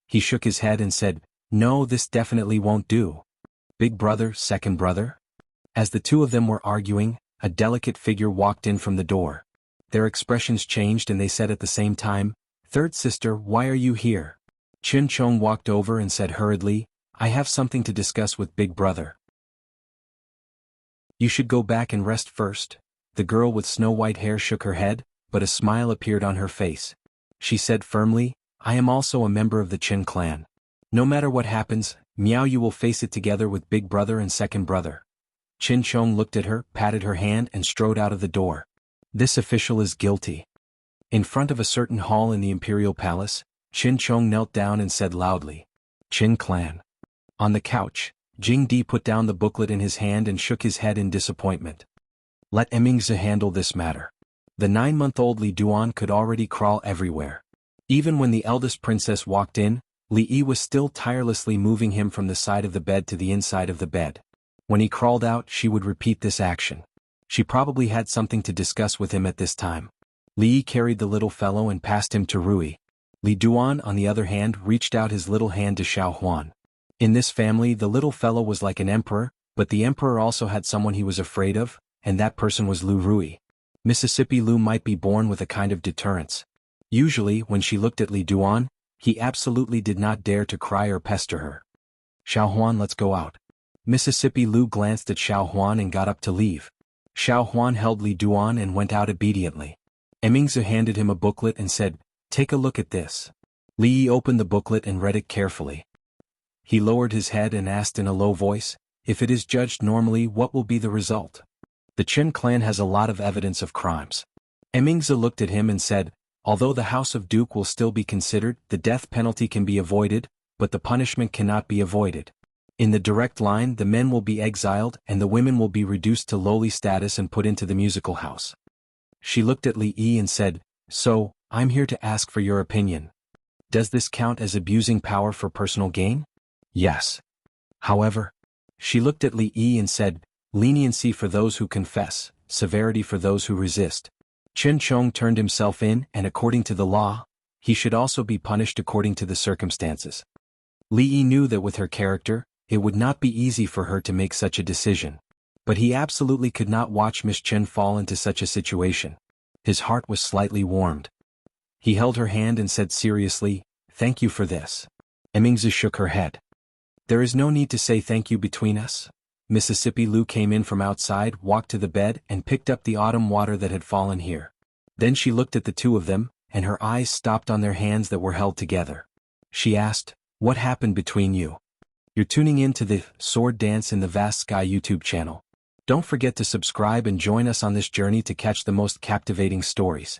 Speaker 1: He shook his head and said, "No, this definitely won't do. Big brother, second brother?" As the two of them were arguing, a delicate figure walked in from the door. Their expressions changed and they said at the same time, "Third sister, why are you here?" Qin Chong walked over and said hurriedly, "I have something to discuss with big brother." "You should go back and rest first." The girl with snow-white hair shook her head, but a smile appeared on her face. She said firmly, "I am also a member of the Qin clan. No matter what happens, Miao, you will face it together with big brother and second brother." Qin Chong looked at her, patted her hand and strode out of the door. "This official is guilty." In front of a certain hall in the imperial palace, Qin Chong knelt down and said loudly, "Qin clan." On the couch, Jing Di put down the booklet in his hand and shook his head in disappointment. "Let Emmingzi handle this matter." The 9-month-old Li Duan could already crawl everywhere. Even when the eldest princess walked in, Li Yi was still tirelessly moving him from the side of the bed to the inside of the bed. When he crawled out, she would repeat this action. She probably had something to discuss with him at this time. Li Yi carried the little fellow and passed him to Rui. Li Duan, on the other hand, reached out his little hand to Xuanhuan. In this family, the little fellow was like an emperor, but the emperor also had someone he was afraid of, and that person was Lu Rui. Mississippi Lu might be born with a kind of deterrence. Usually, when she looked at Li Duan, he absolutely did not dare to cry or pester her. "Xuanhuan, let's go out." Mississippi Lu glanced at Xuanhuan and got up to leave. Xuanhuan held Li Duan and went out obediently. Emmingzi handed him a booklet and said, "Take a look at this." Li Yi opened the booklet and read it carefully. He lowered his head and asked in a low voice, "If it is judged normally, what will be the result?" "The Qin clan has a lot of evidence of crimes." Emmingzi looked at him and said, "Although the House of Duke will still be considered, the death penalty can be avoided, but the punishment cannot be avoided. In the direct line, the men will be exiled and the women will be reduced to lowly status and put into the musical house." She looked at Li Yi and said, "So, I'm here to ask for your opinion. Does this count as abusing power for personal gain?" "Yes. However," she looked at Li Yi and said, "leniency for those who confess, severity for those who resist. Chen Chong turned himself in, and according to the law, he should also be punished according to the circumstances. Li Yi knew that with her character, it would not be easy for her to make such a decision. But he absolutely could not watch Miss Chen fall into such a situation. His heart was slightly warmed. He held her hand and said seriously, "Thank you for this." Mingzi shook her head. "There is no need to say thank you between us." Mississippi Lu came in from outside, walked to the bed, and picked up the autumn water that had fallen here. Then she looked at the two of them, and her eyes stopped on their hands that were held together. She asked, "What happened between you?" You're tuning in to the Sword Dance in the Vast Sky YouTube channel. Don't forget to subscribe and join us on this journey to catch the most captivating stories.